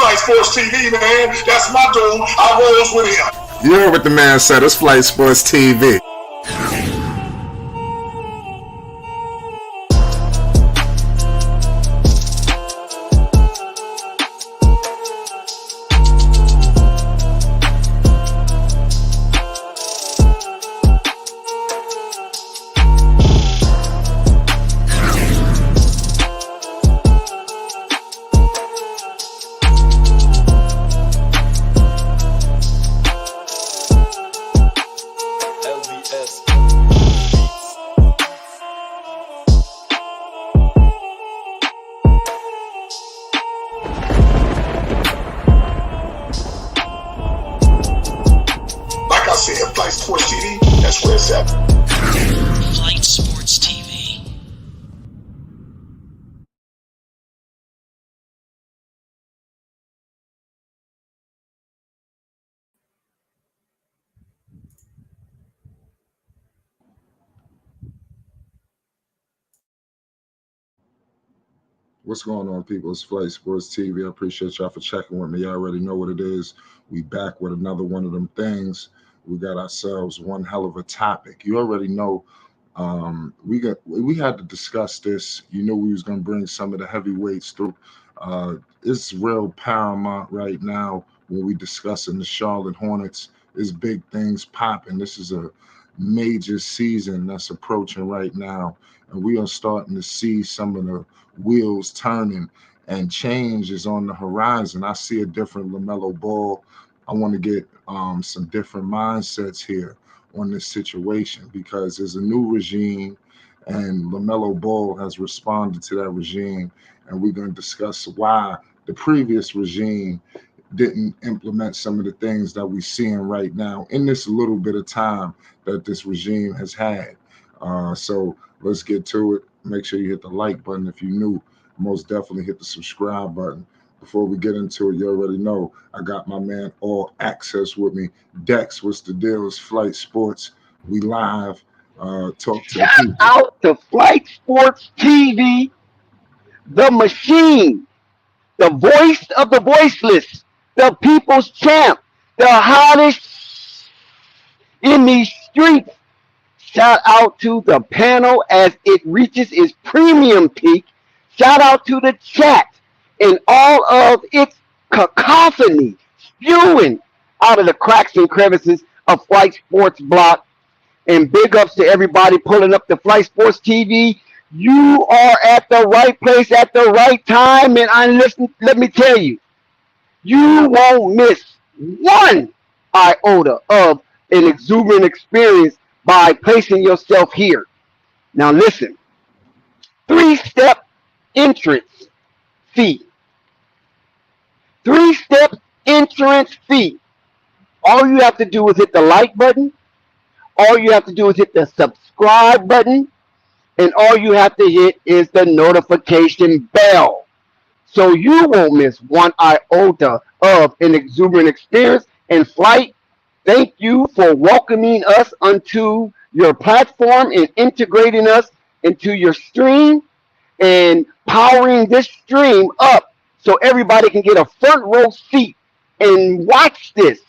Flight Sports TV, man. That's my dude. I rolls with him. You heard what the man said. It's Flight Sports TV. Flight Sports TV, that's where it's at. Flight Sports TV. What's going on, people? It's Flight Sports TV. I appreciate y'all for checking with me. Y'all already know what it is. We back with another one of them things. We got ourselves one hell of a topic. You already know we had to discuss this. You know we was going to bring some of the heavyweights through. It's real paramount right now when we discussing the Charlotte Hornets. There's big things popping. This is a major season that's approaching right now, and we are starting to see some of the wheels turning, and change is on the horizon. I see a different Lamelo Ball. I want to get some different mindsets here on this situation, because there's a new regime, and Lamelo Ball has responded to that regime, and we're going to discuss why the previous regime didn't implement some of the things that we're seeing right now in this little bit of time that this regime has had. So let's get to it. Make sure you hit the like button if you're new. Most definitely hit the subscribe button. Before we get into it, you already know I got my man All Access with me. Dex, what's the deal? It's Flight Sports. We live. Talk to the Shout people. out to Flight Sports TV, the machine, the voice of the voiceless, the people's champ, the hottest in these streets. Shout out to the panel as it reaches its premium peak. Shout out to the chat and all of its cacophony spewing out of the cracks and crevices of Flight Sports Block. And big ups to everybody pulling up the Flight Sports TV. You are at the right place at the right time. And let me tell you, you won't miss one iota of an exuberant experience by placing yourself here. Now listen, 3-step entrance fee. 3-step entrance fee. All you have to do is hit the like button. All you have to do is hit the subscribe button. And all you have to hit is the notification bell. So you won't miss one iota of an exuberant experience. And Flight, thank you for welcoming us onto your platform and integrating us into your stream and powering this stream up so everybody can get a front row seat and watch this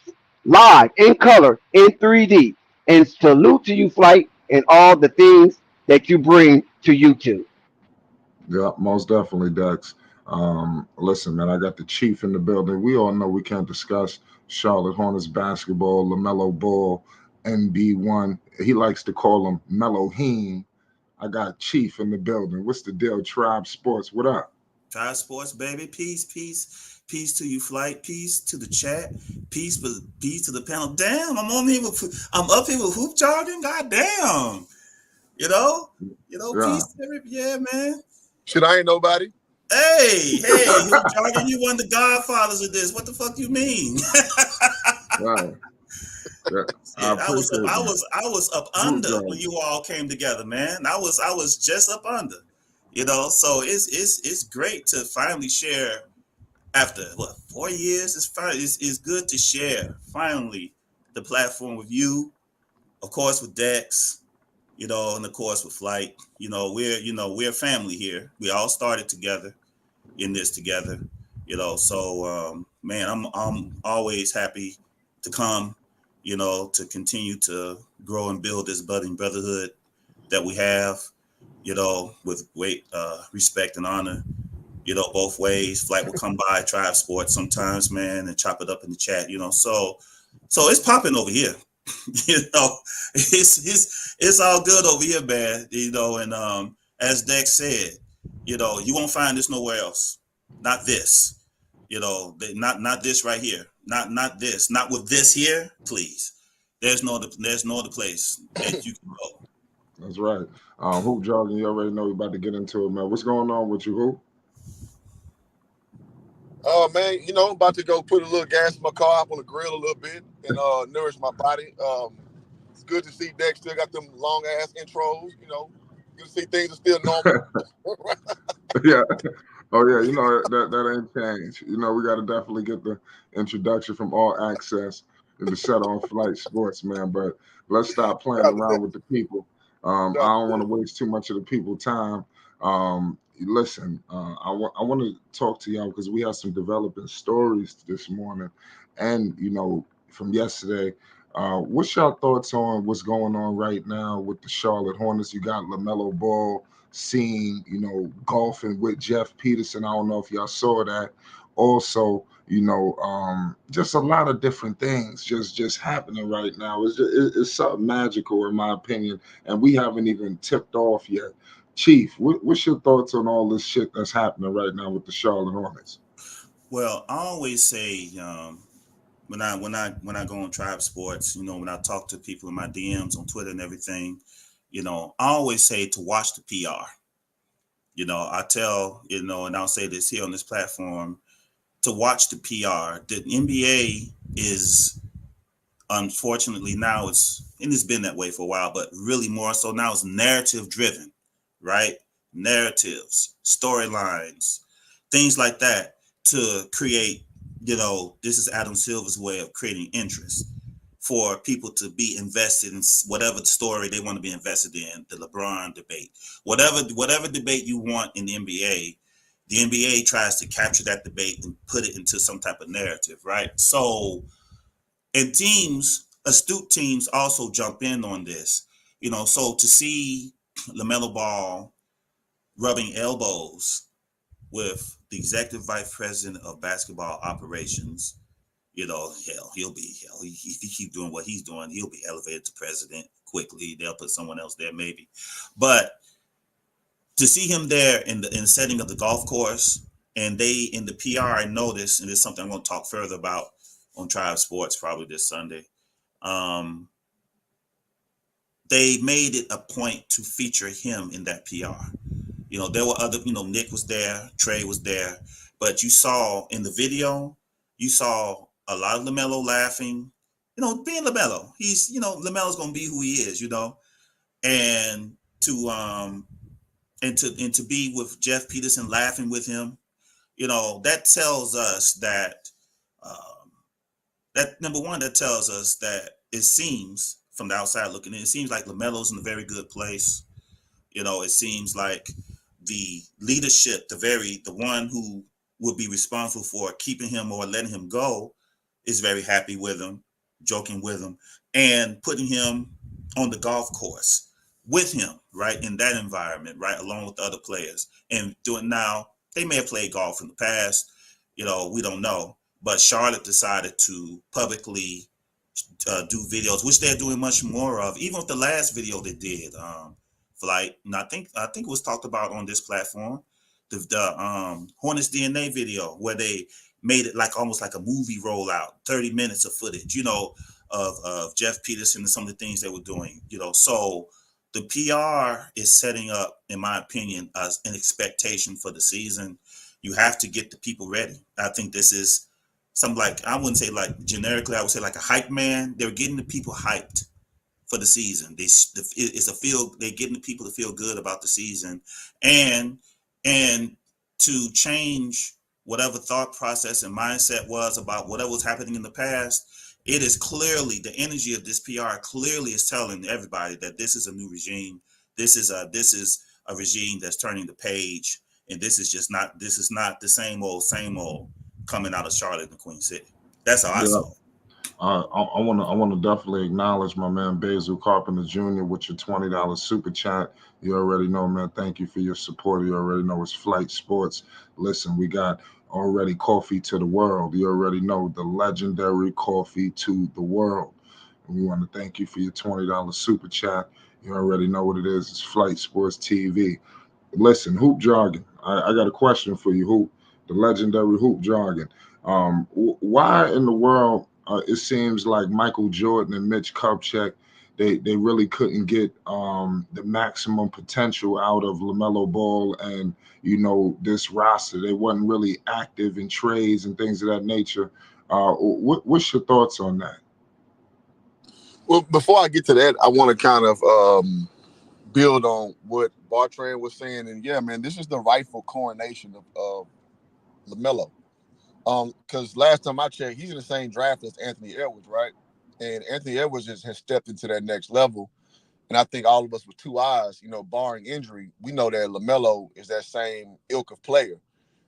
live in color in 3D. And salute to you, Flight, and all the things that you bring to YouTube. Yeah, most definitely, Dex. Listen, man, I got the chief in the building. We all know we can't discuss Charlotte Hornets basketball, Lamelo Ball, NB1. He likes to call him Meloheen. I got Chief in the building. What's the deal? Tribe Sports, what up? Tribe Sports, baby. Peace, peace, peace to you, Flight. Peace to the chat. Peace to the panel. Damn, I'm up here with hoop jargon. God damn. You know, Yeah. peace to everybody. Yeah, man. Shit, I ain't nobody. Hey, hoop jargon, you one of the godfathers of this. What the fuck you mean? Right. Yeah, I was up under when you all came together, man. I was just up under, So it's great to finally share after 4 years. It's good to share finally the platform with you, of course with Dex, and of course with Flight. We're family here. We all started together in this together, So man, I'm always happy to come, to continue to grow and build this budding brotherhood that we have, with great respect and honor, both ways. Flight will come by Tribe Sports sometimes, man, and chop it up in the chat, so it's popping over here. you know, it's all good over here, man. And as Dex said, you won't find this nowhere else. Not this. Not this right here. Not this. Not with this here, please. There's no other place that you can go. That's right. Hoop Jargon, you already know we're about to get into it, man. What's going on with you, Hoop? Man, about to go put a little gas in my car, up on the grill a little bit, and nourish my body. It's good to see Dex still got them long ass intros. Good to see things are still normal. Yeah. Oh yeah, that ain't changed. We got to definitely get the introduction from All Access and the set on Flight Sports, man. But let's stop playing around with the people. I don't want to waste too much of the people's time. Listen, I want to talk to y'all because we have some developing stories this morning, and from yesterday. What's y'all thoughts on what's going on right now with the Charlotte Hornets? You got Lamelo Ball seen, golfing with Jeff Peterson. I don't know if y'all saw that. Also, just a lot of different things just happening right now. It's something magical in my opinion, and we haven't even tipped off yet. Chief, what's your thoughts on all this shit that's happening right now with the Charlotte Hornets? Well, I always say when I go on Tribe Sports, when I talk to people in my DMs on Twitter and everything, I always say to watch the PR. I tell, and I'll say this here on this platform, to watch the PR. The NBA is, unfortunately, now it's been that way for a while, but really more so now it's narrative driven, right? Narratives, storylines, things like that to create, this is Adam Silver's way of creating interest for people to be invested in whatever story they want to be invested in, the LeBron debate, whatever debate you want in the NBA. The NBA tries to capture that debate and put it into some type of narrative, right? So, and astute teams also jump in on this, so to see Lamelo Ball rubbing elbows with the executive vice president of basketball operations, hell, if he keep doing what he's doing, he'll be elevated to president quickly. They'll put someone else there maybe. But to see him there in the setting of the golf course, and they in the PR, I noticed, and it's something I'm going to talk further about on Tribe Sports probably this Sunday. They made it a point to feature him in that PR. There were other, Nick was there, Trey was there, but you saw in the video, you saw a lot of LaMelo laughing, being LaMelo. He's, LaMelo's going to be who he is, and to be with Jeff Peterson laughing with him, that tells us that, that number one, that tells us that it seems from the outside looking in, it seems like LaMelo's in a very good place. It seems like the leadership, the one who would be responsible for keeping him or letting him go, is very happy with him, joking with him, and putting him on the golf course with him, right, in that environment, right, along with the other players. And doing now, they may have played golf in the past, we don't know. But Charlotte decided to publicly do videos, which they're doing much more of. Even with the last video they did, Flight, and I think it was talked about on this platform, the Hornets DNA video, where they made it like almost like a movie rollout, 30 minutes of footage, of Jeff Peterson and some of the things they were doing, So the PR is setting up, in my opinion, as an expectation for the season. You have to get the people ready. I think this is something like, I wouldn't say like generically, I would say like a hype man. They're getting the people hyped for the season. They're getting the people to feel good about the season, and to change whatever thought process and mindset was about whatever was happening in the past. It is clearly, the energy of this PR clearly is telling everybody that this is a new regime. This is a regime that's turning the page, and this is not the same old coming out of Charlotte and Queen City. That's how I saw it. I want to definitely acknowledge my man Basil Carpenter Jr. with your $20 super chat. You already know, man. Thank you for your support. You already know it's Flight Sports. Listen, we got already coffee to the world. You already know the legendary coffee to the world. And we want to thank you for your $20 super chat. You already know what it is. It's Flight Sports TV. Listen, hoop jargon. I got a question for you, Hoop. The legendary hoop jargon. Why in the world it seems like Michael Jordan and Mitch Kupchak, they really couldn't get the maximum potential out of Lamelo Ball and this roster? They wasn't really active in trades and things of that nature. What's your thoughts on that? Well, before I get to that, I want to kind of build on what Bartran was saying. And yeah, man, this is the rightful coronation of LaMelo. Because last time I checked, he's in the same draft as Anthony Edwards, right? And Anthony Edwards has stepped into that next level. And I think all of us with two eyes, barring injury, we know that LaMelo is that same ilk of player.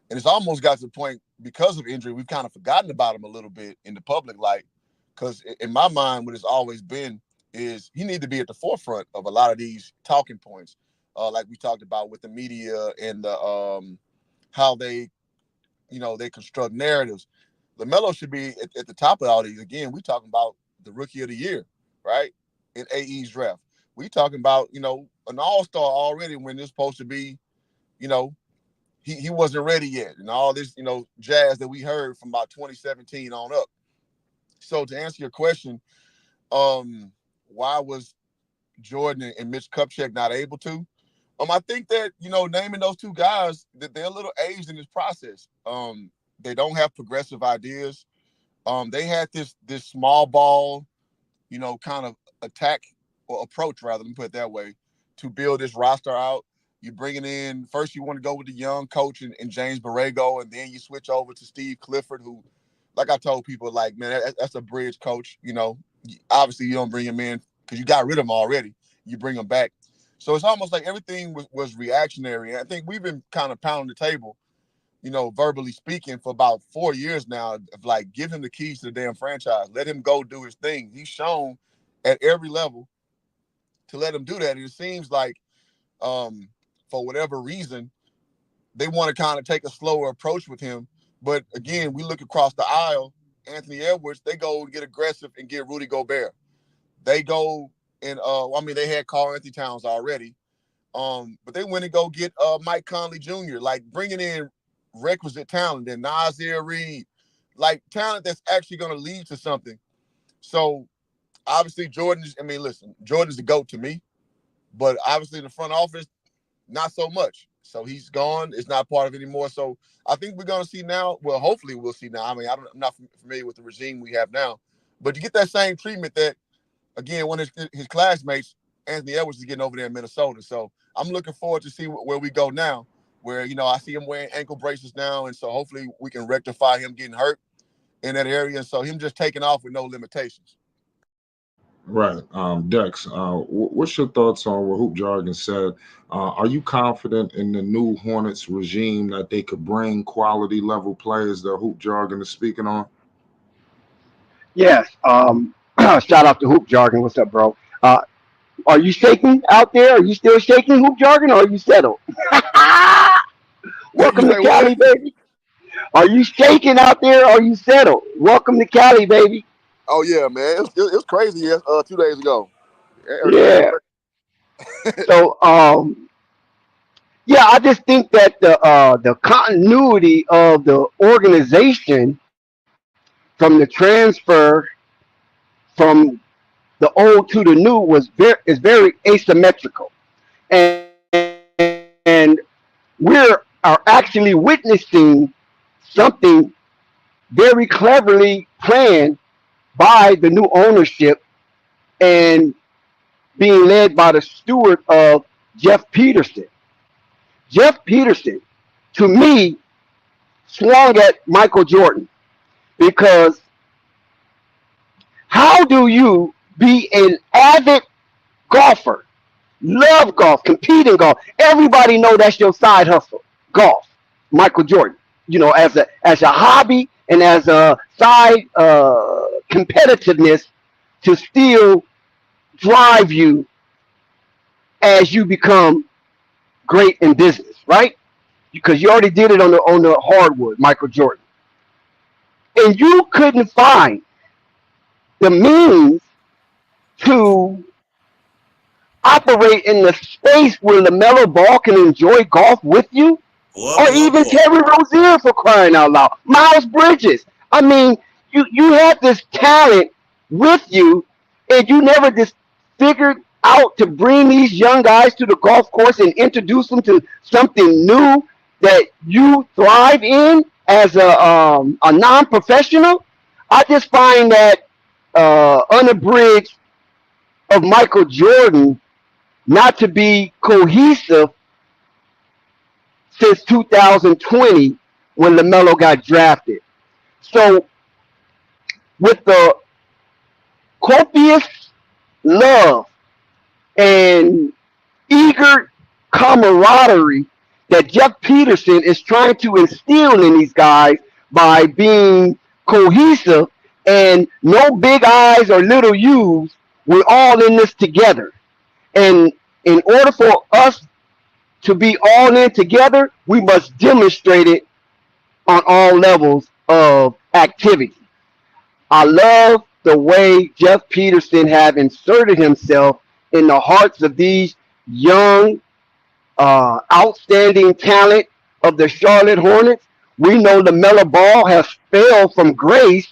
And it's almost got to the point, because of injury, we've kind of forgotten about him a little bit in the public light. Because in my mind, what it's always been is he needs to be at the forefront of a lot of these talking points, like we talked about with the media and the how they construct narratives. LaMelo should be at the top of all these. Again, we talking about the rookie of the year, right? In AE's draft. We talking about, an all-star already when it's supposed to be, he wasn't ready yet. And all this, jazz that we heard from about 2017 on up. So to answer your question, why was Jordan and Mitch Kupchak not able to? I think that, naming those two guys, that they're a little aged in this process. They don't have progressive ideas. They had this small ball, kind of attack or approach, rather, let me put it that way, to build this roster out. You bring it in, first you want to go with the young coach and James Borrego, and then you switch over to Steve Clifford, who, like I told people, man, that's a bridge coach. Obviously you don't bring him in because you got rid of him already. You bring him back. So it's almost like everything was reactionary. And I think we've been kind of pounding the table, verbally speaking, for about 4 years now, of give him the keys to the damn franchise. Let him go do his thing. He's shown at every level to let him do that. And it seems like, for whatever reason, they want to kind of take a slower approach with him. But again, we look across the aisle, Anthony Edwards, they go and get aggressive and get Rudy Gobert. They go and, they had Karl-Anthony Towns already. But they went and go get Mike Conley Jr., bringing in requisite talent, and Nasir Reed, talent that's actually going to lead to something. So obviously Jordan's the GOAT to me, but obviously in the front office, not so much. So he's gone. It's not part of it anymore. So I think we're going to see now, well, hopefully we'll see now. I'm not familiar with the regime we have now, but to get that same treatment that, again, one of his classmates, Anthony Edwards, is getting over there in Minnesota. So I'm looking forward to see where we go now, where, I see him wearing ankle braces now. And so hopefully we can rectify him getting hurt in that area. And so him just taking off with no limitations. Right. Dex, what's your thoughts on what Hoop Jargon said? Are you confident in the new Hornets regime that they could bring quality level players that Hoop Jargon is speaking on? Yes. Shout out to Hoop Jargon. What's up, bro? Are you shaking out there? Are you still shaking, Hoop Jargon, or are you settled? Welcome to Cali, baby. Are you shaking out there, or are you settled? Welcome to Cali, baby. Oh yeah, man, it's crazy. 2 days ago. Yeah. So, I just think that the continuity of the organization from the transfer from the old to the new is very asymmetrical, and we are actually witnessing something very cleverly planned by the new ownership and being led by the steward of Jeff Peterson. Jeff Peterson, to me, swung at Michael Jordan, because how do you be an avid golfer, love golf, compete in golf? Everybody know that's your side hustle, golf, Michael Jordan. You know, as a hobby and as a side competitiveness to still drive you as you become great in business, right? Because you already did it on the hardwood, Michael Jordan, and you couldn't find the means to operate in the space where Lamelo Ball can enjoy golf with you, or even Terry Rozier, for crying out loud, Miles Bridges. I mean, you had this talent with you, and you never just figured out to bring these young guys to the golf course and introduce them to something new that you thrive in as a non-professional. I just find that unabridged of Michael Jordan not to be cohesive since 2020 when LaMelo got drafted. So with the copious love and eager camaraderie that Jeff Peterson is trying to instill in these guys by being cohesive and no big eyes or little U's, we're all in this together. And in order for us to be all in together, we must demonstrate it on all levels of activity. I love the way Jeff Peterson have inserted himself in the hearts of these young, outstanding talent of the Charlotte Hornets. We know LaMelo Ball has failed from grace,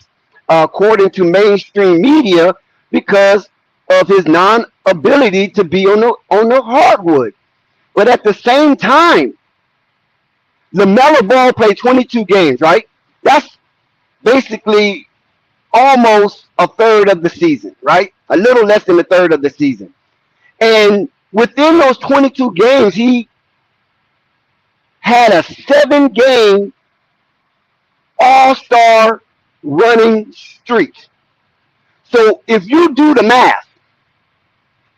according to mainstream media, because of his non-ability to be on the hardwood. But at the same time, LaMelo Ball played 22 games, right? That's basically almost a third of the season, right? A little less than a third of the season. And within those 22 games, he had a 7-game all-star running streak. So if you do the math,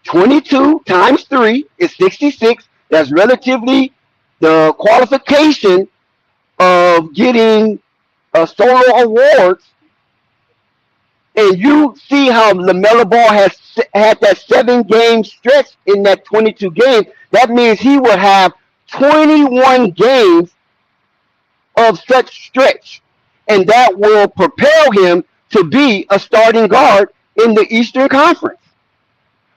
22 times 3 is 66. That's relatively the qualification of getting solo awards. And you see how LaMelo Ball has had that 7-game stretch in that 22 games. That means he will have 21 games of such stretch. And that will propel him to be a starting guard in the Eastern Conference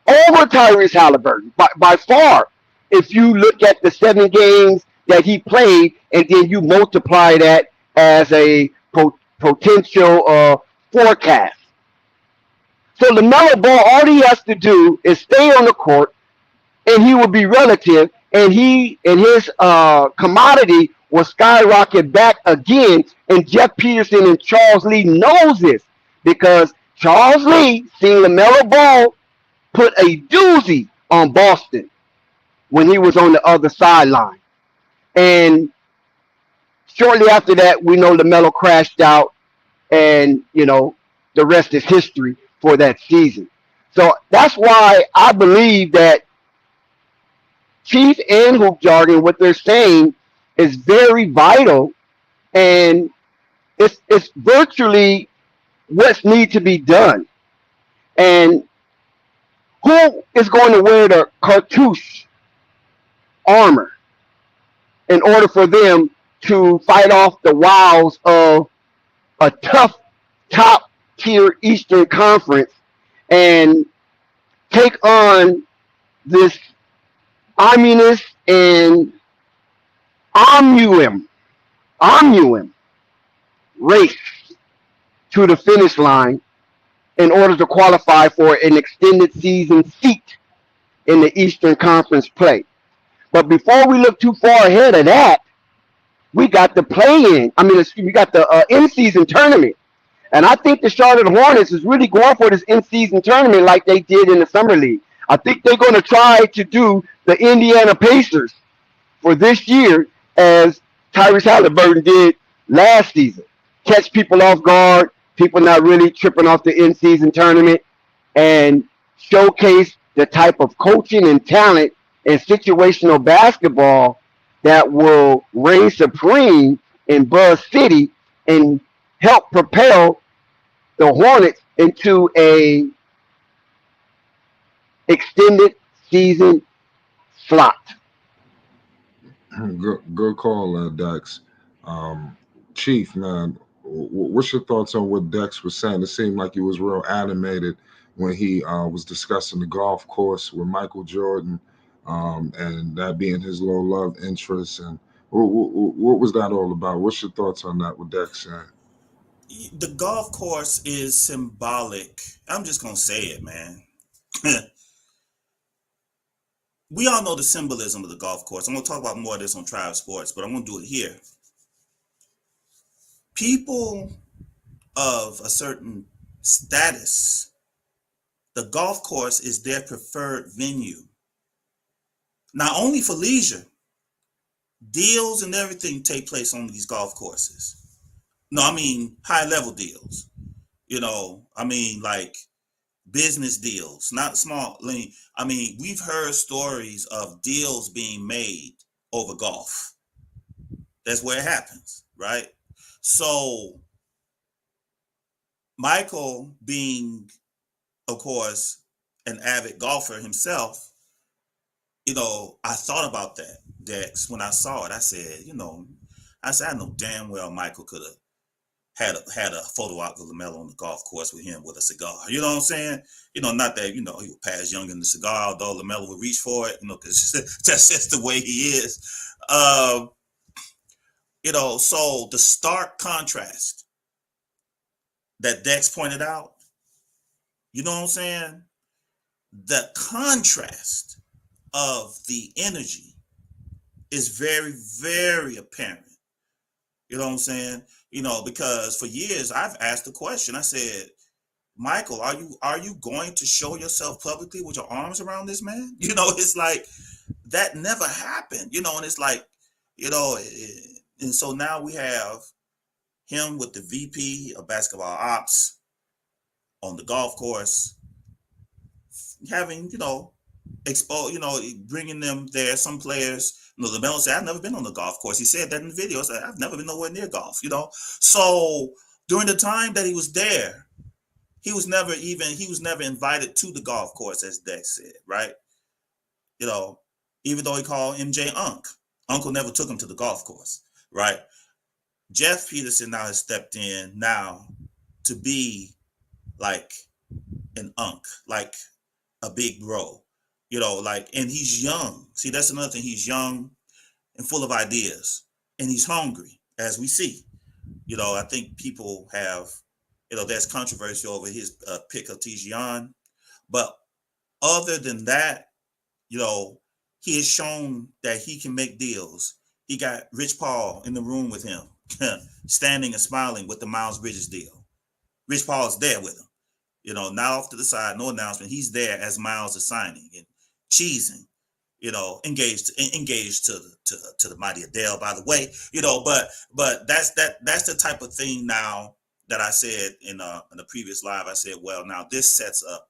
over Tyrese Halliburton by far. If you look at the 7 games that he played and then you multiply that as a potential forecast. So LaMelo Ball, all he has to do is stay on the court, and he will be relative, and his commodity will skyrocket back again. And Jeff Peterson and Charles Lee knows this because Charles Lee seen LaMelo Ball put a doozy on Boston when he was on the other sideline. And shortly after that, we know LaMelo crashed out, and, you know, the rest is history for that season. So that's why I believe that Chief and Hoop Jargon, what they're saying is very vital, and it's virtually what needs to be done. And who is going to wear the cartouche armor in order for them to fight off the wows of a tough top-tier Eastern Conference and take on this ominous and omnuum race to the finish line in order to qualify for an extended season seat in the Eastern Conference play. But before we look too far ahead of that, we got the play-in. We got the in-season tournament. And I think the Charlotte Hornets is really going for this in-season tournament like they did in the Summer League. I think they're going to try to do the Indiana Pacers for this year as Tyrese Halliburton did last season. Catch people off guard, people not really tripping off the in-season tournament, and showcase the type of coaching and talent and situational basketball that will reign supreme in Buzz City and help propel the Hornets into a extended season slot. Good call, Dex. Um, Chief, man, what's your thoughts on what Dex was saying? It seemed like he was real animated when he was discussing the golf course with Michael Jordan, and that being his low love interest. And what was that all about? What's your thoughts on that? What Dex saying? The golf course is symbolic. I'm just gonna say it, man. We all know the symbolism of the golf course. I'm gonna talk about more of this on Tribe Sports, but I'm gonna do it here. People of a certain status, the golf course is their preferred venue. Not only for leisure, deals and everything take place on these golf courses. No, I mean high level deals. I mean like business deals, not small. I mean, we've heard stories of deals being made over golf. That's where it happens, right? So Michael, being, of course, an avid golfer himself, I thought about that, Dex, when I saw it. I said, I know damn well Michael could have had a photo op with Lamelo on the golf course with him with a cigar. You know what I'm saying? Not that, he would pass Young in the cigar, although Lamelo would reach for it, because that's just the way he is. So the stark contrast that Dex pointed out, you know what I'm saying? The contrast of the energy is very, very apparent. You know what I'm saying? Because for years I've asked the question. I said, Michael, are you going to show yourself publicly with your arms around this man? It's like that never happened. And it's like, and so now we have him with the VP of basketball ops on the golf course, having, bringing them there. Some players, LaMelo said, I've never been on the golf course. He said that in the video. Said, I've never been nowhere near golf, So during the time that he was there, he was never invited to the golf course, as Dex said, right? Even though he called MJ Uncle never took him to the golf course, right? Jeff Peterson now has stepped in now to be like an like a big bro, and he's young. See, that's another thing. He's young and full of ideas, and he's hungry, as we see. I think people have, there's controversy over his pick of Tijian, but other than that, he has shown that he can make deals. He got Rich Paul in the room with him, standing and smiling with the Miles Bridges deal. Rich Paul is there with him. Not off to the side, no announcement. He's there as Miles is signing and cheesing, engaged to the mighty Adele, by the way, but that's the type of thing now that I said in the previous live. I said, well, now this sets up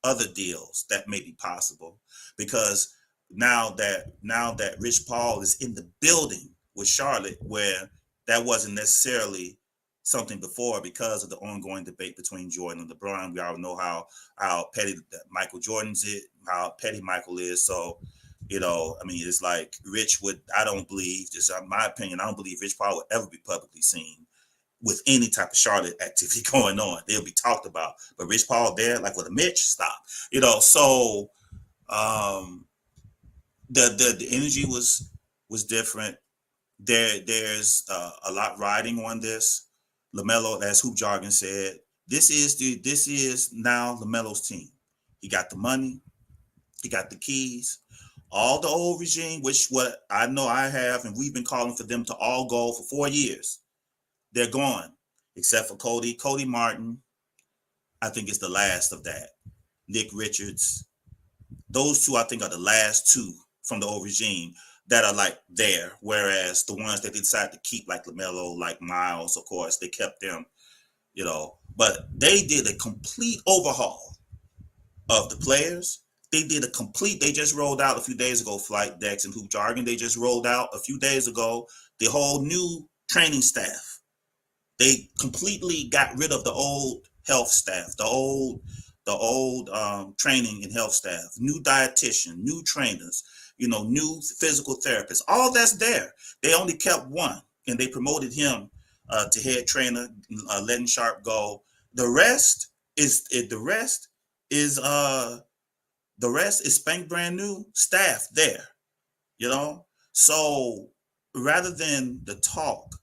other deals that may be possible, because now that Rich Paul is in the building with Charlotte, where that wasn't necessarily something before because of the ongoing debate between Jordan and LeBron. We all know how petty Michael Jordan's it, how petty Michael is. So, it's like Rich I don't believe, just in my opinion, I don't believe Rich Paul would ever be publicly seen with any type of Charlotte activity going on. They'll be talked about. But Rich Paul there, like with a Mitch, stop. So the energy was different. There's a lot riding on this. LaMelo, as Hoop Jargon said, this is now LaMelo's team. He got the money, he got the keys. All the old regime, which what I know I have, and we've been calling for them to all go for 4 years, they're gone, except for Cody Martin. I think it's the last of that. Nick Richards. Those two, I think, are the last two from the old regime that are like there, whereas the ones that they decided to keep, like LaMelo, like Miles, of course, they kept them, but they did a complete overhaul of the players. They just rolled out a few days ago, Flight Dex and Hoop Jargon. They just rolled out a few days ago the whole new training staff. They completely got rid of the old health staff, the old training and health staff, new dietitian, new trainers, new physical therapists. All that's there. They only kept one, and they promoted him to head trainer, letting Sharp go. The rest is spank brand new staff there. So rather than the talk,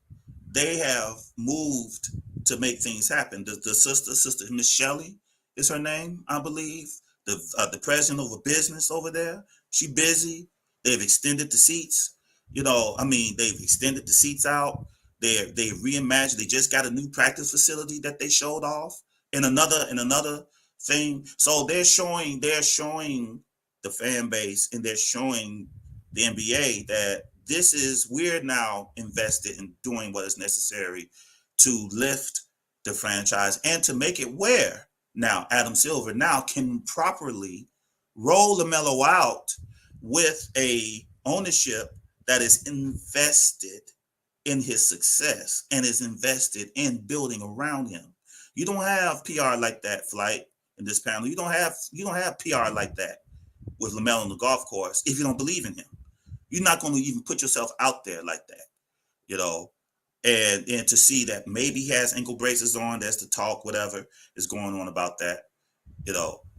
they have moved to make things happen. The sister Miss Shelley is her name, I believe. The president of a business over there. She busy. They've extended the seats. They've extended the seats out. They reimagined. They just got a new practice facility that they showed off. And another thing. So they're showing the fan base, and they're showing the NBA that we're now invested in doing what is necessary to lift the franchise and to make it where now Adam Silver now can properly roll LaMelo out with a ownership that is invested in his success and is invested in building around him. You don't have PR like that, Flight, in this panel. You don't have PR like that with LaMelo on the golf course if you don't believe in him. You're not going to even put yourself out there like that, and to see that maybe he has ankle braces on, that's the talk, whatever is going on about that,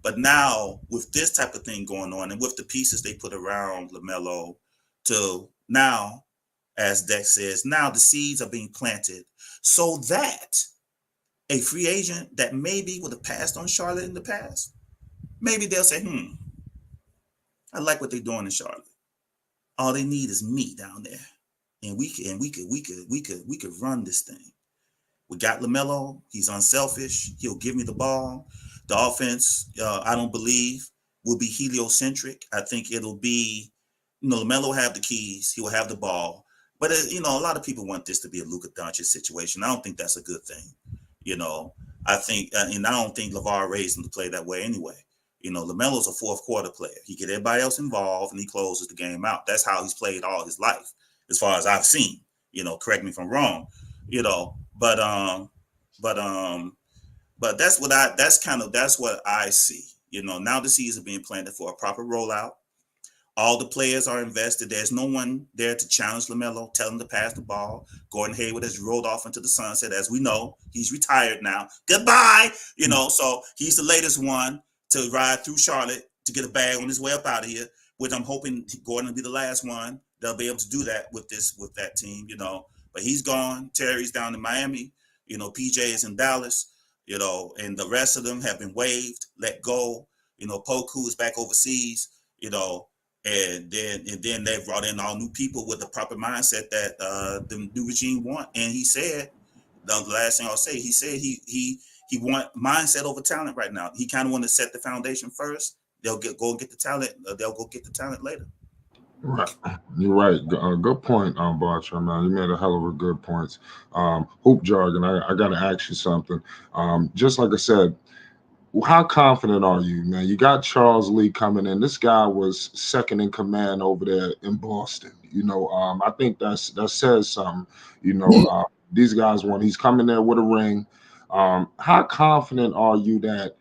But now with this type of thing going on and with the pieces they put around LaMelo to now, as Dex says, now the seeds are being planted so that a free agent that maybe would have passed on Charlotte in the past, maybe they'll say, I like what they're doing in Charlotte. All they need is me down there, and we could run this thing. We got LaMelo. He's unselfish. He'll give me the ball. The offense, I don't believe, will be heliocentric. I think it'll be, LaMelo will have the keys. He will have the ball. But a lot of people want this to be a Luka Doncic situation. I don't think that's a good thing. I think, and I don't think LeVar raised him to play that way anyway. LaMelo's a fourth quarter player. He get everybody else involved and he closes the game out. That's how he's played all his life, as far as I've seen. Correct me if I'm wrong. But that's what I see. Now the seeds are being planted for a proper rollout. All the players are invested. There's no one there to challenge LaMelo, tell him to pass the ball. Gordon Hayward has rolled off into the sunset. As we know, he's retired now. Goodbye. So he's the latest one to ride through Charlotte to get a bag on his way up out of here, which I'm hoping Gordon will be the last one. They'll be able to do that with that team, But he's gone. Terry's down in Miami. PJ is in Dallas, and the rest of them have been waived, let go. Poku is back overseas, and then they brought in all new people with the proper mindset that the new regime want. And he said, the last thing I'll say, he said he want mindset over talent right now. He kind of want to set the foundation first. They'll go and get the talent. They'll go get the talent later. Right, you're right. Good point, Bartra, man. You made a hell of a good points. Hoop Jargon, I got to ask you something. Just like I said, how confident are you, man? You got Charles Lee coming in. This guy was second in command over there in Boston. I think that says something. These guys he's coming there with a ring. How confident are you that,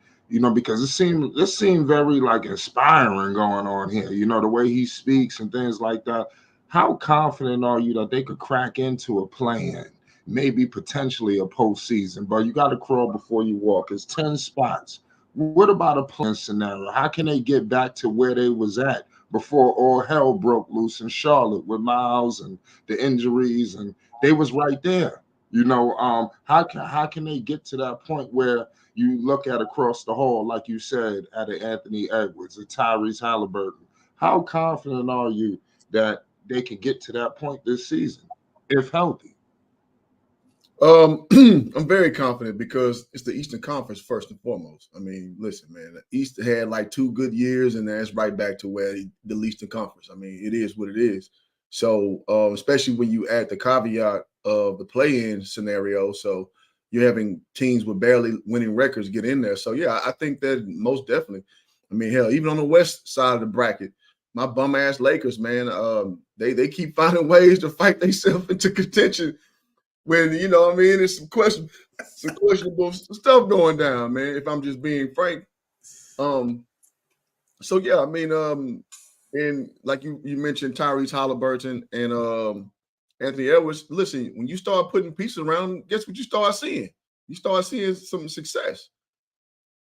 because it seemed very like inspiring going on here, the way he speaks and things like that. How confident are you that they could crack into a play-in, maybe potentially a postseason? But you got to crawl before you walk. It's 10 spots. What about a play-in scenario? How can they get back to where they was at before all hell broke loose in Charlotte with Miles and the injuries, and they was right there? How can they get to that point where you look at across the hall, like you said, at an Anthony Edwards, a Tyrese Halliburton? How confident are you that they can get to that point this season, if healthy? I'm very confident because it's the Eastern Conference first and foremost. I mean, listen, man, the East had like 2 good years, and then it's right back to where the Eastern Conference. I mean, it is what it is. So, especially when you add the caveat of the play-in scenario, so you're having teams with barely winning records get in there. So, yeah, I think that most definitely. I mean, hell, even on the west side of the bracket, my bum ass Lakers, man, they keep finding ways to fight themselves into contention when, you know what I mean, there's some questionable stuff going down, man, if I'm just being frank. So yeah, I mean, and like you mentioned Tyrese Halliburton and Anthony Edwards. Listen, when you start putting pieces around, guess what you start seeing? You start seeing some success.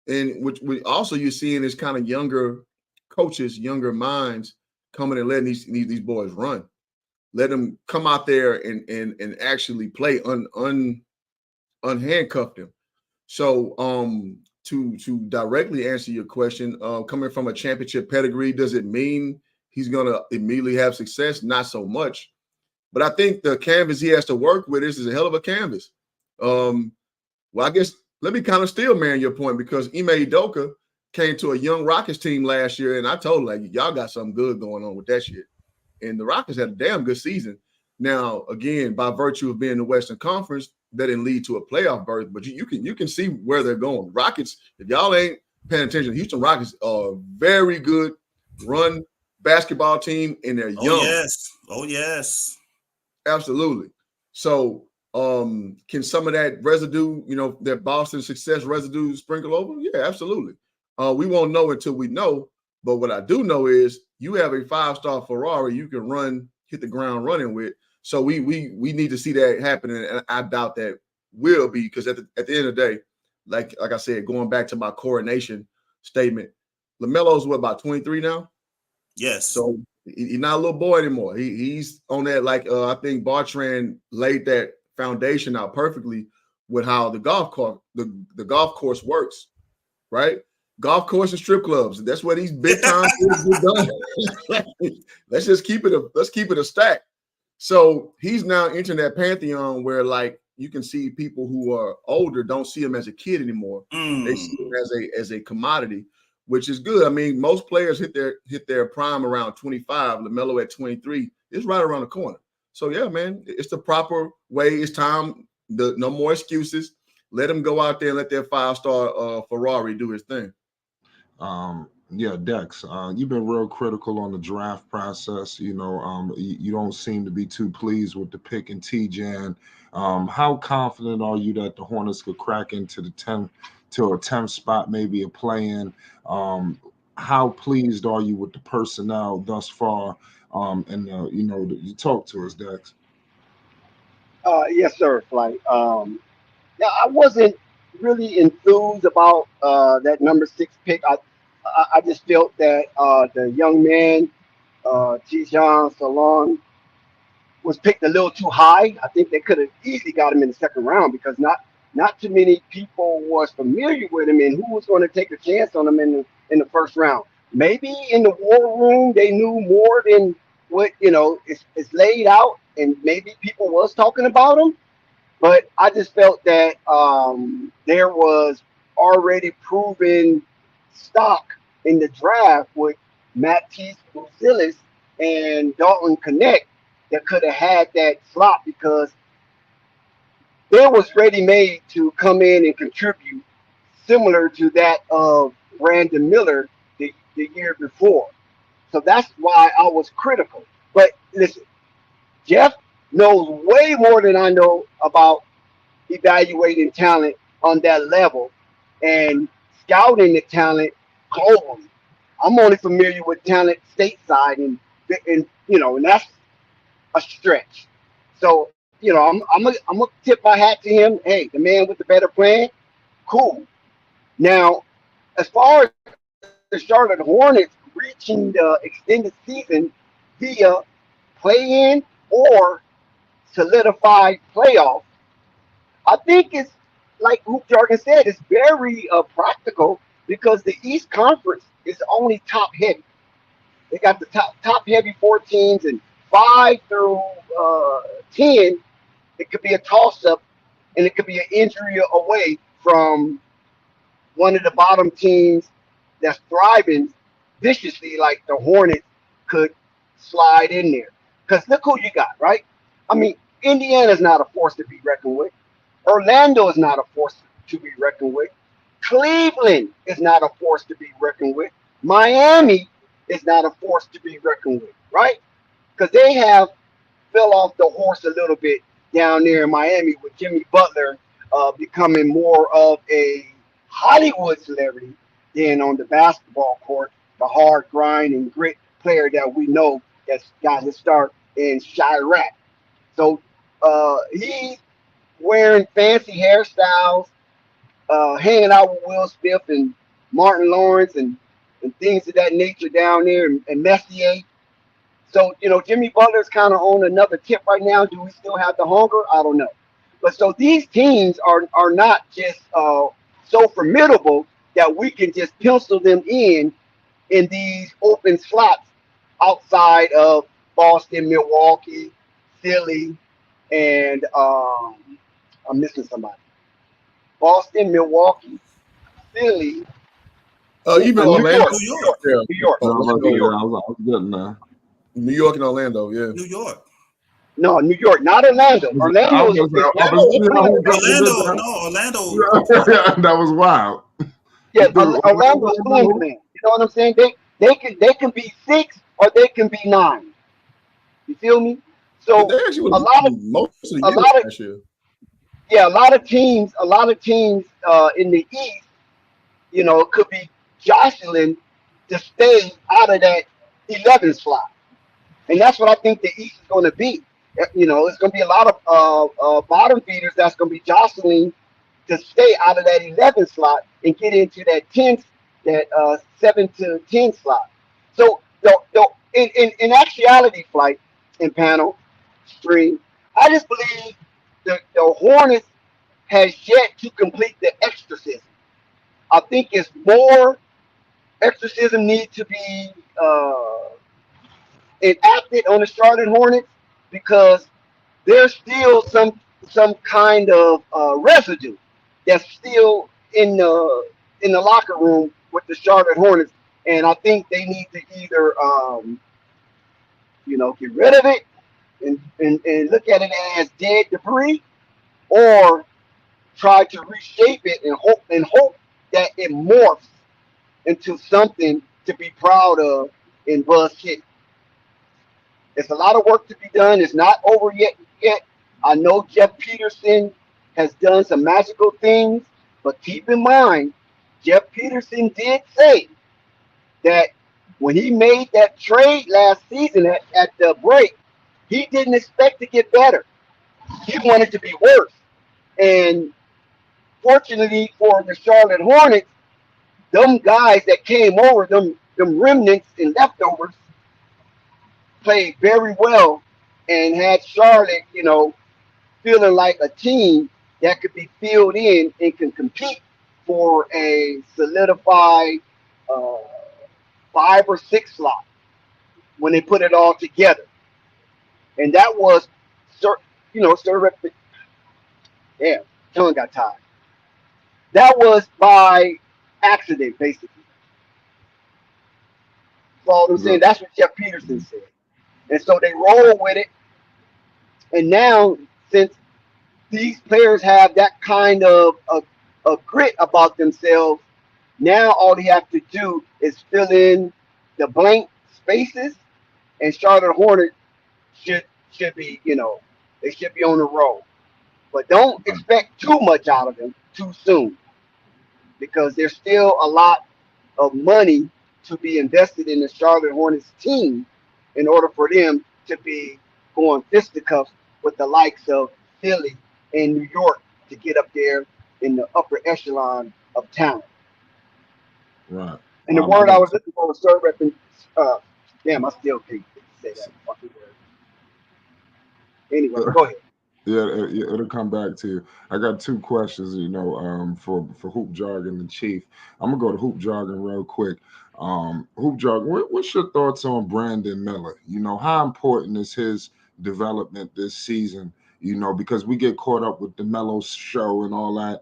And which also you're seeing is kind of younger coaches, younger minds coming and letting these boys run. Let them come out there and actually play unhandcuffed them. So to directly answer your question, coming from a championship pedigree, does it mean he's gonna immediately have success? Not so much. But I think the canvas he has to work with is a hell of a canvas. Well, I guess let me kind of still man your point, because Ime Udoka came to a young Rockets team last year, and I told him, like, y'all got something good going on with that shit. And the Rockets had a damn good season. Now, again, by virtue of being in the Western Conference, that didn't lead to a playoff berth, but you can see where they're going. Rockets, if y'all ain't paying attention, Houston Rockets are a very good run basketball team, and they're young. Oh yes. Absolutely. So can some of that residue, that Boston success residue sprinkle over? Yeah, absolutely. We won't know until we know. But what I do know is you have a 5-star Ferrari you can hit the ground running with. So we need to see that happening, and I doubt that will be, because at the end of the day, like I said, going back to my coronation statement, LaMelo's about 23 now? Yes. So he's not a little boy anymore. He's on that, I think Bartran laid that foundation out perfectly with how the golf course works, right? Golf course and strip clubs. That's what these big time kids do done. Let's keep it a stack. So he's now entering that pantheon where, like, you can see people who are older don't see him as a kid anymore. They see him as a commodity, which is good. I mean, most players hit their prime around 25. LaMelo at 23 is right around the corner. So yeah, man, it's the proper way. It's time. No more excuses. Let him go out there and let that 5-star Ferrari do his thing. Yeah, Dex, you've been real critical on the draft process. You don't seem to be too pleased with the pick in TJ. How confident are you that the Hornets could crack into the 10th spot, maybe a play-in? How pleased are you with the personnel thus far? You talk to us, Dex. Yes, sir, Flight. Yeah, I wasn't really enthused about that number 6 pick. I just felt that the young man, Tijan Salon, was picked a little too high. I think they could have easily got him in the second round, because not too many people was familiar with him and who was going to take a chance on him in the first round. Maybe in the war room they knew more than what it's laid out, and maybe people was talking about him. But I just felt that there was already proven stock in the draft with Matisse Buzilis and Dalton Connect that could have had that slot, because they was ready made to come in and contribute, similar to that of Brandon Miller the year before. So that's why I was critical. But listen, Jeff knows way more than I know about evaluating talent on that level and scouting the talent globally. I'm only familiar with talent stateside, and that's a stretch. So I'm gonna tip my hat to him. Hey, the man with the better plan, cool. Now, as far as the Charlotte Hornets reaching the extended season via play-in or solidified playoff, I think it's like Kupchak said, it's very practical, because the East Conference is only top heavy. They got the top heavy 4 teams, and 5 through 10, it could be a toss up, and it could be an injury away from one of the bottom teams that's thriving viciously, like the Hornets could slide in there. Because look who you got, right? I mean, Indiana's not a force to be reckoned with. Orlando is not a force to be reckoned with. Cleveland is not a force to be reckoned with. Miami is not a force to be reckoned with, right? Because they have fell off the horse a little bit down there in Miami with Jimmy Butler becoming more of a Hollywood celebrity than on the basketball court, the hard grind and grit player that we know that's got his start in Chirac. So he's wearing fancy hairstyles, hanging out with Will Smith and Martin Lawrence and things of that nature down there and Messier. So, Jimmy Butler's kind of on another tip right now. Do we still have the hunger? I don't know. But so these teams are not just so formidable that we can just pencil them in these open slots outside of Boston, Milwaukee, Philly, and I'm missing somebody. Boston, Milwaukee, Philly, Even New Orlando. York, New New York. York, Yeah. New York, No, Let's I go. New York. was getting there. New York and Orlando. Yeah. New York. No, New York, not Orlando. I Orlando's was is gonna say, Orlando opening the door. Orlando, no, Orlando. that was wild. Yeah, You threw Orlando's Orlando? Queensland. You know what I'm saying? They can be 6 or they can be 9. You feel me? They So actually a was lot of most of the a year lot of last year. yeah, a lot of teams in the East, could be jostling to stay out of that 11 slot, and that's what I think the East is going to be. It's going to be a lot of bottom feeders that's going to be jostling to stay out of that 11 slot and get into that 10, that 7 to 10 slot. So in actuality, flight and panel stream, I just believe the Hornets has yet to complete the exorcism. I think it's more exorcism need to be enacted on the Charlotte Hornets because there's still some kind of residue that's still in the locker room with the Charlotte Hornets, and I think they need to either get rid of it and look at it as dead debris, or try to reshape it and hope that it morphs into something to be proud of in Buzz City. It's a lot of work to be done. It's not over yet. I know Jeff Peterson has done some magical things, but keep in mind, Jeff Peterson did say that when he made that trade last season at the break, he didn't expect to get better. He wanted to be worse. And fortunately for the Charlotte Hornets, them guys that came over, them remnants and leftovers, played very well and had Charlotte, feeling like a team that could be filled in and can compete for a solidified uh, 5 or 6 slot when they put it all together. And that was, sir, yeah, tongue got tied. That was by accident, basically. So all I'm saying, that's what Jeff Peterson said. And so they roll with it. And now, since these players have that kind of a grit about themselves, now all they have to do is fill in the blank spaces, and Charlotte Hornets should be, they should be on the roll. But don't expect too much out of them too soon, because there's still a lot of money to be invested in the Charlotte Hornets team in order for them to be going fisticuffs with the likes of Philly and New York to get up there in the upper echelon of talent. Right. And the word I was looking for was third rep. Damn, I still can't say that fucking word. Anyway, go ahead. Yeah, it'll come back to you. I got 2 questions, for Hoop Jargon and Chief. I'm gonna go to Hoop Jargon real quick. Hoop Jargon, what's your thoughts on Brandon Miller? How important is his development this season? Because we get caught up with the Melo show and all that.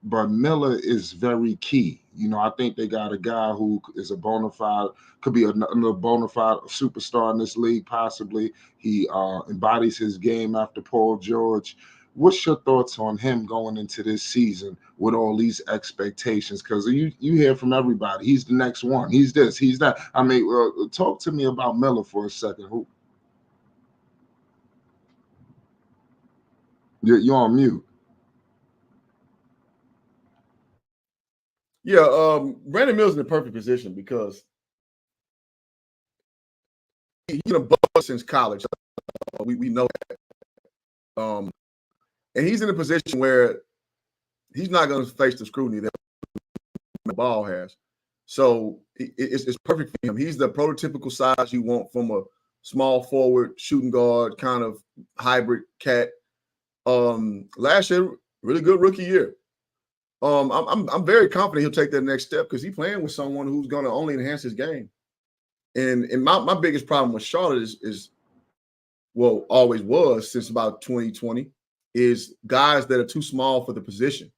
But Miller is very key. I think they got a guy who is a bona fide, could be another bona fide superstar in this league, possibly. He embodies his game after Paul George. What's your thoughts on him going into this season with all these expectations? Because you hear from everybody, he's the next one, he's this, he's that. I mean, talk to me about Miller for a second. Who? You're on mute. Yeah, Brandon Miller's in the perfect position because he's been a bust since college. We know that. And he's in a position where he's not going to face the scrutiny that Ball has. So it's perfect for him. He's the prototypical size you want from a small forward, shooting guard, kind of hybrid cat. Last year, really good rookie year. I'm very confident he'll take that next step because he's playing with someone who's going to only enhance his game. And my biggest problem with Charlotte is well, always was since about 2020, is guys that are too small for the position.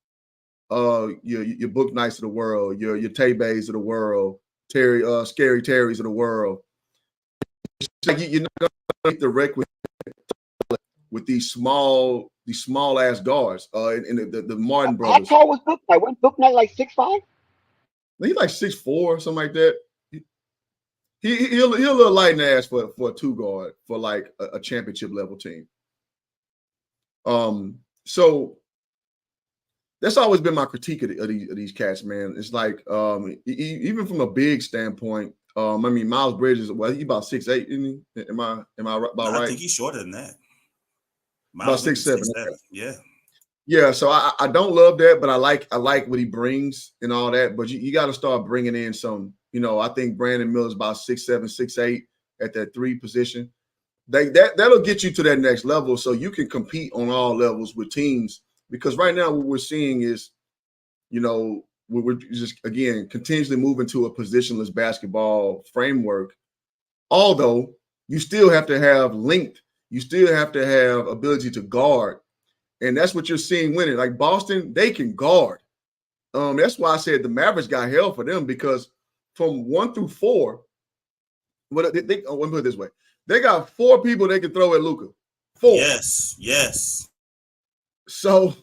Your Book Knights of the world, your Tay-Bays of the world, Scary Terrys of the world. Like you're not going to get the requisite with these small ass guards. And the Martin brothers. How tall was Book Knight? Wasn't Book Knight like 6'5"? He's like 6'4", something like that. He'll a little light in the ass for a two guard for like a championship level team. So that's always been my critique of these cats, man. It's like even from a big standpoint. I mean, Miles Bridges, well, he's about 6'8", isn't he? Am I about right? I think he's shorter than that. Miles about 6'7". Yeah. Yeah, so I don't love that, but I like what he brings and all that. But you got to start bringing in some. I think Brandon Miller's about 6'7", 6'8" at that 3 position. That'll get you to that next level, so you can compete on all levels with teams. Because right now, what we're seeing is, we're just again continuously moving to a positionless basketball framework. Although you still have to have length, you still have to have ability to guard. And that's what you're seeing winning. Like Boston, they can guard. That's why I said the Mavericks got hell for them because from 1 through 4, let me put it this way: they got 4 people they can throw at Luka. 4. Yes. So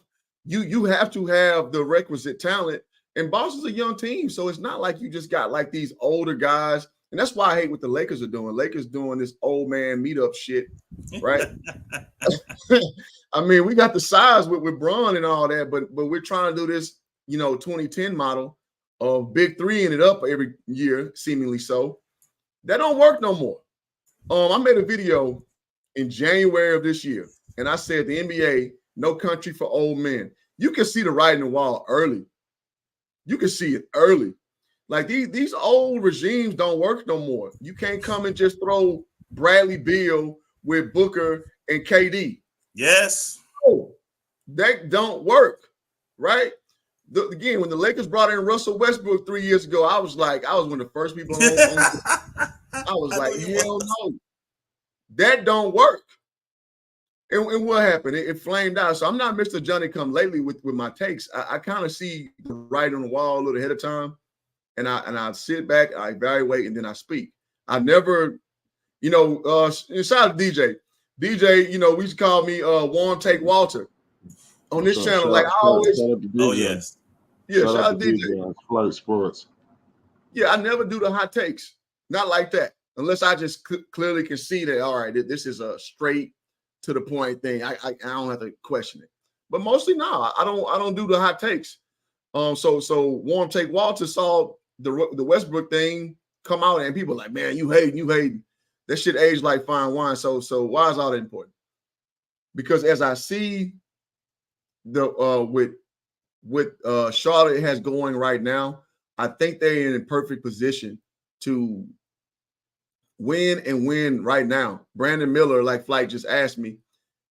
you have to have the requisite talent. And Boston's a young team, so it's not like you just got like these older guys. And that's why I hate what the Lakers are doing. Lakers doing this old man meetup shit, right? I mean, we got the size with Bron and all that, but we're trying to do this, 2010 model of big 3 in it up every year, seemingly so. That don't work no more. I made a video in January of this year, and I said the NBA, no country for old men. You can see the writing on the wall early. You can see it early. Like these old regimes don't work no more. You can't come and just throw Bradley Beal with Booker and KD. Yes. Oh, that don't work, right? Again, when the Lakers brought in Russell Westbrook 3 years ago, I was one of the first people on I was like, hell no. That don't work. And what happened? It flamed out. So I'm not Mr. Johnny Come Lately with my takes. I kind of see the writing on the wall a little ahead of time. And I sit back, I evaluate, and then I speak. I never, inside of DJ, we used to call me Warm Take Walter on this channel. Like I always, oh yes, yeah, shout out to DJ. Flight Sports. Yeah, I never do the hot takes, not like that, unless I just clearly can see that. All right, this is a straight to the point thing. I don't have to question it, but mostly no, I don't do the hot takes. So Warm Take Walter saw the Westbrook thing come out, and people are like, man, you hating. That shit aged like fine wine. So why is all that important? Because as I see the with Charlotte has going right now, I think they're in a perfect position to win right now. Brandon Miller, like Flight just asked me,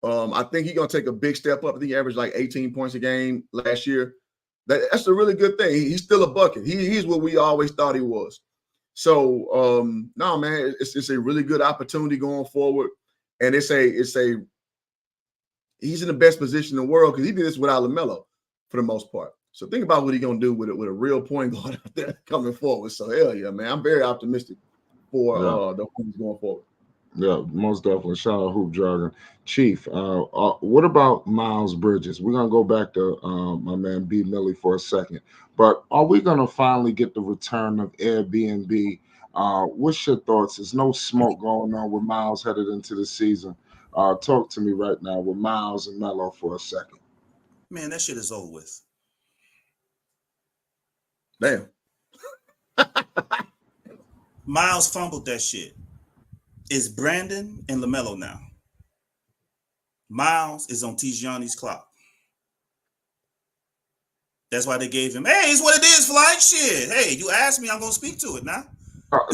I think he's gonna take a big step up. I think he averaged like 18 points a game last year. That's a really good thing. He's still a bucket. He's what we always thought he was. So no, man, it's a really good opportunity going forward, and it's a he's in the best position in the world because he did this without Lamelo for the most part. So think about what he's gonna do with a real point guard out there coming forward. So hell yeah, man, I'm very optimistic for the Hornets going forward. Yeah, most definitely. Shout out Hoop Jargon. Chief, what about Miles Bridges? We're gonna go back to my man B Millie for a second, but are we gonna finally get the return of Airbnb? What's your thoughts? There's no smoke going on with Miles headed into the season. Talk to me right now with Miles and Melo for a second. Man, that shit is over with. Damn. Miles fumbled that shit. It's Brandon and Lamelo now. Miles is on Tigiani's clock. That's why they gave him, hey, it's what it is, flight shit. Hey, you asked me, I'm gonna speak to it now. I'm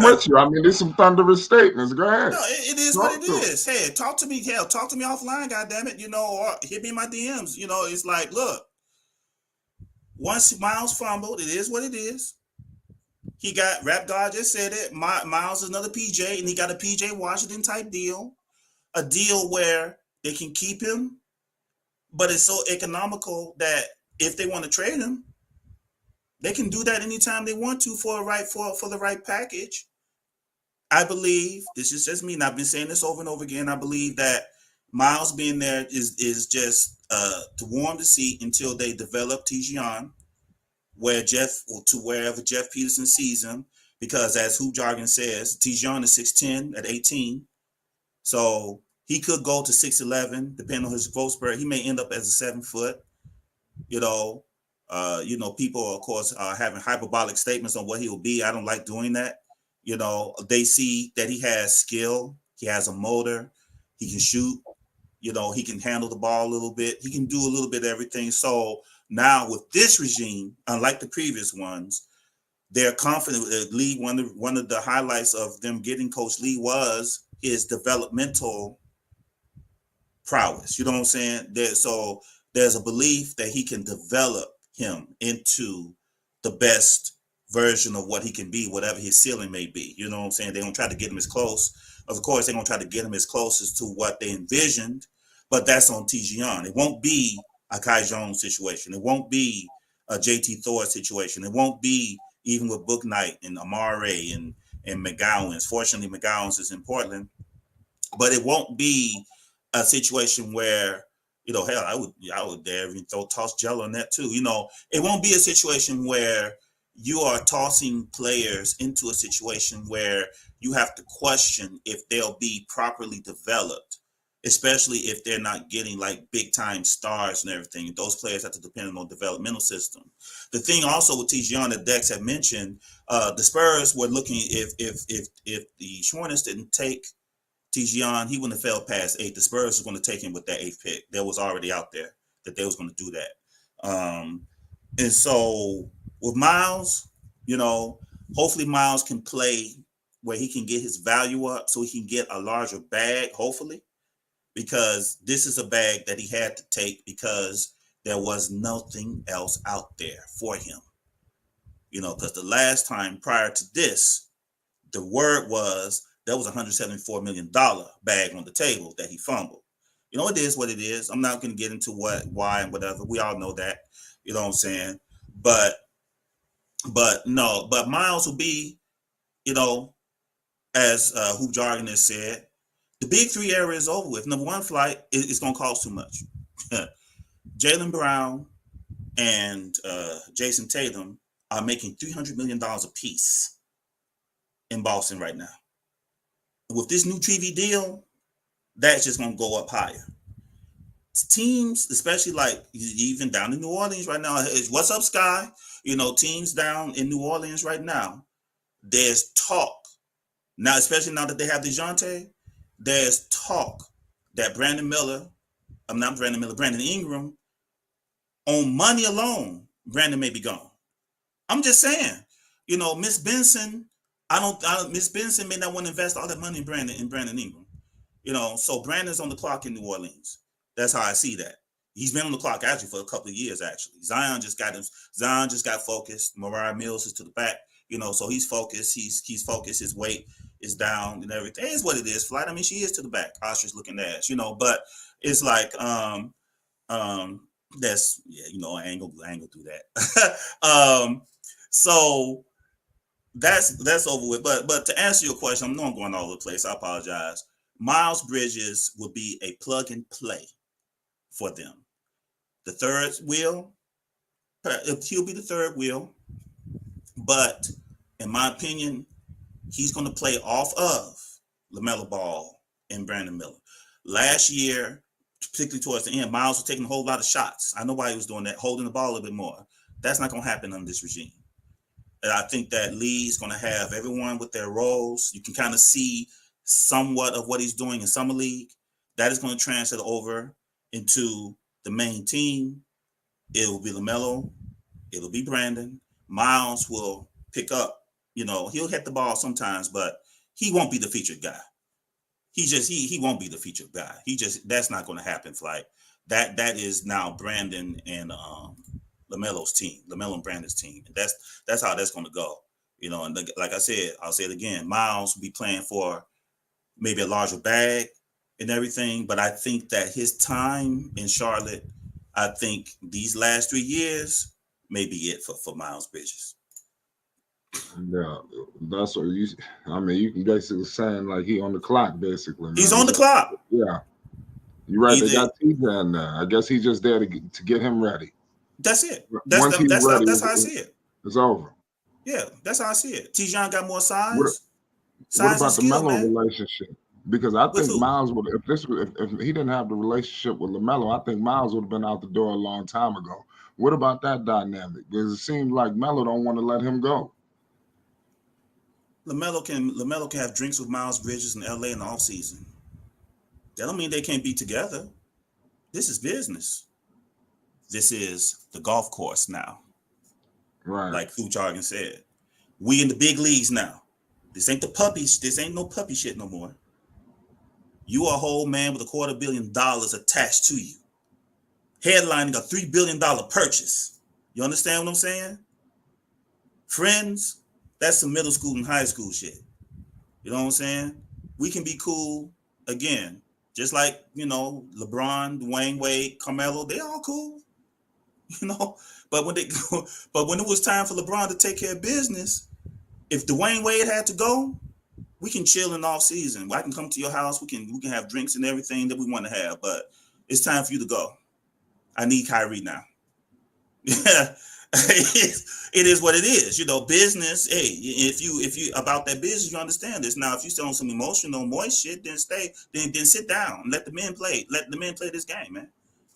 with you. I mean, there's some thunderous statements. Go ahead. No, it is what it is. Hey, talk to me. Hell, talk to me offline, goddammit. You know, or hit me in my DMs. You know, it's like, look, once Miles fumbled, it is what it is. He got Rap God just said it. Miles is another PJ, and he got a PJ Washington type deal, a deal where they can keep him, but it's so economical that if they want to trade him, they can do that anytime they want to for the right package. I believe, this is just me, and I've been saying this over and over again. I believe that Miles being there is just to warm the seat until they develop Tigian, wherever Jeff Peterson sees him. Because as Hoop Jargon says, Tigian is 6'10" at 18, so he could go to 6'11", depending on his growth spurt. He may end up as a 7 foot. People, of course, are having hyperbolic statements on what he will be. I don't like doing that. They see that he has skill. He has a motor. He can shoot. He can handle the ball a little bit. He can do a little bit of everything. So now with this regime, unlike the previous ones, they're confident. Lee, one of the highlights of them getting Coach Lee was his developmental prowess. You know what I'm saying? So there's a belief that he can develop him into the best version of what he can be, whatever his ceiling may be. You know what I'm saying? They're going to try to get him as close. Of course, they're going to try to get him as close as to what they envisioned, but that's on Tigian. It won't be a Kai Jones situation. It won't be a JT Thor situation. It won't be even with Book Knight and Amare and McGowan's. Fortunately, McGowan's is in Portland, but it won't be a situation where, hell, I would dare even toss Jello on that too. It won't be a situation where you are tossing players into a situation where you have to question if they'll be properly developed, especially if they're not getting like big time stars and everything. Those players have to depend on developmental system. The thing also with Tigian that Dex had mentioned, the Spurs were looking if the Hornets didn't take Tigian, he wouldn't have fell past 8. The Spurs was going to take him with that 8th pick. That was already out there that they was going to do that. And so with Miles, hopefully Miles can play where he can get his value up so he can get a larger bag, hopefully, because this is a bag that he had to take because there was nothing else out there for him. Because the last time prior to this, the word was there was a $174 million bag on the table that he fumbled. It is what it is. I'm not going to get into why, and whatever. We all know that. You know what I'm saying? But Miles will be, as Hoop Jargon has said, the big 3 era is over with. Number one, flight, it's going to cost too much. Jaylen Brown and Jason Tatum are making $300 million a piece in Boston right now. With this new TV deal, that's just going to go up higher. Teams, especially like even down in New Orleans right now, what's up, Sky? Teams down in New Orleans right now, there's talk. Now, especially now that they have DeJounte, there's talk that Brandon Ingram, on money alone, Brandon may be gone. I'm just saying, Miss Benson, Miss Benson may not want to invest all that money in Brandon Ingram. So Brandon's on the clock in New Orleans. That's how I see that. He's been on the clock actually for a couple of years, actually. Zion just got focused. Mariah Mills is to the back, so he's focused. He's focused. His weight is down and everything. It's what it is. Flight, I mean, she is to the back. Ostrich looking ass, but it's like, that's, I ain't gonna do that. So that's over with. But to answer your question, I know I'm going all over the place. I apologize. Miles Bridges will be a plug and play for them. The third wheel, he'll be the third wheel, but in my opinion, he's going to play off of Lamelo Ball and Brandon Miller. Last year, particularly towards the end, Miles was taking a whole lot of shots. I know why he was doing that, holding the ball a little bit more. That's not going to happen under this regime. And I think that Lee's going to have everyone with their roles. You can kind of see somewhat of what he's doing in Summer League. That is going to translate over into the main team. It will be LaMelo. It'll be Brandon. Miles will pick up. He'll hit the ball sometimes, but he won't be the featured guy. He won't be the featured guy. That's not going to happen. Like that is now Brandon and LaMelo's team, LaMelo and Brandon's team. And that's how that's going to go. And like I said, I'll say it again. Miles will be playing for maybe a larger bag and everything, but I think that his time in Charlotte, I think these last 3 years may be it for Miles Bridges. Yeah, that's what you can basically saying like he on the clock, basically. Man. He's on the clock. Yeah. You're right. They got TJ in there. I guess he's just there to get him ready. That's it. That's how I see it. It's over. Yeah, that's how I see it. Tijon got more size. What about the Melo relationship? Because I think Miles would, if he didn't have the relationship with LaMelo, I think Miles would have been out the door a long time ago. What about that dynamic? Because it seems like Melo don't want to let him go. LaMelo can have drinks with Miles Bridges in LA in the offseason. That don't mean they can't be together. This is business. This is the golf course now. Right. Like Kupchak said. We in the big leagues now. This ain't no puppy shit no more. You are a whole man with $250 million attached to you. Headlining a $3 billion purchase. You understand what I'm saying? Friends, that's some middle school and high school shit. You know what I'm saying? We can be cool again. Just like, LeBron, Dwayne Wade, Carmelo, they all cool. But when it was time for LeBron to take care of business, if Dwayne Wade had to go, we can chill in off season. I can come to your house. We can have drinks and everything that we want to have. But it's time for you to go. I need Kyrie now. Yeah, it is what it is. Business. Hey, if you about that business, you understand this. Now, if you still on some emotional, moist shit, then then sit down and let the men play. Let the men play this game, man.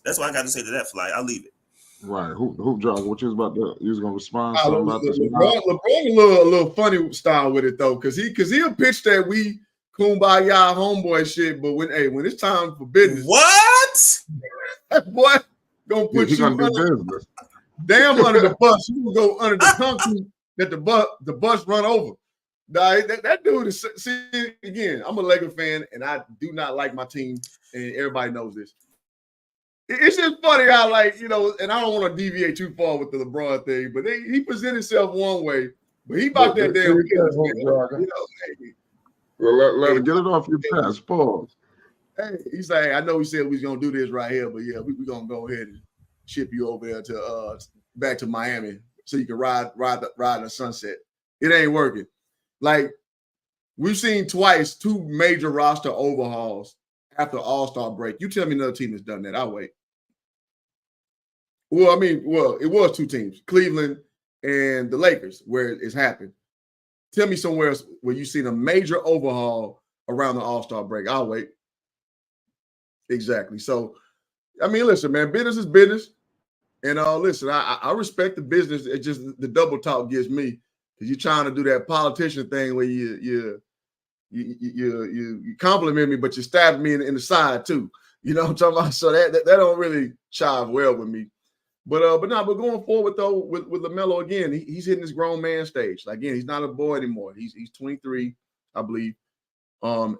That's what I got to say to that, Fly. I'll leave it. Right. Hoop Jogger, what you was about to? You was gonna respond something about this? LeBron a little funny style with it though, because he'll pitch that we kumbaya homeboy shit, but when it's time for business, what? That boy gonna put you under business. Damn under the bus. You will go under the concrete that the bus run over. Nah, that dude is, see, again, I'm a Laker fan and I do not like my team, and everybody knows this. It's just funny how, and I don't want to deviate too far with the LeBron thing, but he presented himself one way, but he about that damn Well, let get it off your chest. Pause. Hey, he's like, I know we said we was gonna do this right here, but yeah, we're gonna go ahead and ship you over there to back to Miami so you can ride the sunset. It ain't working. Like, we've seen twice 2 major roster overhauls after All-Star break. You tell me another team has done that. I'll wait. Well, it was 2 teams, Cleveland and the Lakers, where it's happened. Tell me somewhere else where you've seen a major overhaul around the All-Star break. I'll wait. Exactly. So, listen, man, business is business. And listen, I respect the business. It's just the double talk gets me, because you're trying to do that politician thing where you compliment me, but you stab me in the side too. You know what I'm talking about? So that don't really chive well with me. But going forward though with LaMelo again, he's hitting this grown man stage. Again, he's not a boy anymore. He's 23, I believe.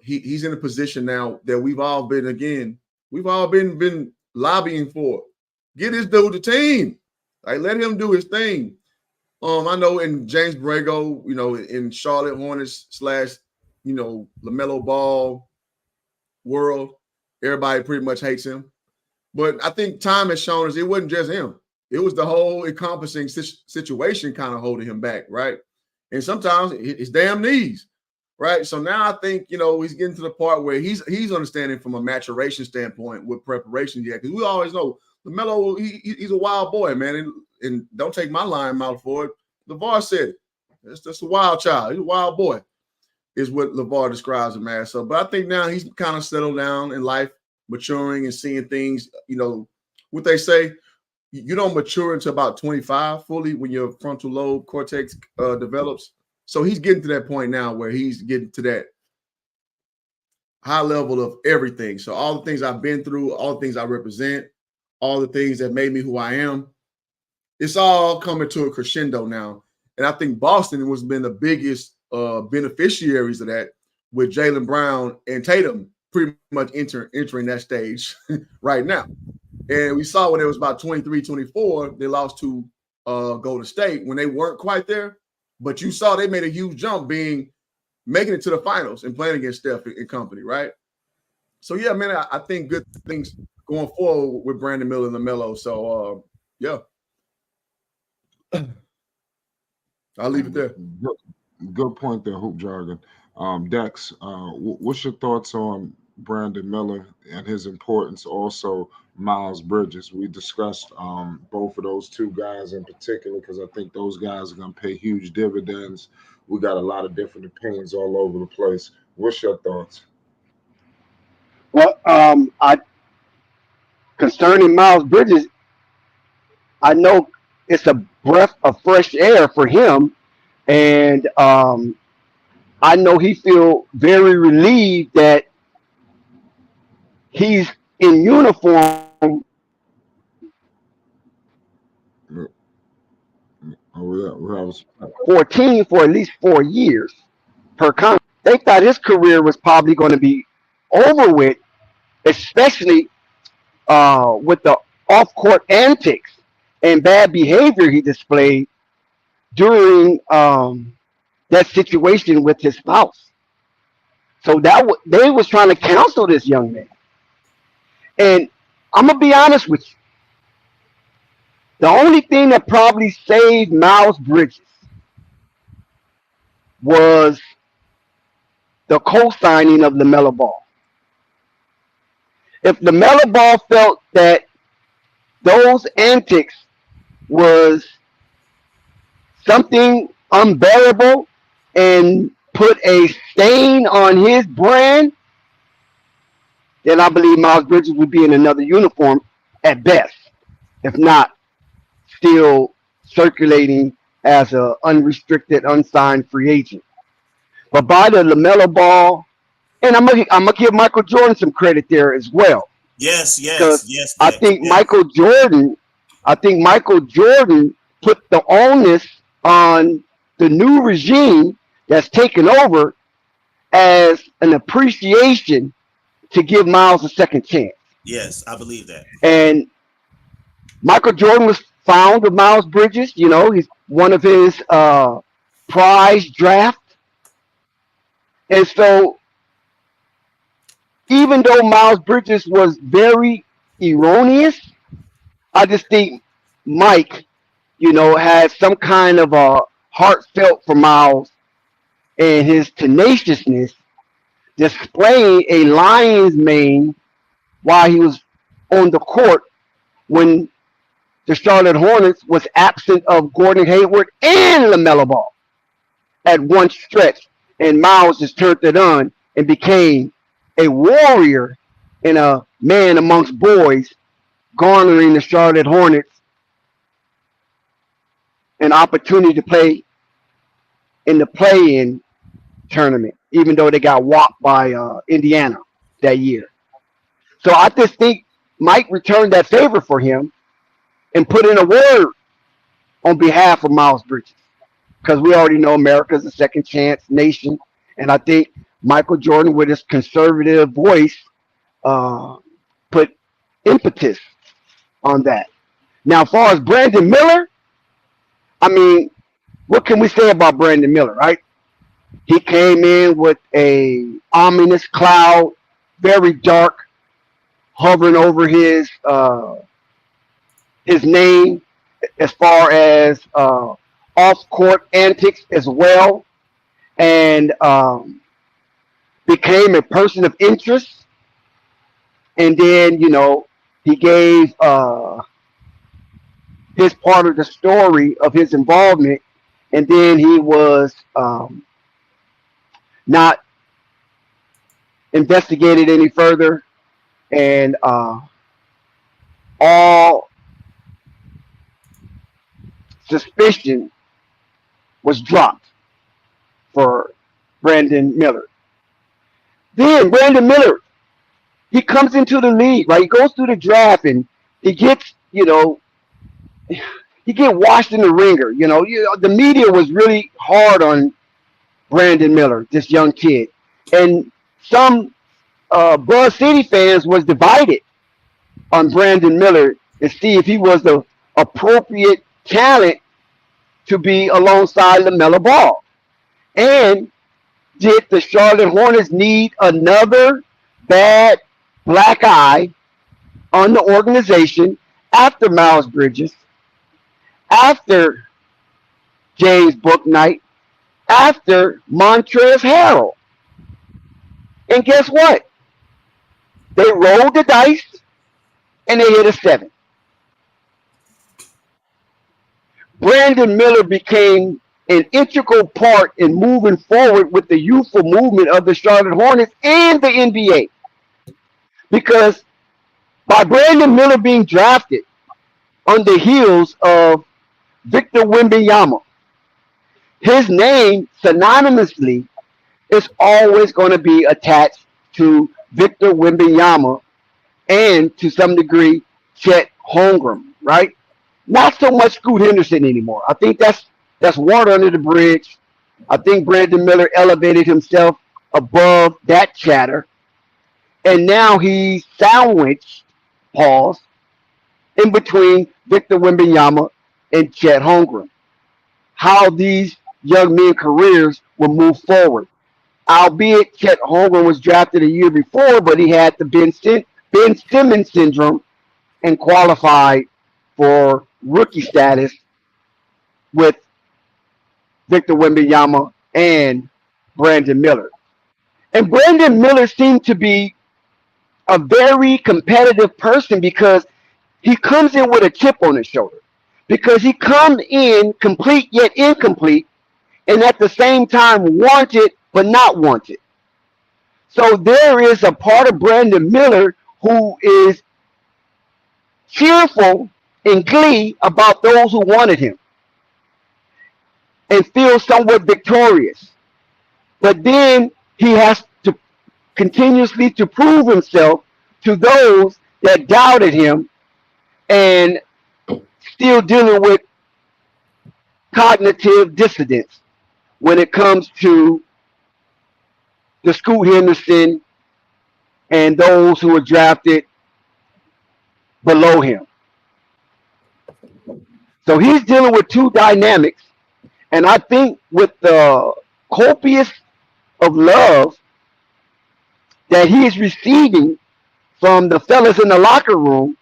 He's in a position now that we've all been lobbying for. Get this dude the team. Let him do his thing. I know in James Borrego, in Charlotte Hornets / LaMelo Ball world, everybody pretty much hates him. But I think time has shown us it wasn't just him. It was the whole encompassing situation kind of holding him back, right? and sometimes his damn knees, right? So now I think, he's getting to the part where he's understanding from a maturation standpoint with preparation yet, because we always know Lamelo, he's a wild boy, man, and don't take my line out for it. LeVar said it. It's just a wild child. He's a wild boy, is what LeVar describes him as. So, but I think now he's kind of settled down in life, maturing and seeing things, what they say, you don't mature until about 25 fully when your frontal lobe cortex develops. So he's getting to that point now where he's getting to that high level of everything. So all the things I've been through, all the things I represent, all the things that made me who I am, it's all coming to a crescendo now. And I think Boston has been the biggest beneficiaries of that, with Jaylen Brown and Tatum pretty much entering that stage right now. And we saw when it was about 23-24, they lost to Golden State when they weren't quite there. But you saw they made a huge jump making it to the finals and playing against Steph and company, right? So, yeah, man, I think good things going forward with Brandon Miller and LaMelo. So, yeah. I'll leave it there. Good point there, Hoop Jargon. Dex, what's your thoughts on Brandon Miller and his importance? Also, Miles Bridges. We discussed both of those two guys in particular because I think those guys are going to pay huge dividends. We got a lot of different opinions all over the place. What's your thoughts? Well, concerning Miles Bridges, I know it's a breath of fresh air for him, and I know he feels very relieved that he's in uniform for a team for at least 4 years per contract. They thought his career was probably going to be over with, especially with the off-court antics and bad behavior he displayed during that situation with his spouse. So they was trying to counsel this young man. And I'm going to be honest with you. The only thing that probably saved Miles Bridges was the co-signing of Lamelo Ball. If Lamelo Ball felt that those antics was something unbearable and put a stain on his brand, then I believe Miles Bridges would be in another uniform at best, if not still circulating as an unrestricted, unsigned free agent. But by the Lamelo Ball, and I'm gonna give Michael Jordan some credit there as well. Yes. I think Michael Jordan put the onus on the new regime that's taken over as an appreciation to give Miles a second chance. Yes, I believe that. And Michael Jordan was fond of Miles Bridges. He's one of his prize draft. And so even though Miles Bridges was very erroneous, I just think Mike, had some kind of a heartfelt for Miles and his tenaciousness, displaying a lion's mane while he was on the court when the Charlotte Hornets was absent of Gordon Hayward and LaMelo Ball at one stretch. And Miles just turned it on and became a warrior and a man amongst boys, garnering the Charlotte Hornets an opportunity to play in the play-in tournament, even though they got whopped by Indiana that year. So I just think Mike returned that favor for him and put in a word on behalf of Miles Bridges, because we already know America's a second chance nation. And I think Michael Jordan, with his conservative voice, put impetus on that. Now, as far as Brandon Miller, what can we say about Brandon Miller, right? He came in with a ominous cloud, very dark, hovering over his name as far as off-court antics as well, and became a person of interest. And then, he gave his part of the story of his involvement, and then he was not investigated any further, and all suspicion was dropped for Brandon Miller. Then Brandon Miller, he comes into the league, right? He goes through the draft and he gets, he get washed in the ringer. The media was really hard on Brandon Miller, this young kid, and some Buzz City fans was divided on Brandon Miller to see if he was the appropriate talent to be alongside Lamelo Ball. And did the Charlotte Hornets need another bad black eye on the organization after Miles Bridges, after James Bouknight, after Montrezl Harrell? And guess what? They rolled the dice and they hit a 7. Brandon Miller became an integral part in moving forward with the youthful movement of the Charlotte Hornets and the NBA. Because by Brandon Miller being drafted on the heels of Victor Wembanyama, his name synonymously is always going to be attached to Victor Wembanyama and to some degree Chet Holmgren, right? Not so much Scoot Henderson anymore. I think that's water under the bridge. I think Brandon Miller elevated himself above that chatter, and now he's sandwiched, pause, in between Victor Wembanyama and Chet Holmgren. How these young men's careers will move forward. Albeit Chet Holmgren was drafted a year before, but he had the Ben Simmons syndrome and qualified for rookie status with Victor Wembanyama and Brandon Miller. And Brandon Miller seemed to be a very competitive person because he comes in with a chip on his shoulder. Because he comes in complete yet incomplete, and at the same time wanted but not wanted. So there is a part of Brandon Miller who is cheerful and glee about those who wanted him and feels somewhat victorious. But then he has to continuously to prove himself to those that doubted him and still dealing with cognitive dissonance when it comes to the Scoot Henderson and those who were drafted below him. So he's dealing with two dynamics. And I think with the copious of love that he is receiving from the fellas in the locker room,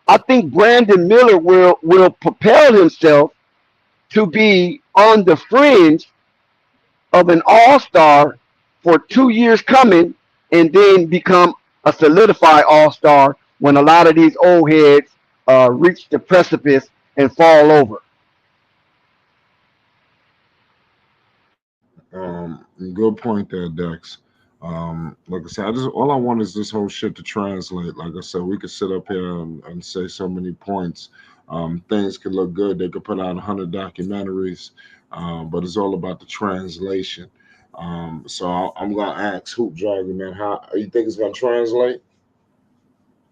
I think Brandon Miller will propel himself to be on the fringe of an all-star for 2 years coming, and then become a solidified all-star when a lot of these old heads reach the precipice and fall over. Good point there, Dex. Like I said, all I want is this whole shit to translate. Like I said, we could sit up here and say so many points. Things could look good. They could put out 100 documentaries, but it's all about the translation. So I'm gonna ask Hoop Jargon, man, how you think it's gonna translate,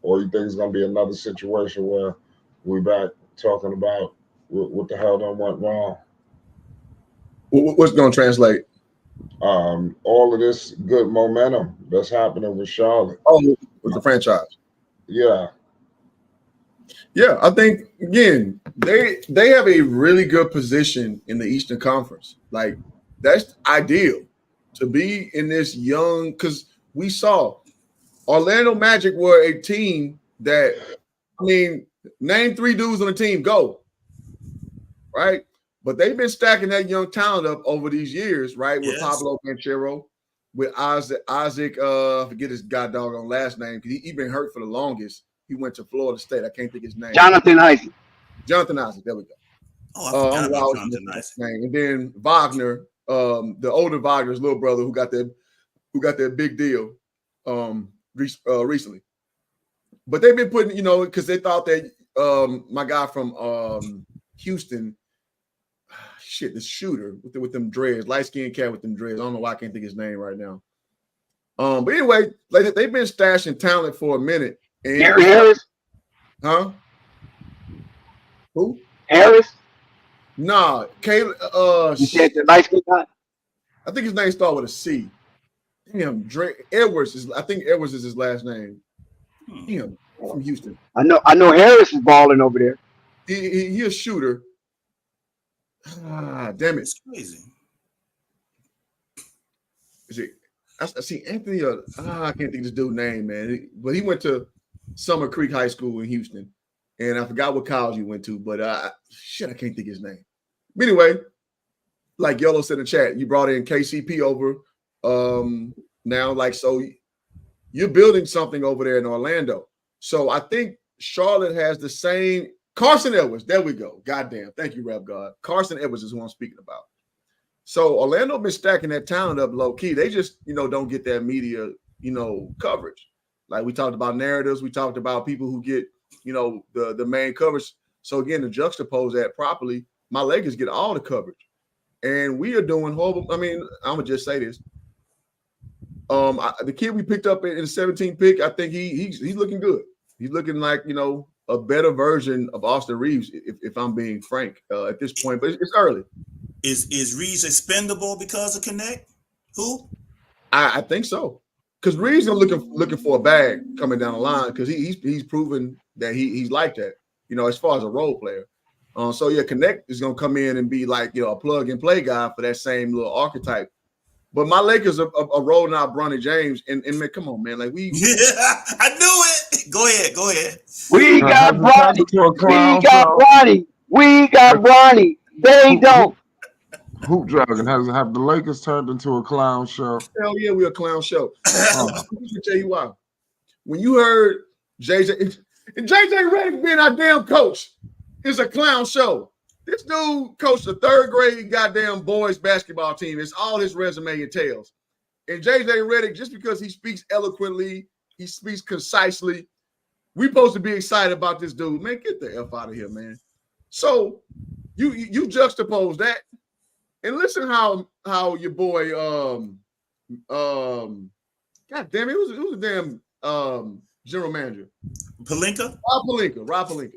or you think it's gonna be another situation where we back talking about what the hell done went wrong? What's gonna translate? All of this good momentum that's happening with Charlotte. Oh, with the franchise. Yeah. Yeah, I think again they have a really good position in the Eastern Conference. Like that's ideal to be in this young, because we saw Orlando Magic were a team that, I mean, name 3 dudes on the team, go. Right? But they've been stacking that young talent up over these years, right? With Yes. Pablo Banchero, with Isaac, I forget his goddamn last name because he been hurt for the longest. He went to Florida State. I can't think his name. Jonathan Isaac. Jonathan Isaac. There we go. Oh, I forgot about Jonathan his Isaac. name. And then Wagner, the older Wagner's little brother who got that big deal recently. But they've been putting, because they thought that my guy from Houston, the shooter with them dreads, light-skinned cat with them dreads. I don't know why I can't think his name right now. But anyway, like they've been stashing talent for a minute. And, Gary Harris? Huh? Who? Harris? Nah, Caleb. You said the light-skinned guy? I think his name starts with a C. Damn, Edwards I think Edwards is his last name. Damn, from Houston. I know Harris is balling over there. He a shooter. Ah, damn it. It's crazy. Is it? I see Anthony. I can't think of this dude's name, man. But he went to Summer Creek High School in Houston, and I forgot what college he went to. But I can't think of his name. But anyway, like Yolo said in the chat, you brought in KCP over. Now, like, so you're building something over there in Orlando. So I think Charlotte has the same. Carson Edwards, there we go. Goddamn. Thank you, Rep God. Carson Edwards is who I'm speaking about. So Orlando been stacking that talent up low key. They just, don't get that media, coverage. Like we talked about narratives. We talked about people who get, the main coverage. So again, to juxtapose that properly, my Lakers get all the coverage. And we are doing horrible. I mean, I'm going to just say this. The kid we picked up in the 17th pick, I think he's looking good. He's looking like, a better version of Austin Reeves, if I'm being frank, at this point. But it's early. Is Reeves expendable because of Connect? Who? I think so. Because Reeves is looking for a bag coming down the line because he's proven that he's like that, as far as a role player. So yeah, Connect is gonna come in and be like, a plug and play guy for that same little archetype. But my Lakers are rolling out Bronny James, and man, come on, man, like we. Yeah, I knew it. Go ahead. We got Bronny. We got Bronny. They don't. Hoop Dragon have the Lakers turned into a clown show? Hell yeah, we're a clown show. I'm gonna tell you why. When you heard JJ Redick being our damn coach, is a clown show. This dude coached a third grade goddamn boys basketball team. It's all his resume entails. And JJ Redick, just because he speaks eloquently, he speaks concisely, we supposed to be excited about this dude. Man, get the F out of here, man. So you juxtapose that and listen how your boy God damn it, who's a damn general manager? Rob Pelinka.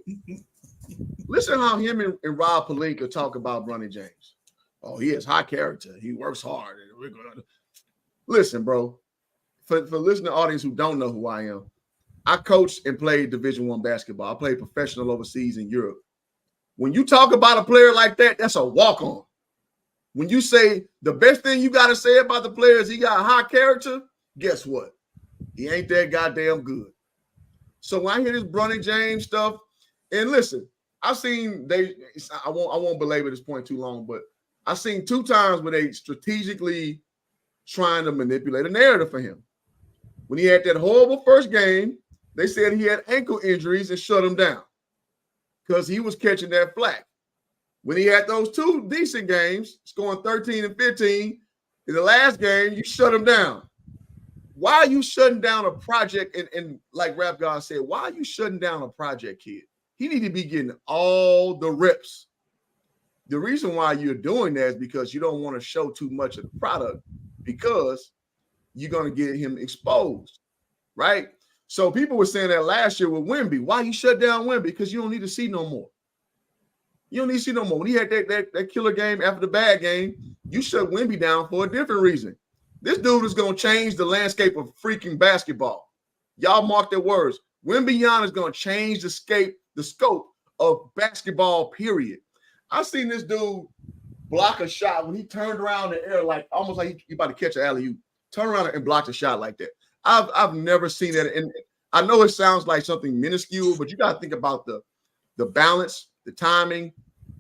Listen how him and Rob Pelinka talk about Bronny James. Oh, he has high character. He works hard. Listen, bro. For listening audience who don't know who I am, I coached and played Division I basketball. I played professional overseas in Europe. When you talk about a player like that, that's a walk-on. When you say the best thing you got to say about the player is he got high character, guess what? He ain't that goddamn good. So when I hear this Bronny James stuff, and listen, I won't belabor this point too long, but I've seen 2 times where they strategically trying to manipulate a narrative for him. When he had that horrible first game, they said he had ankle injuries and shut him down because he was catching that flack. When he had those 2 decent games, scoring 13 and 15, in the last game, you shut him down. Why are you shutting down a project? And like Rap God said, why are you shutting down a project kid? He need to be getting all the reps. The reason why you're doing that is because you don't want to show too much of the product because you're going to get him exposed, right? So people were saying that last year with Wemby. Why you shut down Wemby? Because you don't need to see no more. You don't need to see no more. When he had that killer game after the bad game, you shut Wemby down for a different reason. This dude is going to change the landscape of freaking basketball. Y'all mark their words. Wemby is going to change the scope of basketball, period. I've seen this dude block a shot when he turned around in the air, like almost like he about to catch an alley-oop. Turn around and block a shot like that. I've never seen that. And I know it sounds like something minuscule, but you got to think about the balance, the timing,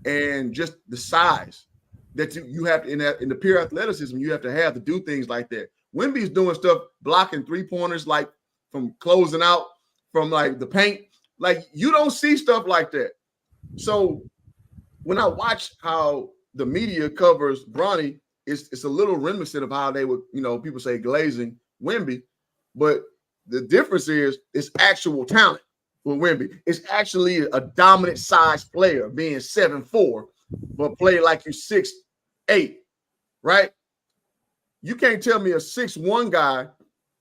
and just the size that you have in the pure athleticism you have to do things like that. Wemby's doing stuff, blocking 3-pointers, like from closing out from like the paint. Like you don't see stuff like that. So when I watch how the media covers Bronny, it's a little reminiscent of how they would, people say glazing Wemby, but the difference is it's actual talent with Wemby. It's actually a dominant size player, being 7'4", but play like you're 6'8", right? You can't tell me a 6'1" guy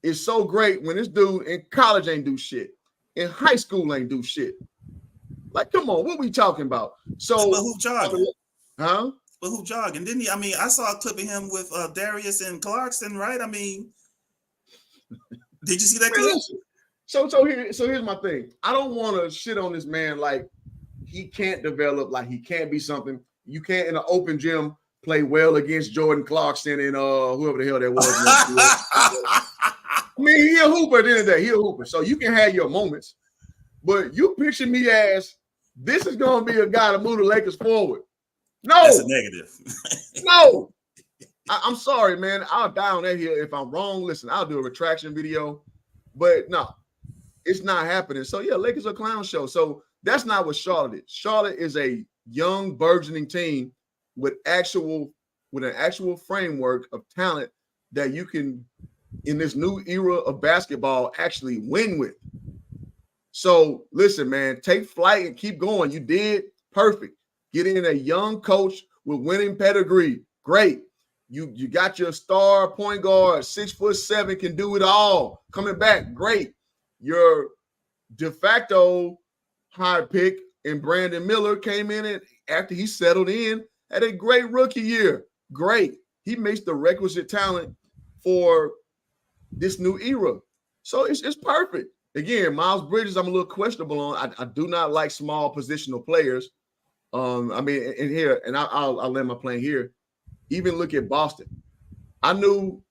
is so great when this dude in college ain't do shit, in high school ain't do shit. Like, come on, what we talking about? So, but who jogging? Huh? But who jogging? Didn't he? I mean, I saw a clip of him with Darius and Clarkson, right? I mean, did you see that clip? So here's my thing. I don't want to shit on this man like he can't develop, like he can't be something. You can't in an open gym play well against Jordan Clarkson and whoever the hell that was. I mean, he a hooper at the end of the day. He a hooper. So you can have your moments. But you picture me as this is going to be a guy to move the Lakers forward. No. That's a negative. No. I'm sorry, man. I'll die on that hill. If I'm wrong, listen, I'll do a retraction video. But no, it's not happening. So, yeah, Lakers are a clown show. So that's not what Charlotte is. Charlotte is a young, burgeoning team with an actual framework of talent that you can, in this new era of basketball, actually win with. So listen, man, take flight and keep going. You did perfect. Get in a young coach with winning pedigree. Great. You got your star point guard, 6'7", can do it all. Coming back, great. Your de facto high pick in Brandon Miller came in and after he settled in, had a great rookie year. Great. He makes the requisite talent for this new era. So it's perfect. Again, Miles Bridges, I'm a little questionable on. I do not like small positional players. I mean, in here, and I'll land my plane here. Even look at Boston. I knew,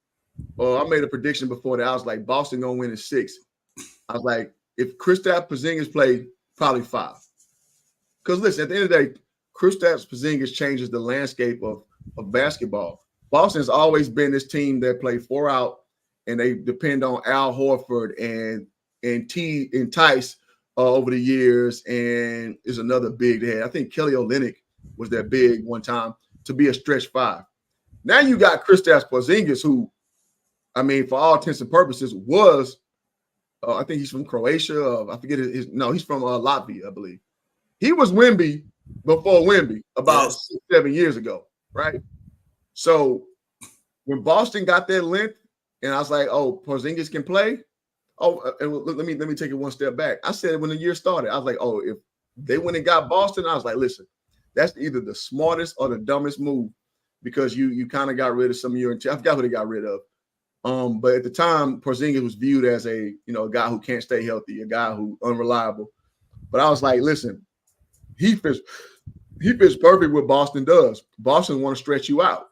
I made a prediction before that. I was like, Boston gonna win in 6. I was like, if Kristaps Porzingis played, probably 5. Because listen, at the end of the day, Kristaps Porzingis changes the landscape of basketball. Boston's always been this team that play 4 out, and they depend on Al Horford and Tice over the years, and is another big they had. I think Kelly Olynyk was that big one time to be a stretch 5. Now you got Kristaps Porzingis, who, I mean, for all intents and purposes, was I think he's from Croatia. I forget he's from Latvia, I believe. He was Wemby before Wemby about 6-7 years ago, right? So when Boston got that length, and I was like, oh, Porzingis can play. Oh, and let me take it one step back. I said when the year started, I was like, oh, if they went and got Boston, I was like, listen, that's either the smartest or the dumbest move because you kind of got rid of some of your. I forgot who they got rid of. But at the time, Porzingis was viewed as a guy who can't stay healthy, a guy who unreliable. But I was like, listen, he fits perfect what Boston does. Boston want to stretch you out.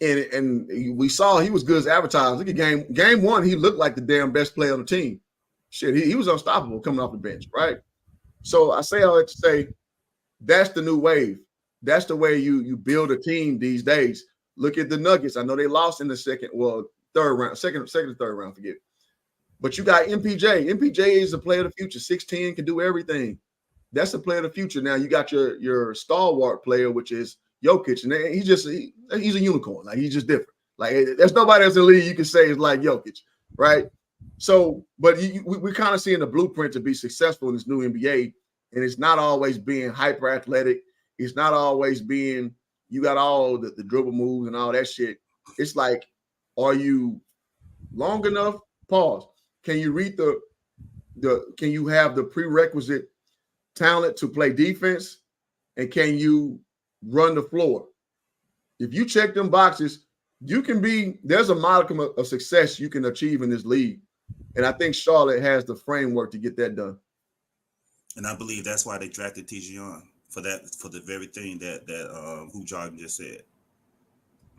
And we saw he was good as advertised. Look at game 1, he looked like the damn best player on the team. Shit, he was unstoppable coming off the bench, right? So I say all that to say that's the new wave. That's the way you build a team these days. Look at the Nuggets. I know they lost in the second or third round, second or third round, forget. But you got MPJ. MPJ is a player of the future. 6'10", can do everything. That's a player of the future. Now you got your stalwart player, which is Jokic, and he's a unicorn. Like he's just different. Like there's nobody else in the league you can say is like Jokic, right? So, but we're kind of seeing the blueprint to be successful in this new NBA, and it's not always being hyper athletic. It's not always being you got all the dribble moves and all that shit. It's like, are you long enough? Pause. Can you read can you have the prerequisite talent to play defense, and can you run the floor? If you check them boxes, there's a modicum of success you can achieve in this league. And I think Charlotte has the framework to get that done. And I believe that's why they drafted Tijion for the very thing that who Jordan just said.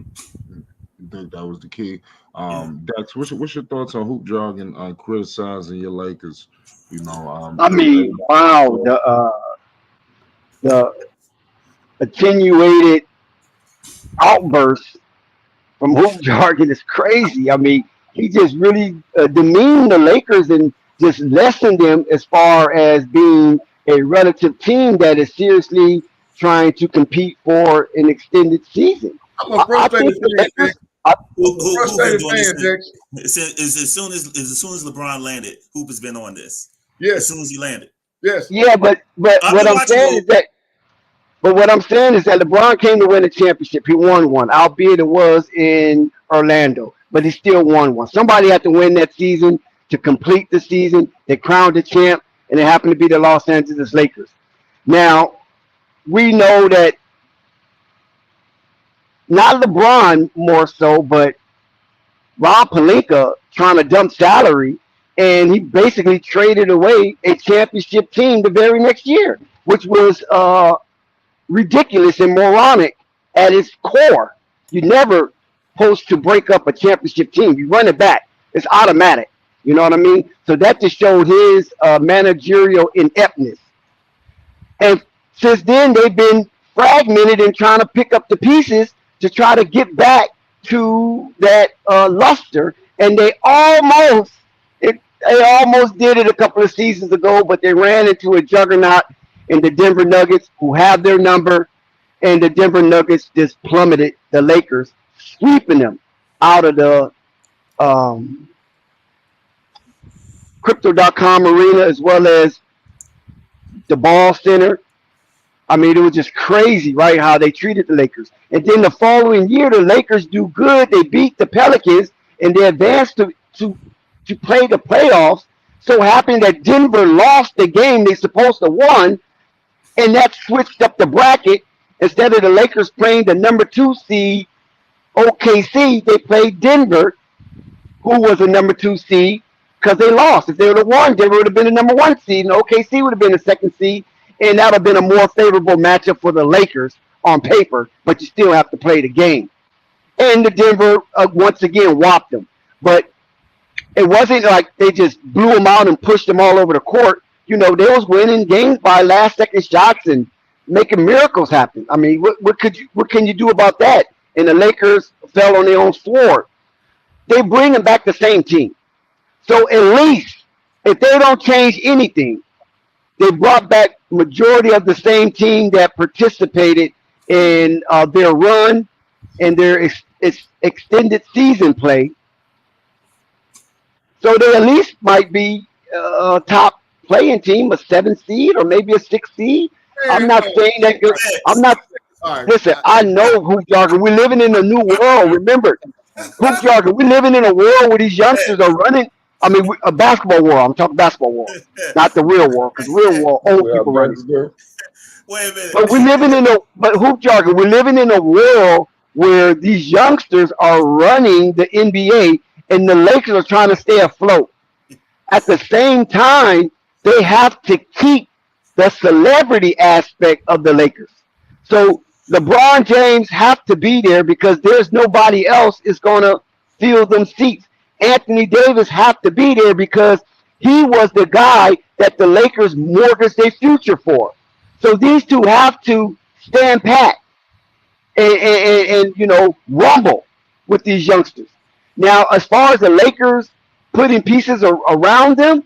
I think that was the key. Dex, what's your thoughts on Hoop Jargon criticizing your Lakers? I mean, wow, attenuated outbursts from hoop jargon is crazy. I mean, he just really demeaned the Lakers and just lessened them as far as being a relative team that is seriously trying to compete for an extended season. I'm a I think frustrated the fan, Lakers. Dick. I, Who been Frustrated doing fan, Dick. this? As soon as LeBron landed, Hoop has been on this. As Yes, soon as he landed, yes. yeah, but I've what been I'm watching saying is Hoop. that. But what I'm saying is that LeBron came to win a championship. He won one, albeit it was in Orlando, but he still won one. Somebody had to win that season to complete the season. They crowned the champ, and it happened to be the Los Angeles Lakers. Now, we know that not LeBron more so, but Rob Pelinka trying to dump salary, and he basically traded away a championship team the very next year, which was ridiculous and moronic at its core. You never supposed to break up a championship team. You run it back. It's automatic. You know what I mean? So that just showed his managerial ineptness. And since then, they've been fragmented and trying to pick up the pieces to try to get back to that luster. And they almost did it a couple of seasons ago, but they ran into a juggernaut in the Denver Nuggets, who have their number, and the Denver Nuggets just plummeted the Lakers, sweeping them out of the Crypto.com arena as well as the Ball Center. I mean, it was just crazy, right, how they treated the Lakers. And then the following year, the Lakers do good. They beat the Pelicans, and they advanced to play the playoffs. So happened that Denver lost the game they supposed to won, and that switched up the bracket. Instead of the Lakers playing the number 2 seed OKC, they played Denver, who was a number 2 seed, because they lost. If they would have won, Denver would have been the number 1 seed, and OKC would have been the 2nd seed, and that would have been a more favorable matchup for the Lakers on paper, but you still have to play the game. And the Denver, once again, whopped them. But it wasn't like they just blew them out and pushed them all over the court. You know, they was winning games by last-second shots and making miracles happen. I mean, what can you do about that? And the Lakers fell on their own sword. They bring them back the same team. So at least, if they don't change anything, they brought back majority of the same team that participated in their run and their extended season play. So they at least might be a top playing team, a 7th seed or maybe a 6th seed. I'm not saying that good. I'm not. Listen, I know hoop jargon. We're living in a new world. Remember, hoop jargon. We're living in a world where these youngsters are running. I mean, a basketball world. I'm talking basketball world, not the real world, because real world, old people running. Wait a minute. But we're living in but hoop jargon. We're living in a world where these youngsters are running the NBA, and the Lakers are trying to stay afloat. At the same time, they have to keep the celebrity aspect of the Lakers. So LeBron James have to be there because there's nobody else is going to fill them seats. Anthony Davis have to be there because he was the guy that the Lakers mortgaged their future for. So these two have to stand pat and you know, rumble with these youngsters. Now, as far as the Lakers putting pieces around them,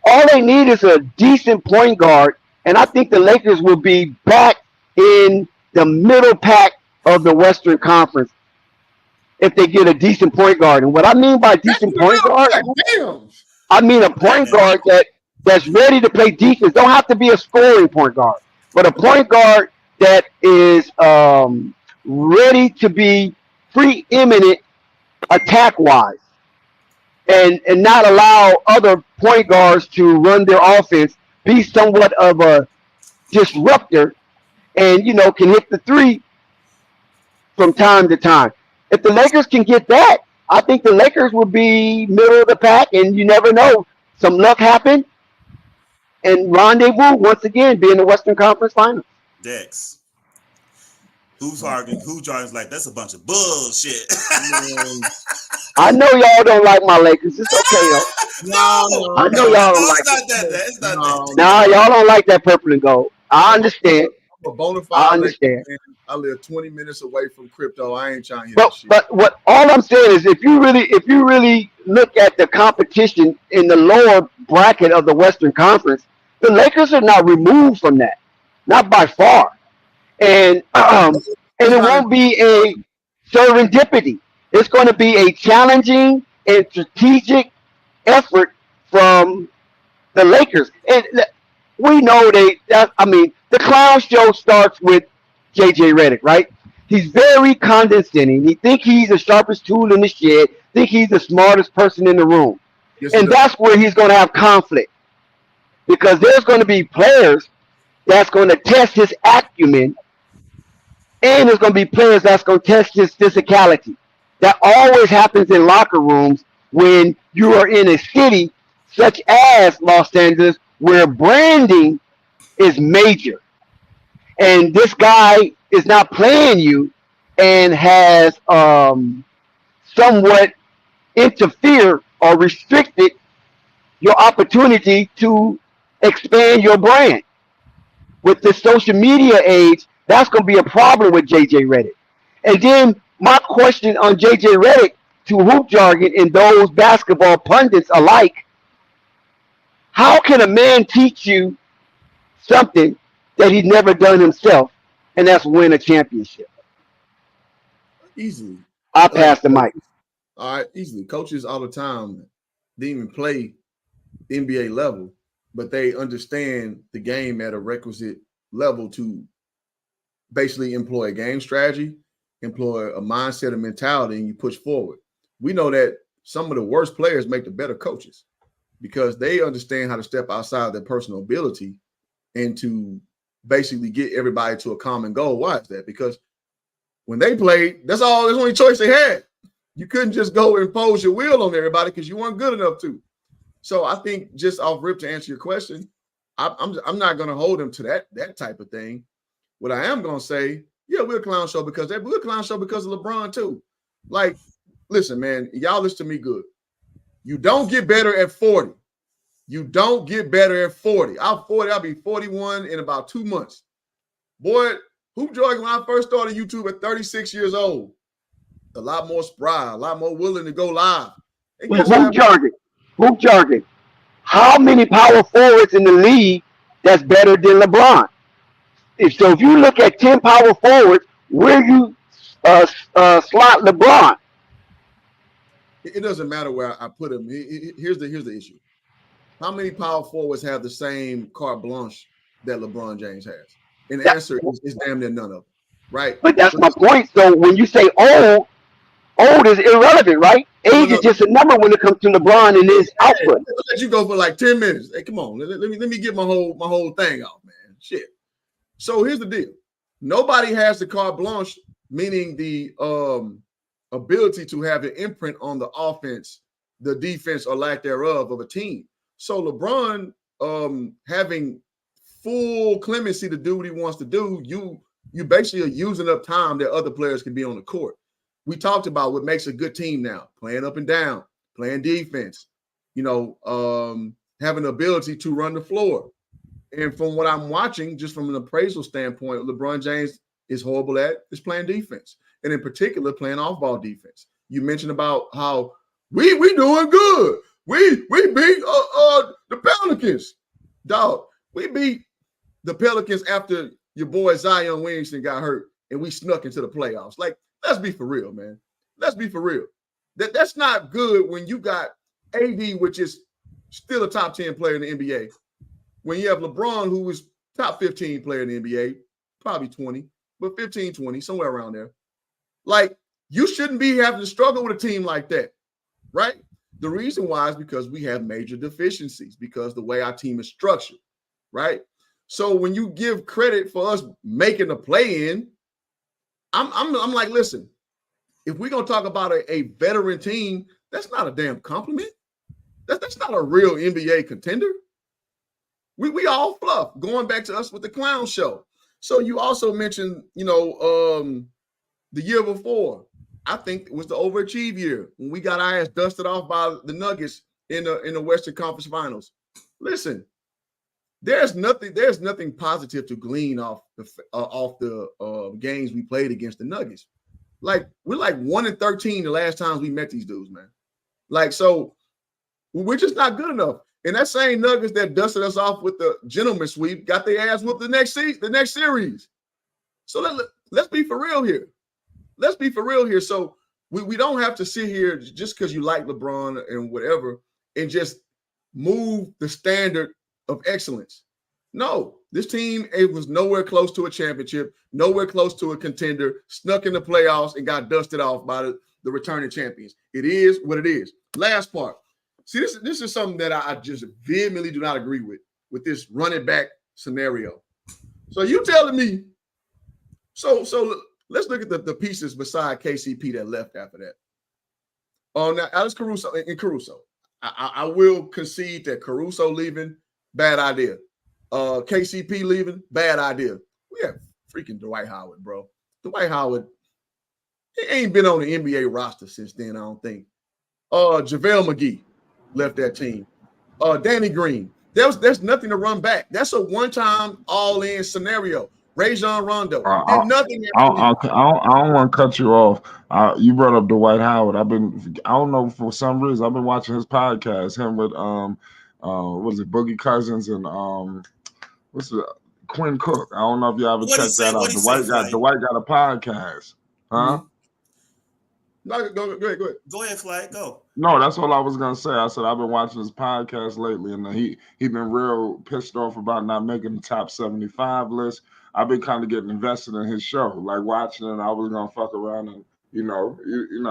all they need is a decent point guard, and I think the Lakers will be back in the middle pack of the Western Conference if they get a decent point guard. And what I mean by decent point guard, I mean a point guard that's ready to play defense. Don't have to be a scoring point guard, but a point guard that is ready to be preeminent attack-wise. And not allow other point guards to run their offense, be somewhat of a disruptor, and, you know, can hit the three from time to time. If the Lakers can get that, I think the Lakers will be middle of the pack, and you never know. Some luck happened, and rendezvous, once again, be in the Western Conference Finals. Dex. Who's like, that's a bunch of bullshit. I know y'all don't like my Lakers. It's okay, though. No, I know y'all don't like it. It's not that. Nah, y'all don't like that purple and gold. I understand. a bona I fide understand. Laker fan. I live 20 minutes away from crypto. I ain't trying to hear that shit. But what all I'm saying is, if you really look at the competition in the lower bracket of the Western Conference, the Lakers are not removed from that, not by far, and It's it not. won't be a serendipity. It's going to be a challenging and strategic effort from the Lakers. And we know I mean, the clown show starts with JJ Redick, right? He's very condescending. He think he's the sharpest tool in the shed. Think he's the smartest person in the room, Yes, and that's where he's going to have conflict because there's going to be players that's going to test his acumen, and there's going to be players that's going to test his physicality. That always happens in locker rooms when you are in a city such as Los Angeles, where branding is major. And this guy is not playing you and has somewhat interfered or restricted your opportunity to expand your brand. With the social media age, that's going to be a problem with JJ Redick. And then my question on JJ Redick to Hoop Jargon and those basketball pundits alike: how can a man teach you something that he's never done himself, and that's win a championship? easily. I Like, pass the mic. all right, easily. Coaches all the time didn't even play NBA level, but they understand the game at a requisite level to basically employ a game strategy, employ a mindset and mentality, and you push forward. We know that some of the worst players make the better coaches because they understand how to step outside their personal ability and to basically get everybody to a common goal. Why is that? Because when they played, that's the only choice they had. You couldn't just go impose your will on everybody because you weren't good enough to. So I think just off rip to answer your question, I'm not going to hold them to that type of thing. What I am going to say, yeah, we're a clown show because of LeBron too. Like, listen, man, y'all listen to me good. You don't get better at 40. You don't get better at 40. I'm 40. I'll be 41 in about 2 months. Boy, Hoop Jargon, when I first started YouTube at 36 years old, a lot more spry, a lot more willing to go live. And guess what? Hoop jargon. How many power forwards in the league that's better than LeBron? If you look at 10 power forwards, where you slot LeBron? It doesn't matter where I put him. Here's the issue. How many power forwards have the same carte blanche that LeBron James has? And the answer is damn near none of them, right? But that's my point. So when you say old is irrelevant, right? Age is just a number when it comes to LeBron and his output. I'll let you go for like 10 minutes. Hey, come on. Let me get my whole thing off, man. Shit. So here's the deal. Nobody has the carte blanche, meaning the ability to have an imprint on the offense, the defense, or lack thereof of a team. So LeBron having full clemency to do what he wants to do, you basically are using up time that other players can be on the court. We talked about what makes a good team now: playing up and down, playing defense, having the ability to run the floor. And from what I'm watching, just from an appraisal standpoint, LeBron James is horrible at is playing defense, and in particular, playing off-ball defense. You mentioned about how we doing good. We beat the Pelicans, dog. We beat the Pelicans after your boy Zion Williamson got hurt, and we snuck into the playoffs. Like, let's be for real, man. Let's be for real. That's not good when you got AD, which is still a top 10 player in the NBA. When you have LeBron, who is top 15 player in the NBA, probably 20, but 15, 20, somewhere around there. Like, you shouldn't be having to struggle with a team like that, right? The reason why is because we have major deficiencies because the way our team is structured, right? So when you give credit for us making a play-in, I'm like, listen, if we're going to talk about a veteran team, that's not a damn compliment. That's not a real NBA contender. We all fluff, going back to us with the clown show. So you also mentioned, the year before, I think it was the overachieve year when we got our ass dusted off by the Nuggets in the Western Conference Finals. Listen, there's nothing positive to glean off the games we played against the Nuggets. Like, we're like 1-13 the last times we met these dudes, man. Like, so we're just not good enough. And that same Nuggets that dusted us off with the gentleman sweep got their ass whooped the next series. So let's be for real here. Let's be for real here. So we don't have to sit here just because you like LeBron and whatever and just move the standard of excellence. No, this team, it was nowhere close to a championship, nowhere close to a contender, snuck in the playoffs and got dusted off by the returning champions. It is what it is. Last part. See, this is something that I just vehemently do not agree with this running back scenario. So you telling me, so let's look at the pieces beside KCP that left after that. Now Alex Caruso and Caruso. I will concede that Caruso leaving, bad idea. KCP leaving, bad idea. We have freaking Dwight Howard, bro. Dwight Howard, he ain't been on the NBA roster since then, I don't think. JaVale McGee left that team. Danny Green. There's nothing to run back. That's a one-time all-in scenario. Rajon Rondo. Did nothing. I don't want to cut you off. You brought up Dwight Howard. I don't know, for some reason I've been watching his podcast. Him with what is it, Boogie Cousins and what's the Quinn Cook. I don't know if you ever checked that out. Dwight got a podcast, huh? Mm-hmm. No, go ahead. Go ahead, Flag. Go. No, that's all I was gonna say. I said I've been watching his podcast lately, and he been real pissed off about not making the top 75 list. I've been kind of getting invested in his show, like watching it. I was gonna fuck around and you know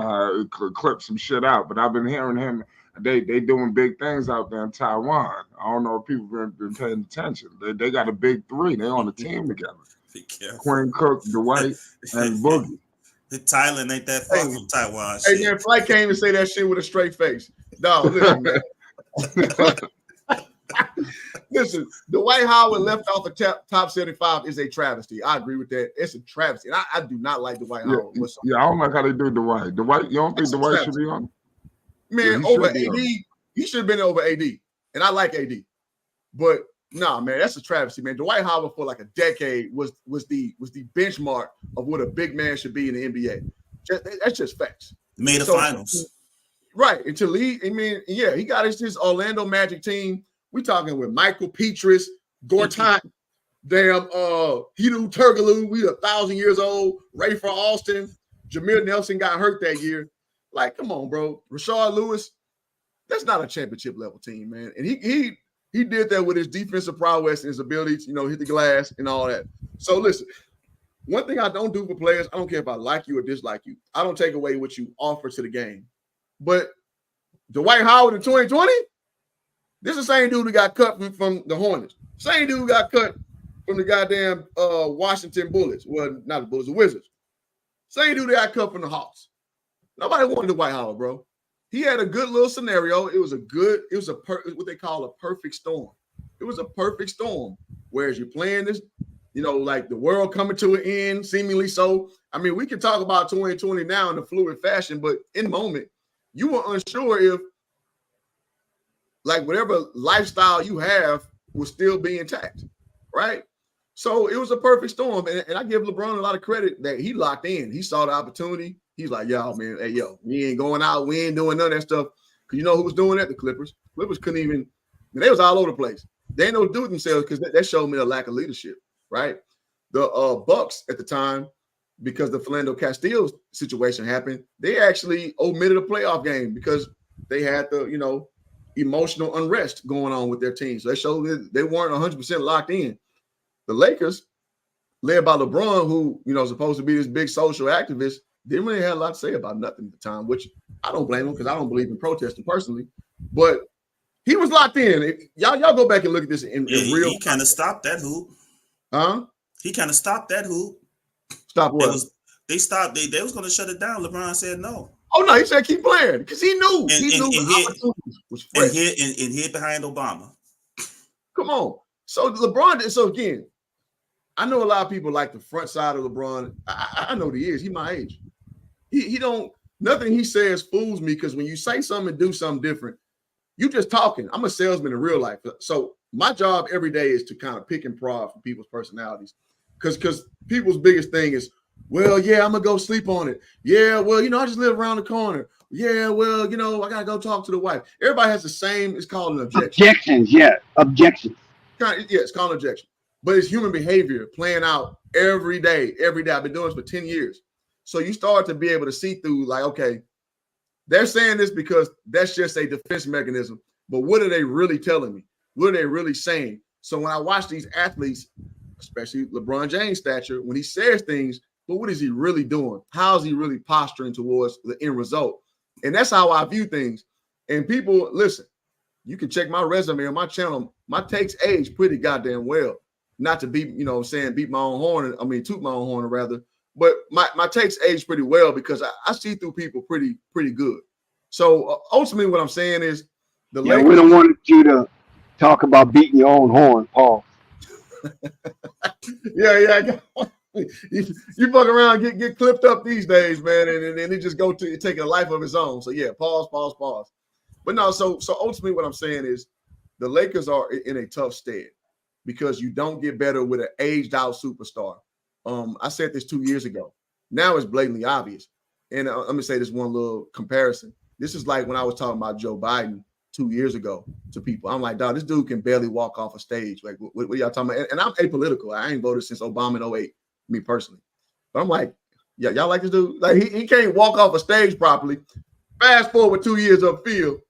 how it could clip some shit out. But I've been hearing him. They doing big things out there in Taiwan. I don't know if people been paying attention. They got a big three. They on the team together. Be careful. Quinn Cook, Dwight, and Boogie. Thailand ain't that far from Taiwan. Hey, man, Flight came and say that shit with a straight face. No, listen, man. Listen, Dwight Howard left off the top 75 is a travesty. I agree with that. It's a travesty. And I do not like Dwight Howard. Yeah, I don't like how they do Dwight. You don't think Dwight should be on? Man, over AD, he should have been over AD. And I like AD. But nah, man, that's a travesty, man. Dwight Howard for like a decade was the benchmark of what a big man should be in the NBA. That's just facts. Made the finals. Right. Until he got his Orlando Magic team. We talking with Michael Petrus, Gortat, damn Hedo Turkoglu, we 1,000 years old, Ray for Austin, Jameer Nelson got hurt that year. Like, come on, bro. Rashard Lewis, that's not a championship level team, man. And he did that with his defensive prowess and his ability to, hit the glass and all that. So listen, one thing I don't do for players, I don't care if I like you or dislike you. I don't take away what you offer to the game. But Dwight Howard in 2020, this is the same dude who got cut from the Hornets. Same dude who got cut from the goddamn Washington Bullets. Well, not the Bullets, the Wizards. Same dude that got cut from the Hawks. Nobody wanted Dwight Howard, bro. He had a good little scenario. It was what they call a perfect storm. It was a perfect storm. Whereas you're playing this, like the world coming to an end, seemingly so. I mean, we can talk about 2020 now in a fluid fashion, but in the moment, you were unsure if like whatever lifestyle you have will still be intact, right? So it was a perfect storm. And I give LeBron a lot of credit that he locked in. He saw the opportunity. He's like, yo, man, hey, yo, we ain't going out. We ain't doing none of that stuff. Because you know who was doing that? The Clippers. Clippers couldn't even, they was all over the place. They ain't no do it themselves because that showed me a lack of leadership, right? The Bucks at the time, because the Philando Castile situation happened, they actually omitted a playoff game because they had the, emotional unrest going on with their team. So they showed that they weren't 100% locked in. The Lakers, led by LeBron, who, is supposed to be this big social activist, didn't really have a lot to say about nothing at the time, which I don't blame him because I don't believe in protesting personally. But he was locked in. Y'all go back and look at this in real. He kind of stopped that hoop. Huh? He kind of stopped that hoop. Stop what? They stopped. They was going to shut it down. LeBron said no. Oh no, he said keep playing because he knew. He knew the opportunity was fresh. And hid behind Obama. Come on. So LeBron. So again, I know a lot of people like the front side of LeBron. I know what he is. He my age. He don't. Nothing he says fools me because when you say something and do something different, you just talking. I'm a salesman in real life. So my job every day is to kind of pick and prod from people's personalities, because people's biggest thing is, well, yeah, I'm gonna go sleep on it. Yeah, well, I just live around the corner. Yeah, well, I gotta go talk to the wife. Everybody has the same. It's called an objection. Objections, yeah, objections. It's called an objection, but it's human behavior playing out every day. Every day. I've been doing this for 10 years, so you start to be able to see through. Like, okay, they're saying this because that's just a defense mechanism. But what are they really telling me? What are they really saying? So when I watch these athletes, especially LeBron James' stature, when he says things, but what is he really doing? How is he really posturing towards the end result? And that's how I view things. And people, listen, you can check my resume on my channel. My takes age pretty goddamn well. Not to beat, beat my own horn. I mean, toot my own horn rather. But my takes age pretty well because I see through people pretty good. So ultimately what I'm saying is Lakers. We don't want you to talk about beating your own horn, Paul. Yeah. You fuck around, get clipped up these days, man, and then it just go to take a life of its own. So yeah, pause. But no, so ultimately what I'm saying is the Lakers are in a tough stead because you don't get better with an aged out superstar. I said this 2 years ago. Now it's blatantly obvious. And I'm gonna say this one little comparison. This is like when I was talking about Joe Biden 2 years ago to people. I'm like, dog, this dude can barely walk off a stage. Like, what are y'all talking about? And I'm apolitical. I ain't voted since Obama in 08, me personally. But I'm like, yeah, y'all like this dude? Like, he can't walk off a stage properly. Fast forward 2 years upfield,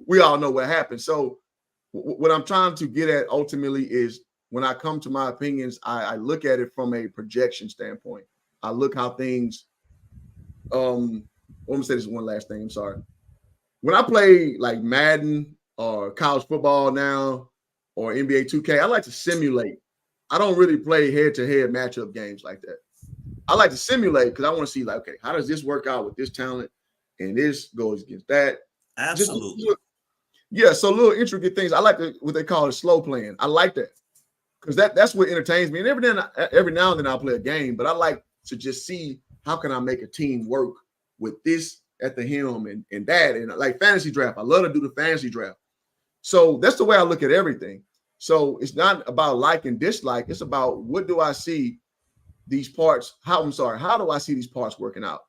we all know what happened. So what I'm trying to get at ultimately is when I come to my opinions, I look at it from a projection standpoint. I look how things, I'm gonna say this one last thing. I'm sorry. When I play like Madden or college football now or NBA 2K, I like to simulate. I don't really play head-to-head matchup games like that. I like to simulate because I want to see, like, okay, how does this work out with this talent and this goes against that? Absolutely. So little intricate things. I like what they call it slow playing. I like that because that's what entertains me. And every now and then I'll play a game, but I like to just see how can I make a team work with this at the helm and that, and like fantasy draft. I love to do the fantasy draft. So that's the way I look at everything. So it's not about like and dislike. It's about what do I see these parts, how do I see these parts working out?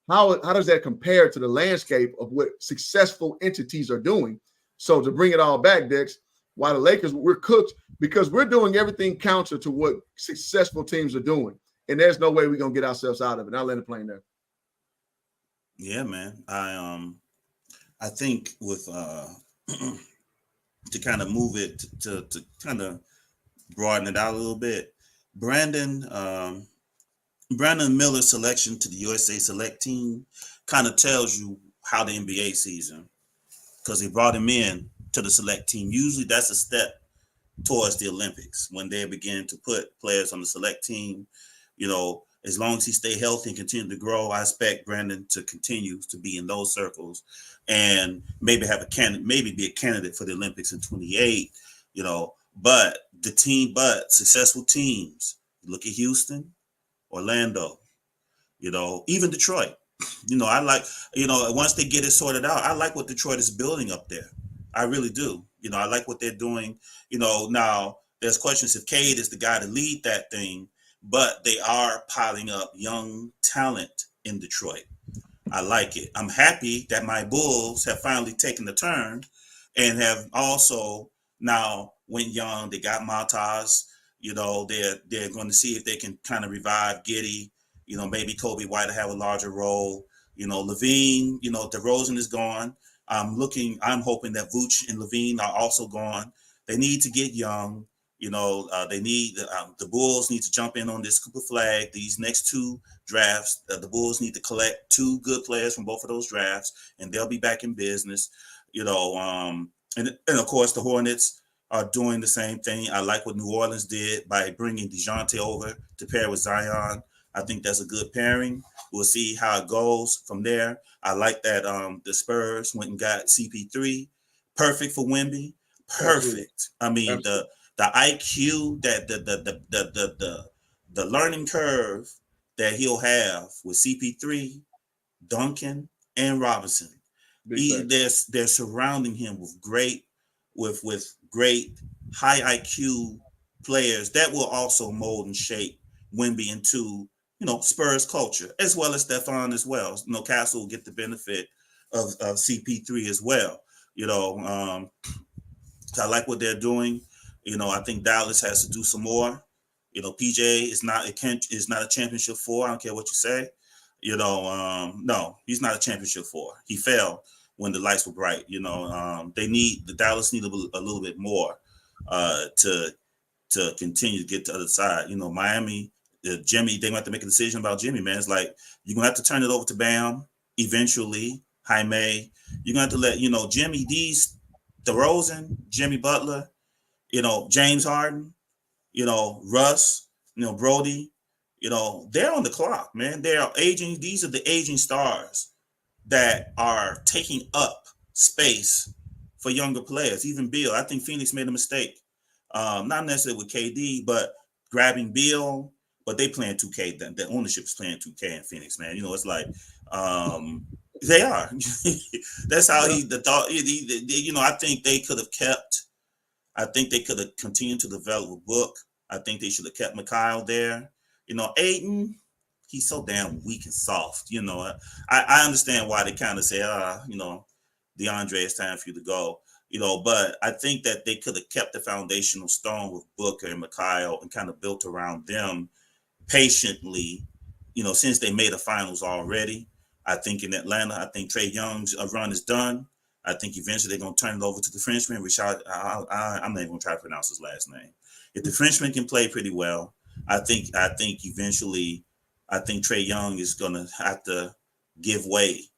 How does that compare to the landscape of what successful entities are doing? So to bring it all back, Dex, why the Lakers, we're cooked because we're doing everything counter to what successful teams are doing. And there's no way we're going to get ourselves out of it. I'll let it play there. Yeah, man. I think with to kind of move it to kind of broaden it out a little bit, Brandon Miller's selection to the USA Select Team kind of tells you how the NBA season, because they brought him in to the Select Team. Usually that's a step towards the Olympics when they begin to put players on the Select Team. As long as he stay healthy and continue to grow, I expect Brandon to continue to be in those circles and maybe be a candidate for the Olympics in 28. But successful teams, look at Houston, Orlando, even Detroit. I like, once they get it sorted out, I like what Detroit is building up there. I really do. I like what they're doing. Now there's questions if Cade is the guy to lead that thing, but they are piling up young talent in Detroit. I like it. I'm happy that my Bulls have finally taken the turn and have also now went young. They got Maltaz. They're going to see if they can kind of revive Giddey. Maybe Kobe White will have a larger role. Levine, DeRozan is gone. I'm hoping that Vooch and Levine are also gone. They need to get young. They need the Bulls need to jump in on this Cooper flag. These next two drafts, the Bulls need to collect two good players from both of those drafts, and they'll be back in business. And of course the Hornets are doing the same thing. I like what New Orleans did by bringing DeJounte over to pair with Zion. I think that's a good pairing. We'll see how it goes from there. I like that the Spurs went and got CP3, perfect for Wemby. Perfect. I mean the IQ, that the learning curve that he'll have with CP3, Duncan, and Robinson. They're surrounding him with great high IQ players that will also mold and shape Wemby into, Spurs culture, as well as Stephon as well. Castle will get the benefit of CP3 as well. I like what they're doing. I think Dallas has to do some more. PJ is not a championship four. I don't care what you say. No, he's not a championship four. He failed when the lights were bright. The Dallas need a little bit more to continue to get to the other side. Miami, Jimmy, they have to make a decision about Jimmy, man. It's like you're gonna have to turn it over to Bam eventually. Jaime, you're gonna have to let Jimmy DeRozan, Jimmy Butler, James Harden, Russ, Brody, they're on the clock, man. They are aging. These are the aging stars that are taking up space for younger players. Even Beal, I think Phoenix made a mistake. Not necessarily with KD, but grabbing Beal. But they playing 2K. The ownership is playing 2K in Phoenix, man. It's like they are. That's how the thought. I think they could have kept. I think they could have continued to develop a book. I think they should have kept Mikhail there. Aiden, he's so damn weak and soft. I understand why they kind of say, DeAndre, it's time for you to go. But I think that they could have kept the foundational stone with Booker and Mikhail and kind of built around them patiently, since they made the finals already. I think in Atlanta, I think Trae Young's run is done. I think eventually they're going to turn it over to the Frenchman, Richard. I'm not even going to try to pronounce his last name. If the Frenchman can play pretty well, I think eventually, I think Trae Young is going to have to give way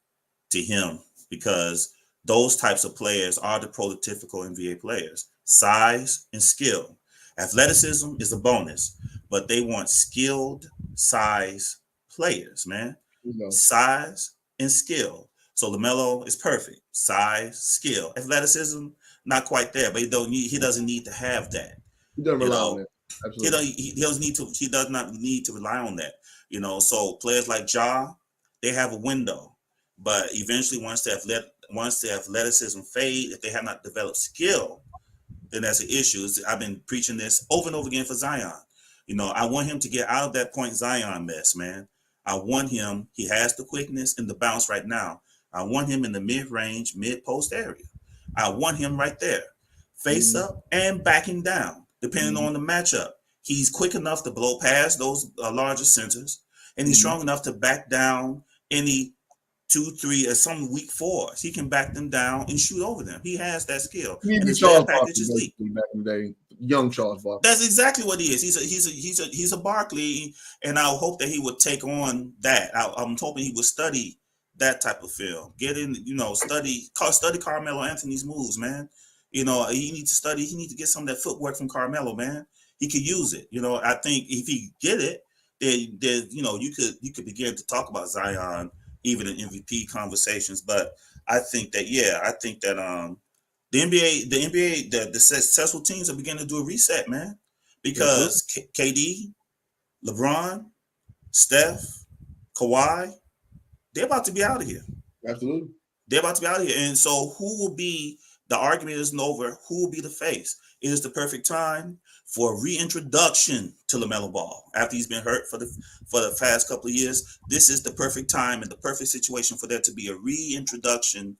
to him, because those types of players are the prototypical NBA players. Size and skill. Athleticism is a bonus, but they want skilled size players, man. Size and skill. So LaMelo is perfect. Size, skill, athleticism, not quite there, but he doesn't need to have that. He doesn't rely on that. Absolutely. He does not need to rely on that. So players like Ja, they have a window, but eventually once the athleticism fade, if they have not developed skill, then that's an issue. I've been preaching this over and over again for Zion. I want him to get out of that Point Zion mess, man. I want him. He has the quickness and the bounce right now. I want him in the mid-range, mid-post area. I want him right there, face up and backing down, depending on the matchup. He's quick enough to blow past those larger centers, and he's strong enough to back down any 2, 3, or some weak fours. He can back them down and shoot over them. He has that skill. And his package is elite. Back in the day, young Charles Barkley. That's exactly what he is. He's a Barkley, and I hope that he would take on that. I'm hoping he would study that type of film. Get in, study Carmelo Anthony's moves, man. He needs to study. He needs to get some of that footwork from Carmelo, man. He could use it. I think if he get it, then you could begin to talk about Zion even in MVP conversations. But I think that the NBA, the successful teams are beginning to do a reset, man, because KD, LeBron, Steph, Kawhi, they're about to be out of here. Absolutely. They're about to be out of here. And so the argument isn't over, who will be the face? It is the perfect time for a reintroduction to Lamelo Ball. After he's been hurt for the past couple of years, this is the perfect time and the perfect situation for there to be a reintroduction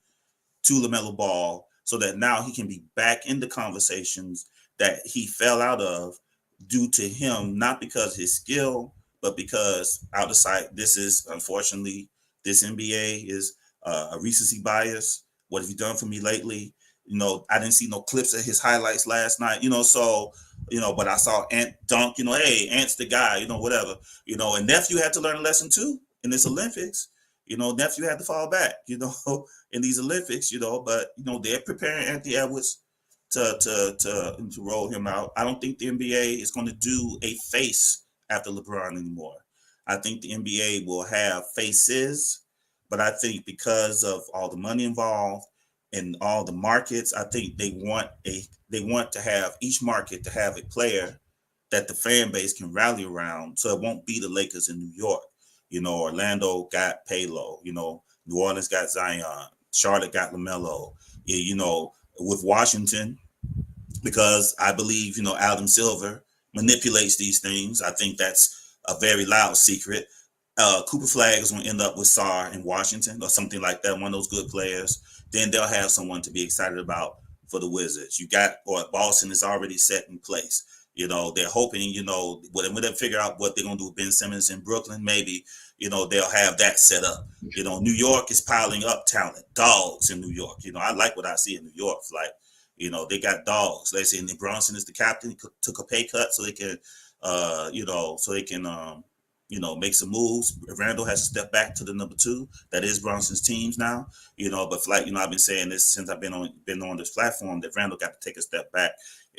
to Lamelo Ball, so that now he can be back in the conversations that he fell out of due to him, not because his skill, but because out of sight. This is, unfortunately, this NBA is a recency bias. What have you done for me lately? I didn't see no clips of his highlights last night, but I saw Ant dunk, hey, Ant's the guy, whatever, and Nephew had to learn a lesson too in this Olympics. Nephew had to fall back, in these Olympics, but they're preparing Anthony Edwards to roll him out. I don't think the NBA is going to do a face after LeBron anymore. I think the NBA will have faces, but I think because of all the money involved and all the markets, I think they want to have each market to have a player that the fan base can rally around, so it won't be the Lakers in New York. Orlando got Palo, New Orleans got Zion, Charlotte got LaMelo, with Washington, because I believe, Adam Silver manipulates these things. I think that's a very loud secret. Cooper Flag is going to end up with Sarr in Washington or something like that, one of those good players. Then they'll have someone to be excited about for the Wizards. Or Boston is already set in place. They're hoping, when they figure out what they're going to do with Ben Simmons in Brooklyn, maybe, they'll have that set up. New York is piling up talent, dogs in New York. I like what I see in New York. Like, they got dogs. They say Nick Bronson is the captain. He took a pay cut so they can, make some moves. Randall has to step back to the number 2. That is Bronson's teams now. But I've been saying this since I've been on this platform, that Randall got to take a step back.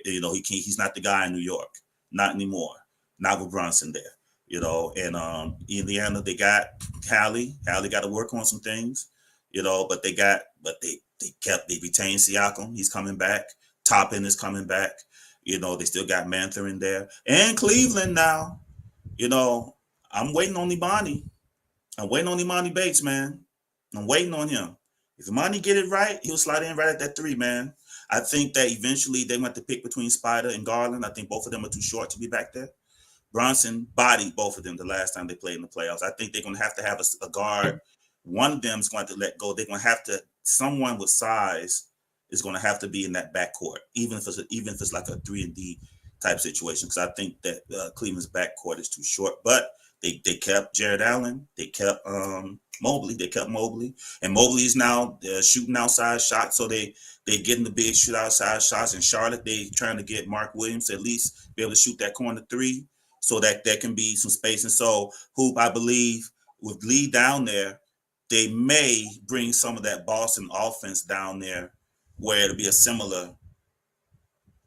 He's not the guy in New York, not anymore. Not with Bronson there. And Indiana, they got Hallie. Hallie got to work on some things. But they retained Siakam. He's coming back. Toppin is coming back. They still got Manther in there. And Cleveland now. I'm waiting on Imani. I'm waiting on Imani Bates, man. I'm waiting on him. If Imani get it right, he'll slide in right at that 3, man. I think that eventually they want to pick between Spider and Garland. I think both of them are too short to be back there. Bronson bodied both of them the last time they played in the playoffs. I think they're going to have a guard. One of them is going to let go. They're going to have to, someone with size is going to have to be in that backcourt, even if it's like a 3-and-D type situation. Because I think that Cleveland's backcourt is too short. But they kept Jared Allen. They kept Mobley. They kept Mobley. And Mobley is now shooting outside shots. So they getting the big shoot outside shots. In Charlotte, they trying to get Mark Williams to at least be able to shoot that corner 3 so that there can be some space. And so, Hoop, I believe, with Lee down there, they may bring some of that Boston offense down there where it'll be a similar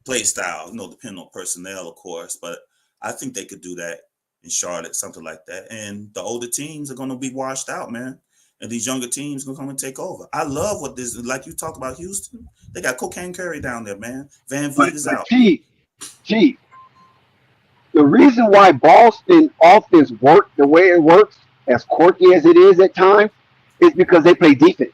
play style, depending on personnel, of course. But I think they could do that in Charlotte, something like that. And the older teams are going to be washed out, man. And these younger teams are going to come and take over. I love what this, like you talked about Houston. They got Cocaine Curry down there, man. Van Vliet is out. Chief, the reason why Boston offense worked the way it works, as quirky as it is at times, is because they play defense.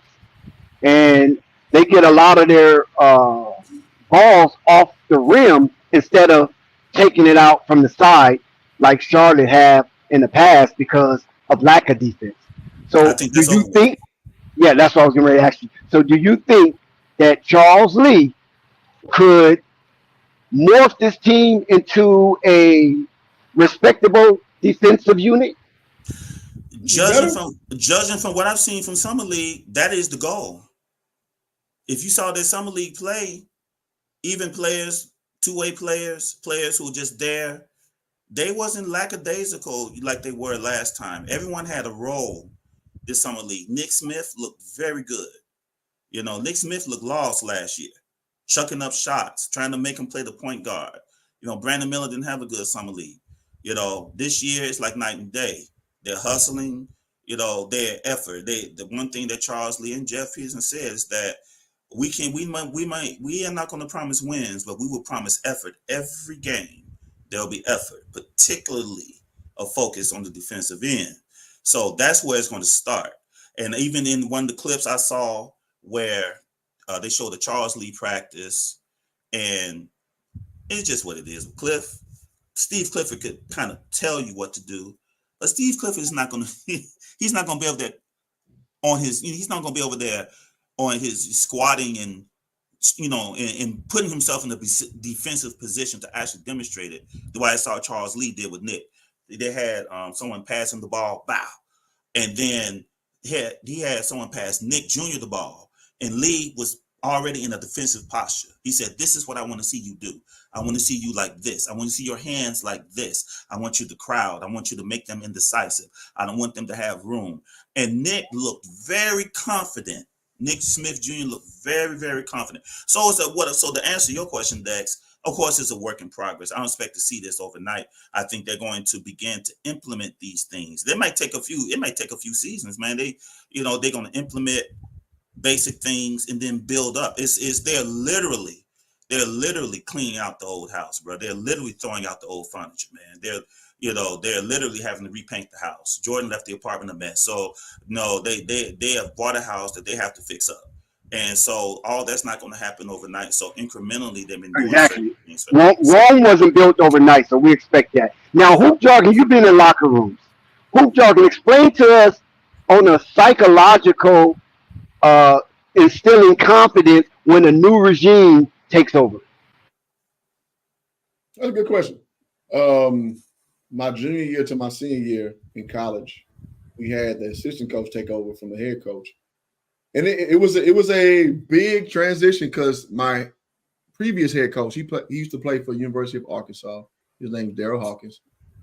And they get a lot of their balls off the rim instead of taking it out from the side like Charlotte have in the past because of lack of defense. So do you think, yeah, that's what I was going to ask you. So do you think that Charles Lee could morph this team into a respectable defensive unit? Judging from what I've seen from Summer League, that is the goal. If you saw their Summer League play, even players, two-way players who were just there, they wasn't lackadaisical like they were last time. Everyone had a role this Summer League. Nick Smith looked very good. Nick Smith looked lost last year, chucking up shots, trying to make him play the point guard. Brandon Miller didn't have a good Summer League. This year it's like night and day. They're hustling, their effort. The one thing that Charles Lee and Jeff Peterson said is that we are not going to promise wins, but we will promise effort every game. There'll be effort, particularly a focus on the defensive end. So that's where it's going to start. And even in one of the clips I saw where they showed the Charles Lee practice, and it's just what it is. Steve Clifford could kind of tell you what to do, but Steve Clifford is not going to. He's not going to be over there on his. He's not going to be over there on his squatting and and putting himself in a defensive position to actually demonstrate it. The way I saw Charles Lee did with Nick. They had someone pass him the ball, bow, and then he had someone pass Nick Jr. the ball, and Lee was already in a defensive posture. He said, "This is what I want to see you do. I want to see you like this. I want to see your hands like this. I want you to crowd. I want you to make them indecisive. I don't want them to have room." And Nick looked very confident. Nick Smith Jr. looked very, very confident. So to answer your question, Dex, of course, it's a work in progress. I don't expect to see this overnight. I think they're going to begin to implement these things. It might take a few seasons, man. They're going to implement basic things and then build up. They're literally cleaning out the old house, bro. They're literally throwing out the old furniture, man. They're literally having to repaint the house. Jordan left the apartment a mess. So no, they have bought a house that they have to fix up. And so all that's not going to happen overnight. So incrementally, they've been doing certain Exactly. things for them. So, Rome wasn't built overnight, so we expect that. Now, hoop jargon, you've been in locker rooms. Hoop jargon, explain to us on a psychological uh, instilling confidence when a new regime takes over. That's a good question. My junior year to my senior year in college, we had the assistant coach take over from the head coach, and it was a big transition because my previous head coach he used to play for University of Arkansas. His name is Daryl Hawkins.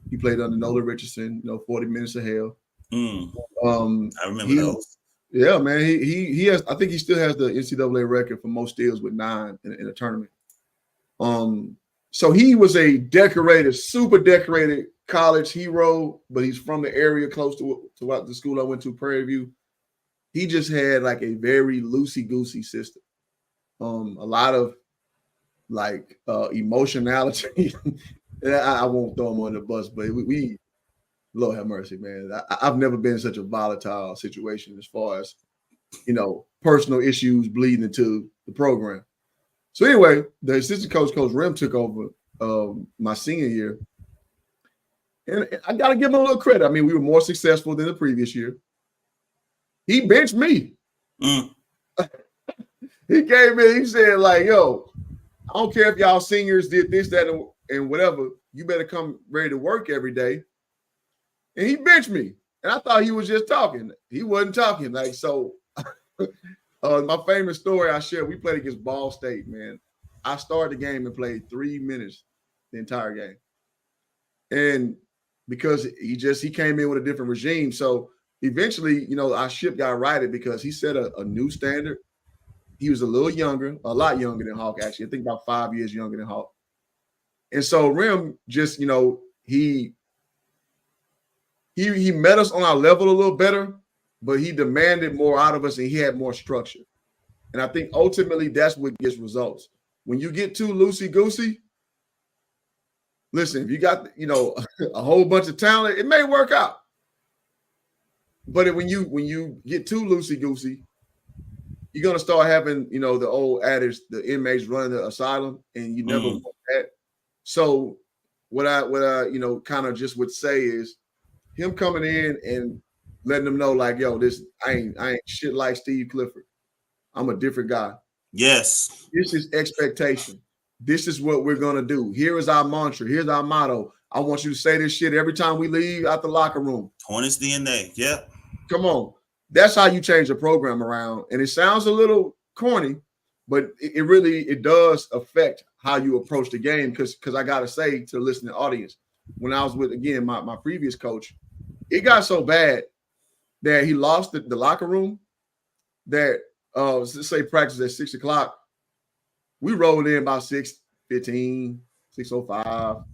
He played under Nolan Richardson. 40 Minutes of Hell. I remember those. Yeah, man. He has. I think he still has the NCAA record for most steals with 9 in a tournament. So he was a super decorated college hero, but he's from the area close to the school I went to, Prairie View. He just had like a very loosey-goosey system. A lot of like emotionality. I won't throw him on the bus, but we Lord have mercy, man. I've never been in such a volatile situation as far as, personal issues bleeding into the program. So anyway, the assistant coach, Coach Rim, took over my senior year. And I got to give him a little credit. I mean, we were more successful than the previous year. He benched me. He came in, he said, like, yo, I don't care if y'all seniors did this, that, and whatever. You better come ready to work every day. And he benched me. And I thought he was just talking. He wasn't talking. Like, so my famous story I shared, we played against Ball State, man. I started the game and played 3 minutes the entire game. And because he came in with a different regime. So eventually, our ship got righted because he set a new standard. He was a lot younger than Hawk, actually. I think about 5 years younger than Hawk. And so Rim just, he met us on our level a little better, but he demanded more out of us and he had more structure. And I think ultimately that's what gets results. When you get too loosey-goosey, listen, if you got, a whole bunch of talent, it may work out. But when you get too loosey-goosey, you're going to start having, the old adage, the inmates running the asylum, and you never want that. So what I kind of just would say is him coming in and letting them know, like, yo, I ain't shit like Steve Clifford. I'm a different guy. Yes. This is expectation. This is what we're going to do. Here is our mantra. Here's our motto. I want you to say this shit every time we leave out the locker room. Hornets DNA. Yep. Come on. That's how you change the program around. And it sounds a little corny, but it does affect how you approach the game. Because I got to say to the listening audience, when I was with, again, my previous coach, it got so bad that he lost the locker room that, let's say practice at 6 o'clock. We rolled in about 6:15, 6:05.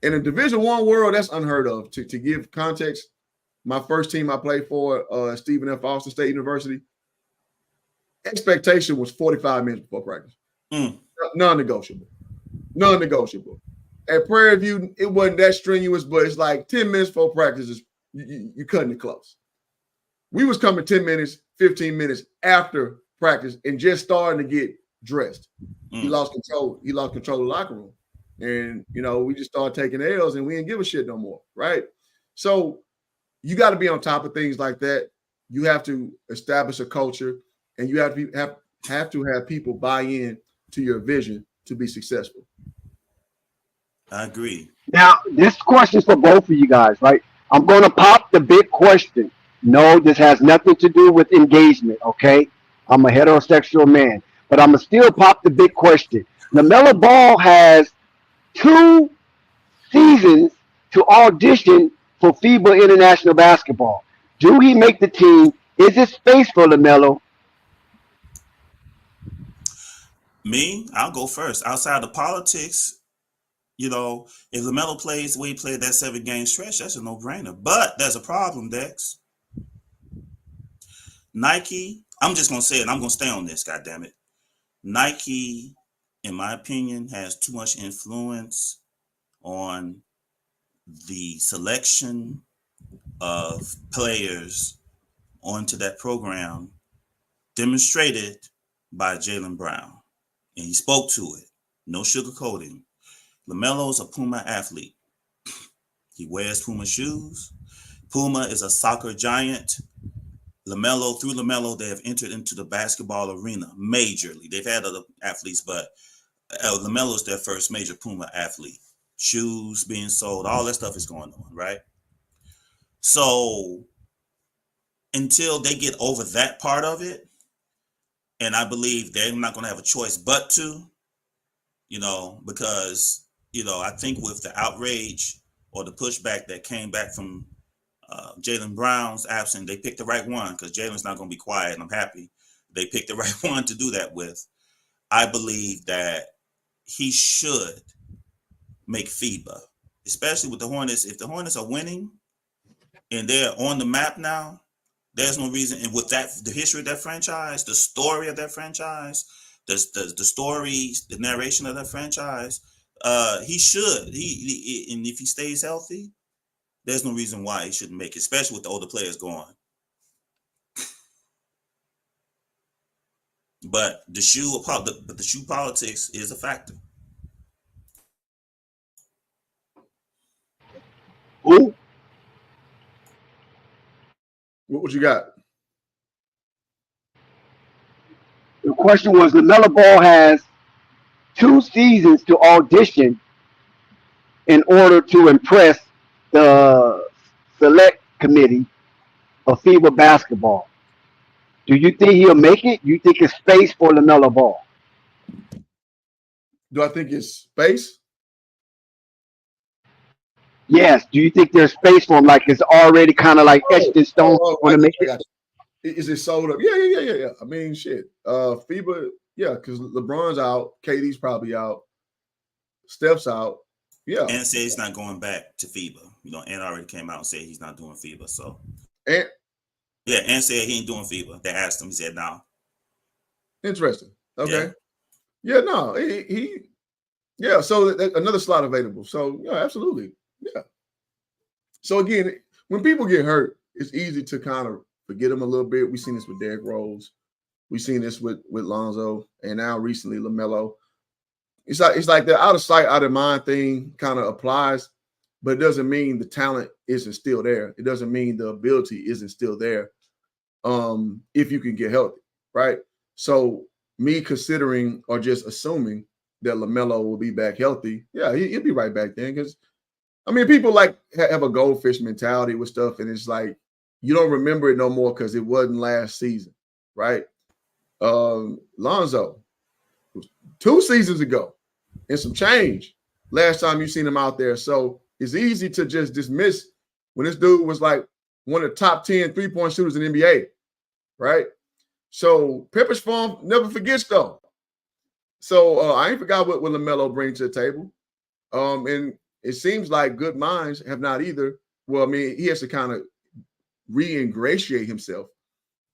In a Division I world, that's unheard of. To give context, my first team I played for, Stephen F. Austin State University, expectation was 45 minutes before practice. Non-negotiable. At Prairie View, it wasn't that strenuous, but it's like 10 minutes before practice, you're cutting it close. We was coming 10 minutes, 15 minutes after practice and just starting to get dressed. He lost control. He lost control of the locker room. And, we just started taking L's and we didn't give a shit no more, right? So you got to be on top of things like that. You have to establish a culture and you have to have people buy in to your vision to be successful. I agree. Now, this question is for both of you guys, right? I'm going to pop the big question. No, this has nothing to do with engagement, okay? I'm a heterosexual man, but I'm going to still pop the big question. Lamelo Ball has 2 seasons to audition for FIBA International Basketball. Do he make the team? Is it space for Lamelo? Me, I'll go first. Outside of politics, if Lamelo plays the way he played that 7-game stretch, that's a no-brainer. But there's a problem, Dex. Nike, I'm just going to say it. I'm going to stay on this, goddammit. Nike, in my opinion, has too much influence on the selection of players onto that program, demonstrated by Jaylen Brown, and he spoke to it. No sugarcoating. LaMelo's a Puma athlete. He wears Puma shoes. Puma is a soccer giant. Through LaMelo, they have entered into the basketball arena majorly. They've had other athletes, but LaMelo is their first major Puma athlete. Shoes being sold, all that stuff is going on, right? So until they get over that part of it, and I believe they're not going to have a choice but to, because, I think with the outrage or the pushback that came back from Jaylen Brown's absence, they picked the right one because Jaylen's not going to be quiet, and I'm happy they picked the right one to do that with. I believe that he should make FIBA, especially with the Hornets. If the Hornets are winning and they're on the map now, there's no reason. And with that, the history of that franchise, the story of that franchise, the stories, the narration of that franchise, he should. And if he stays healthy, there's no reason why he shouldn't make it, especially with the older players going. But the shoe politics is a factor. Who? What you got? The question was, LaMelo Ball has 2 seasons to audition in order to impress the select committee of FIBA basketball. Do you think he'll make it? You think it's space for LaMelo Ball? Do I think it's space? Yes. Do you think there's space for him? Like it's already kind of like etched in stone want to make it? Is it sold up? Yeah. I mean, shit. FIBA, yeah, because LeBron's out, KD's probably out, Steph's out. Yeah. And said he's not going back to FIBA. And already came out and said he's not doing FIBA. So and said he ain't doing FIBA. They asked him, he said no. Interesting. Okay. Yeah, no, he yeah, so another slot available. So yeah, absolutely. Yeah. So again, when people get hurt, it's easy to kind of forget them a little bit. We've seen this with Derrick Rose. We've seen this with Lonzo, and now recently LaMelo. It's like the out of sight, out of mind thing kind of applies, but it doesn't mean the talent isn't still there. It doesn't mean the ability isn't still there. If you can get healthy, right? So me considering or just assuming that LaMelo will be back healthy, yeah, he'll be right back then. Because I mean, people like have a goldfish mentality with stuff, and it's like you don't remember it no more because it wasn't last season, right? Lonzo, 2 seasons ago, and some change. Last time you seen him out there, so it's easy to just dismiss when this dude was like one of the top 10 3-point shooters in the NBA, right? So Pepper's Farm never forgets though. So I ain't forgot what LaMelo brings to the table, and it seems like good minds have not either. Well, I mean, he has to kind of re-ingratiate himself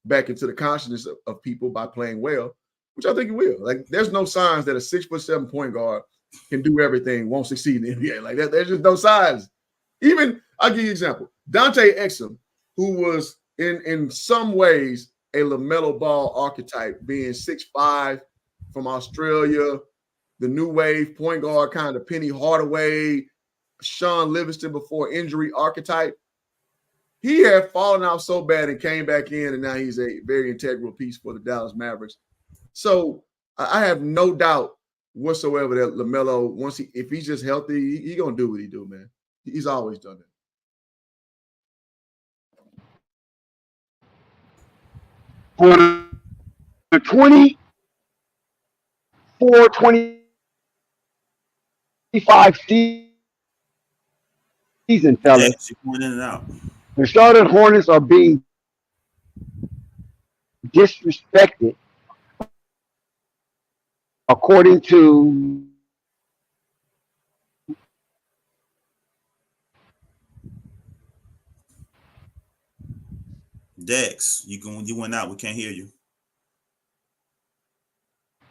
back into the consciousness of people by playing well, which I think he will. Like, there's no signs that a 6'7" point guard can do everything, won't succeed in the NBA. Like that, there's just no signs. Even I'll give you an example. Dante Exum, who was in some ways a LaMelo Ball archetype, being 6'5" from Australia, the new wave point guard, kind of Penny Hardaway, Sean Livingston before injury archetype. He had fallen out so bad and came back in, and now he's a very integral piece for the Dallas Mavericks. So I have no doubt whatsoever that LaMelo, if he's just healthy, he's gonna do what he do, man. He's always done it. For the 24-25 season, fellas, Yeah, you're going in and out. the Charlotte Hornets are being disrespected according to Dex, you went out. We can't hear you.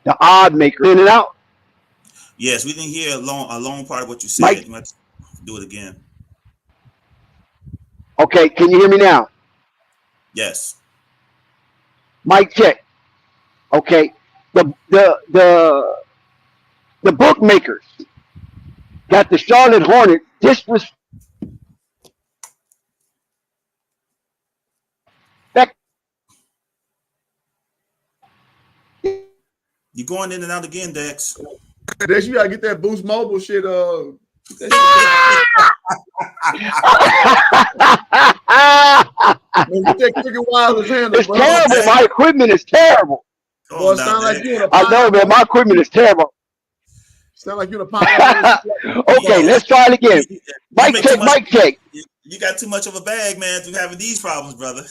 the odd maker. In and out. Yes, we didn't hear a long part of what you said. Mike, you have to do it again. Okay, can you hear me now? Yes. Mic check. Okay, The bookmakers got the Charlotte Hornets disrespect. You going in and out again, Dex? Dex, you gotta get that Boost Mobile shit. Get that cricket wireless handle, It's bro. terrible. My equipment is terrible. Boy, it sound like you in a I know, man. My equipment is terrible. Sound like you're in a pineapple. Okay, let's try it again. Mic check, mic check. You got too much of a bag, man, to having these problems, brother.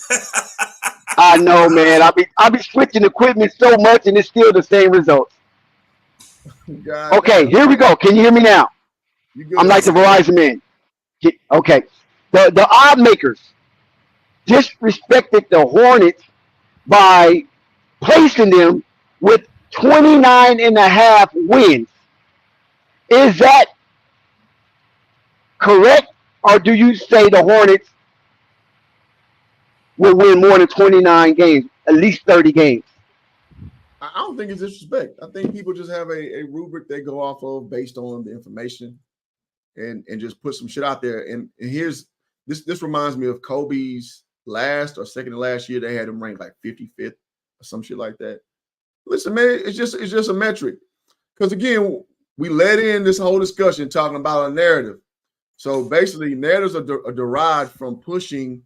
I know, man. I be switching equipment so much, and it's still the same results. Okay, here we go. Can you hear me now? I'm like the Verizon man. Okay, the odd makers disrespected the Hornets by placing them with 29.5 wins. Is that correct, or do you say the Hornets will win more than 29 games, at least 30 games? I don't think it's disrespect. I think people just have a rubric they go off of based on the information and just put some shit out there. And here's this reminds me of Kobe's last or second to last year. They had him ranked like 55th or some shit like that. Listen, man, it's just a metric. Because again, we led in this whole discussion talking about a narrative. So basically, narratives are derived from pushing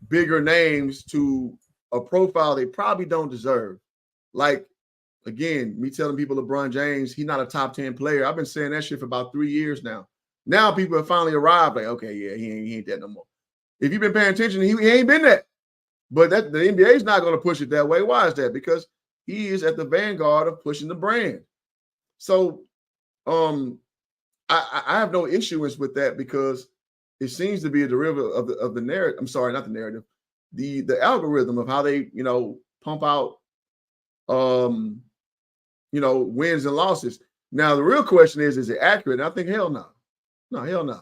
bigger names to a profile they probably don't deserve. Like, again, me telling people LeBron James, he's not a top 10 player. I've been saying that shit for about 3 years now. Now people have finally arrived, like, okay, yeah, he ain't that no more. If you've been paying attention, he ain't been that. But the NBA is not going to push it that way. Why is that? Because he is at the vanguard of pushing the brand. So I have no issues with that because it seems to be a derivative of the narrative. I'm sorry, not the narrative. The algorithm of how they, pump out wins and losses. Now the real question is it accurate? And I think hell no. No, hell no.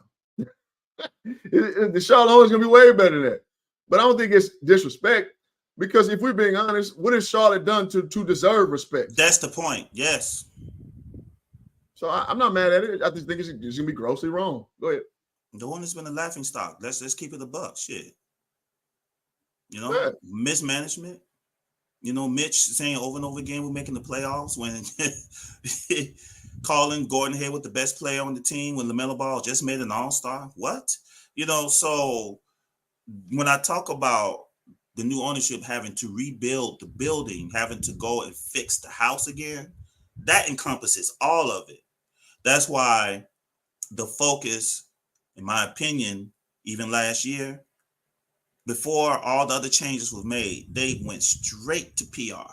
The Charlotte Hornets gonna be way better than that. But I don't think it's disrespect because if we're being honest, what has Charlotte done to deserve respect? That's the point. Yes. So I'm not mad at it. I just think it's gonna be grossly wrong. Go ahead. The one that's been a laughing stock. Let's keep it a buck. Shit. Mismanagement. Mitch saying over and over again we're making the playoffs when calling Gordon Hayward the best player on the team when Lamelo Ball just made an all-star. What? So when I talk about the new ownership having to rebuild the building, having to go and fix the house again, that encompasses all of it. That's why the focus, in my opinion, even last year, before all the other changes were made, they went straight to PR.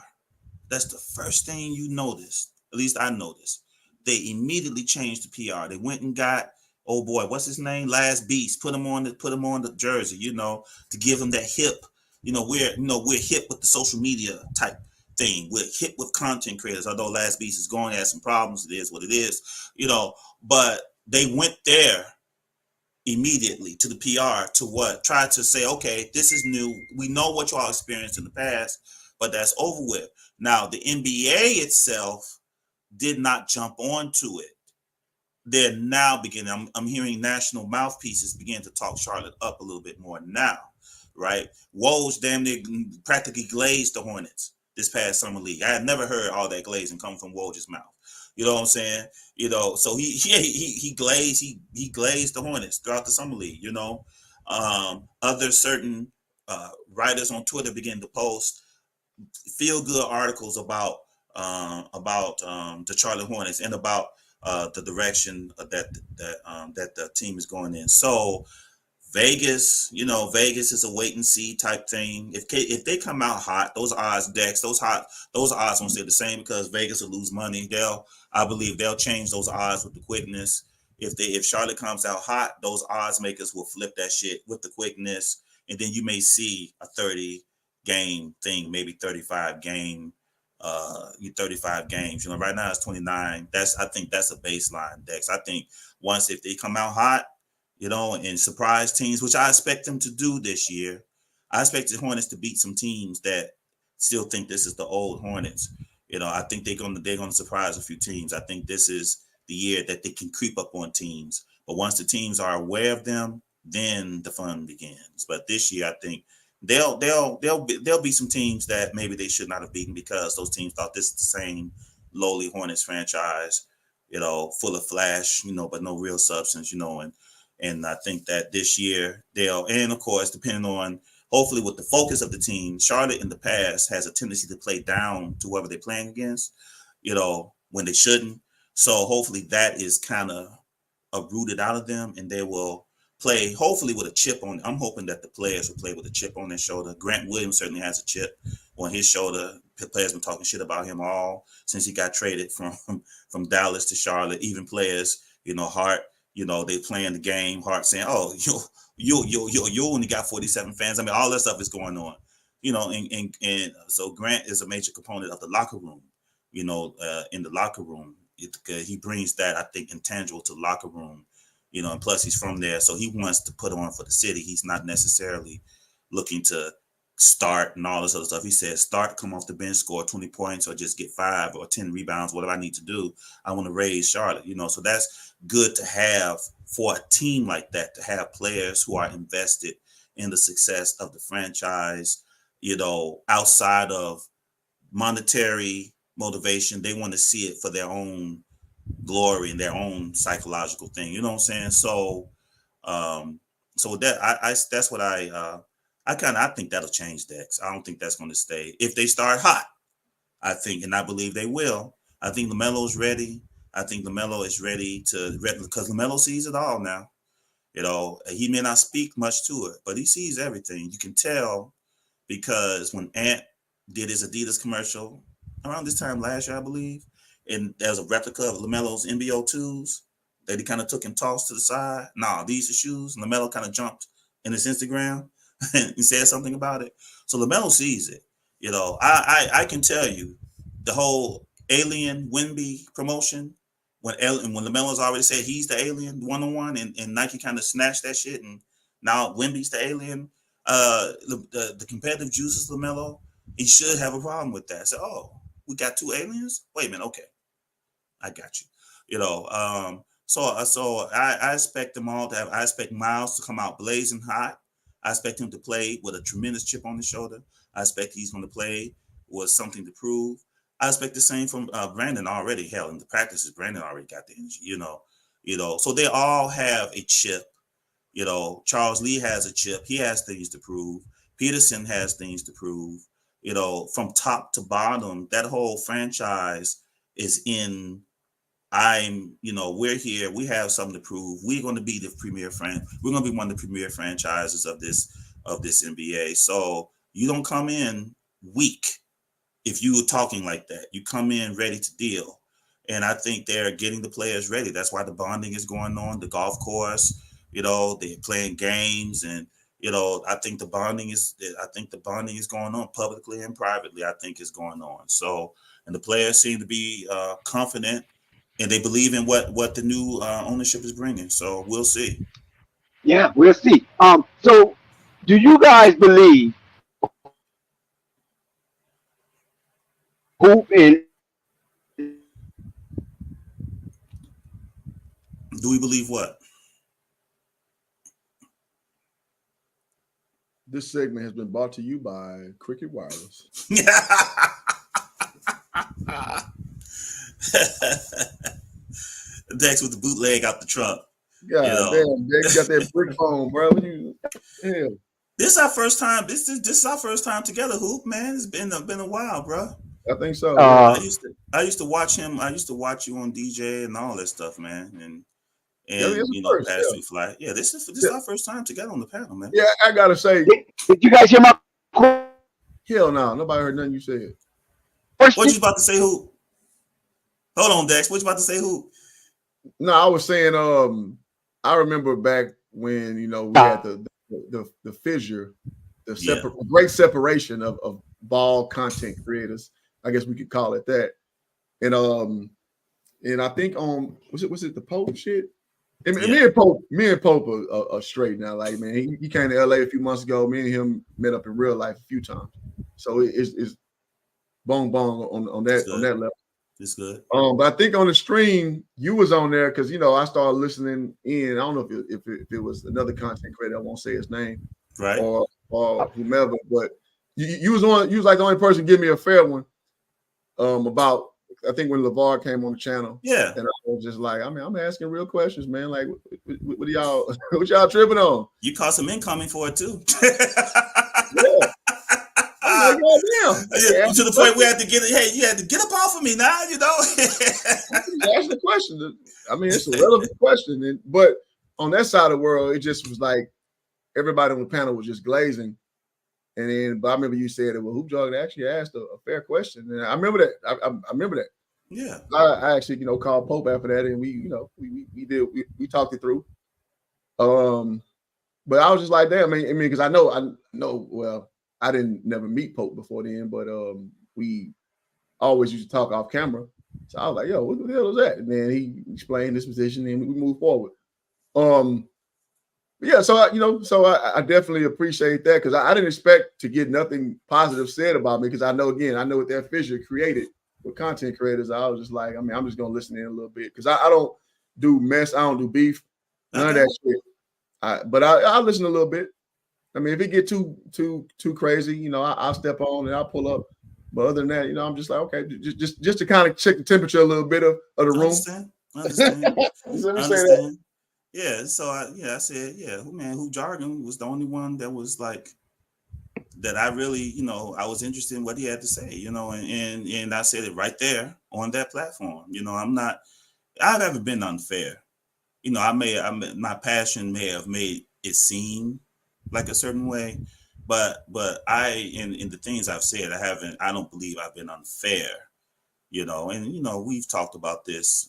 That's the first thing you noticed. At least I noticed. They immediately changed to PR. They went and got, oh boy, what's his name? Last Beast. Put him on the jersey, to give him that hip. We're hip with the social media type thing. We're hip with content creators. Although Last Beast is going to have some problems, it is what it is. But they went there immediately to the PR to try to say, okay, this is new. We know what y'all experienced in the past, but that's over with. Now, the NBA itself did not jump onto it. They're now beginning. I'm hearing national mouthpieces begin to talk Charlotte up a little bit more now, right? Woj damn near practically glazed the Hornets this past summer league. I had never heard all that glazing come from Woj's mouth. You know what I'm saying? So he glazed the Hornets throughout the summer league. Other certain writers on Twitter began to post feel good articles about the Charlotte Hornets and about the direction that the team is going in. So Vegas is a wait and see type thing. If they come out hot, those odds, Dex, those odds won't stay the same because Vegas will lose money. I believe they'll change those odds with the quickness. If Charlotte comes out hot, those odds makers will flip that shit with the quickness, and then you may see a 30 game thing, maybe 35 game. 35 games. Right now it's 29. I think that's a baseline, Dex. I think if they come out hot, and surprise teams, which I expect them to do this year. I expect the Hornets to beat some teams that still think this is the old Hornets. I think they're gonna surprise a few teams. I think this is the year that they can creep up on teams. But once the teams are aware of them, then the fun begins. But this year, I think there'll be some teams that maybe they should not have beaten because those teams thought this is the same lowly Hornets franchise, full of flash, but no real substance, and I think that this year and of course, depending on hopefully with the focus of the team, Charlotte in the past has a tendency to play down to whoever they're playing against, when they shouldn't. So hopefully that is kind of rooted out of them, and they will play hopefully with a chip on. I'm hoping that the players will play with a chip on their shoulder. Grant Williams certainly has a chip on his shoulder. The players been talking shit about him all since he got traded from Dallas to Charlotte. Even players, Hart, they playing the game. Hart saying, "Oh, you only got 47 fans." I mean, all that stuff is going on, and so Grant is a major component of the locker room. In the locker room, he brings that, I think, intangible to the locker room. And plus he's from there, so he wants to put on for the city. He's not necessarily looking to start and all this other stuff. He says, start, come off the bench, score 20 points, or just get 5 or 10 rebounds, whatever I need to do. I want to raise Charlotte, so that's good to have for a team like that, to have players who are invested in the success of the franchise, outside of monetary motivation. They want to see it for their own glory and their own psychological thing. You know what I'm saying? So, so that that's what I think that'll change Dex. I don't think that's going to stay. If they start hot, I think, and I believe they will. I think LaMelo's ready. I think LaMelo is ready because LaMelo sees it all now. He may not speak much to it, but he sees everything. You can tell because when Ant did his Adidas commercial around this time last year, I believe, and there was a replica of LaMelo's NBO 2s that he kind of took and tossed to the side. Nah, these are shoes. And LaMelo kind of jumped in his Instagram and he said something about it. So LaMelo sees it. I can tell you the whole alien Wemby promotion, when LaMelo's already said he's the alien one-on-one, and Nike kind of snatched that shit, and now Wemby's the alien. The competitive juices, LaMelo, he should have a problem with that. So, we got 2 aliens? Wait a minute, okay. I got you. So I expect them all to have. I expect Miles to come out blazing hot. I expect him to play with a tremendous chip on his shoulder. I expect he's going to play with something to prove. I expect the same from Brandon already. Hell, in the practices, Brandon already got the energy. So they all have a chip. Charles Lee has a chip. He has things to prove. Peterson has things to prove. From top to bottom, that whole franchise is in. We're here. We have something to prove. We're going to be the premier We're going to be one of the premier franchises of this NBA. So you don't come in weak if you were talking like that. You come in ready to deal. And I think they're getting the players ready. That's why the bonding is going on. The golf course, they're playing games, and I think the bonding is going on publicly and privately. I think is going on. So, and the players seem to be confident. And they believe in what the new ownership is bringing. So we'll see. Yeah, we'll see. So do you guys believe hoop in Do we believe what? This segment has been brought to you by Cricket Wireless. Dex with the bootleg out the trunk. God damn, Dex got that brick phone, bro. Hell. This is our first time. This is our first time together, Hoop, man. It's been a while, bro. I think so. I used to watch him. I used to watch you on DJ and all that stuff, man. And pass through flight. Yeah, this is our first time together on the panel, man. Yeah, I gotta say, did you guys hear my hell no, nobody heard nothing you said. What you about to say, Hoop? Hold on, Dex. What you about to say, Hoop? No, I was saying, I remember back when we had the fissure, the great separation of ball content creators. I guess we could call it that. And I think was it the Pope shit? And me and Pope are straight now. Like, man, he came to LA a few months ago. Me and him met up in real life a few times. So it's bong on that level. It's good. But I think on the stream you was on there because I started listening in. I don't know if it was another content creator. I won't say his name, right, or whomever. But you was on. You was like the only person give me a fair one. About I think when LeVar came on the channel. Yeah, and I was just like, I'm asking real questions, man. Like, what are y'all? What y'all tripping on? You caught some incoming for it too. Yeah. I'm like, yeah, to the point we had to get it. Hey, you had to get up off of me now. Ask the question. I mean, it's a relevant question, but on that side of the world, it just was like everybody on the panel was just glazing. And then, but I remember you said that Kupchak actually asked a fair question, and I remember that. I remember that. Yeah, I actually called Pope after that, and we talked it through. But I was just like, damn, I mean, because I know. Well, I didn't never meet Pope before then, but we always used to talk off camera. So I was like, yo, what the hell is that? And then he explained this position, and we moved forward. Yeah, so I definitely appreciate that because I didn't expect to get nothing positive said about me because I know what that fissure created with content creators. I was just like, I mean, I'm just gonna listen in a little bit because I don't do mess, I don't do beef, none of that shit. But I listen a little bit. I mean, if it get too crazy, I'll step on and I'll pull up. But other than that, I'm just like, okay, just to kind of check the temperature a little bit of the room. Understand. Yeah, so I said, man, who jargon was the only one that was like that I really, I was interested in what he had to say, and I said it right there on that platform. I've never been unfair. My passion may have made it seem like a certain way, but I in the things I've said, I don't believe I've been unfair, and we've talked about this.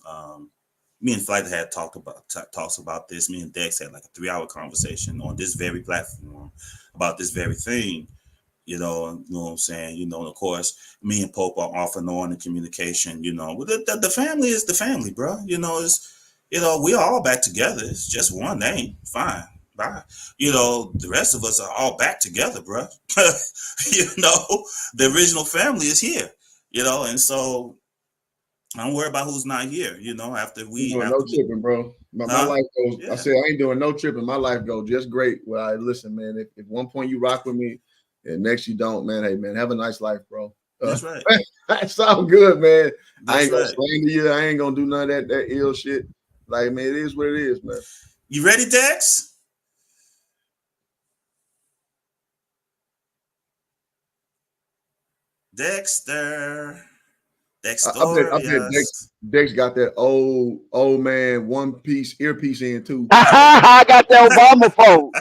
Me and Flight had talks about this. Me and Dex had like a 3-hour conversation on this very platform about this very thing. You know what I'm saying? And of course, me and Pope are off and on in communication. The family is the family, bro. We're all back together. It's just one name. Fine. Bye. The rest of us are all back together, bro. The original family is here. And so I don't worry about who's not here. After we no tripping, bro. My life goes. Yeah. I said I ain't doing no tripping. My life goes just great. Well, listen, man. If one point you rock with me, and next you don't, man. Hey, man, have a nice life, bro. That's right. That sounds good, man. That's I ain't gonna slander you. I ain't gonna do none of that ill shit. Like, man, it is what it is, man. You ready, Dex? Dexter. I bet Dex got that old man one piece earpiece in too. I got that Obama phone.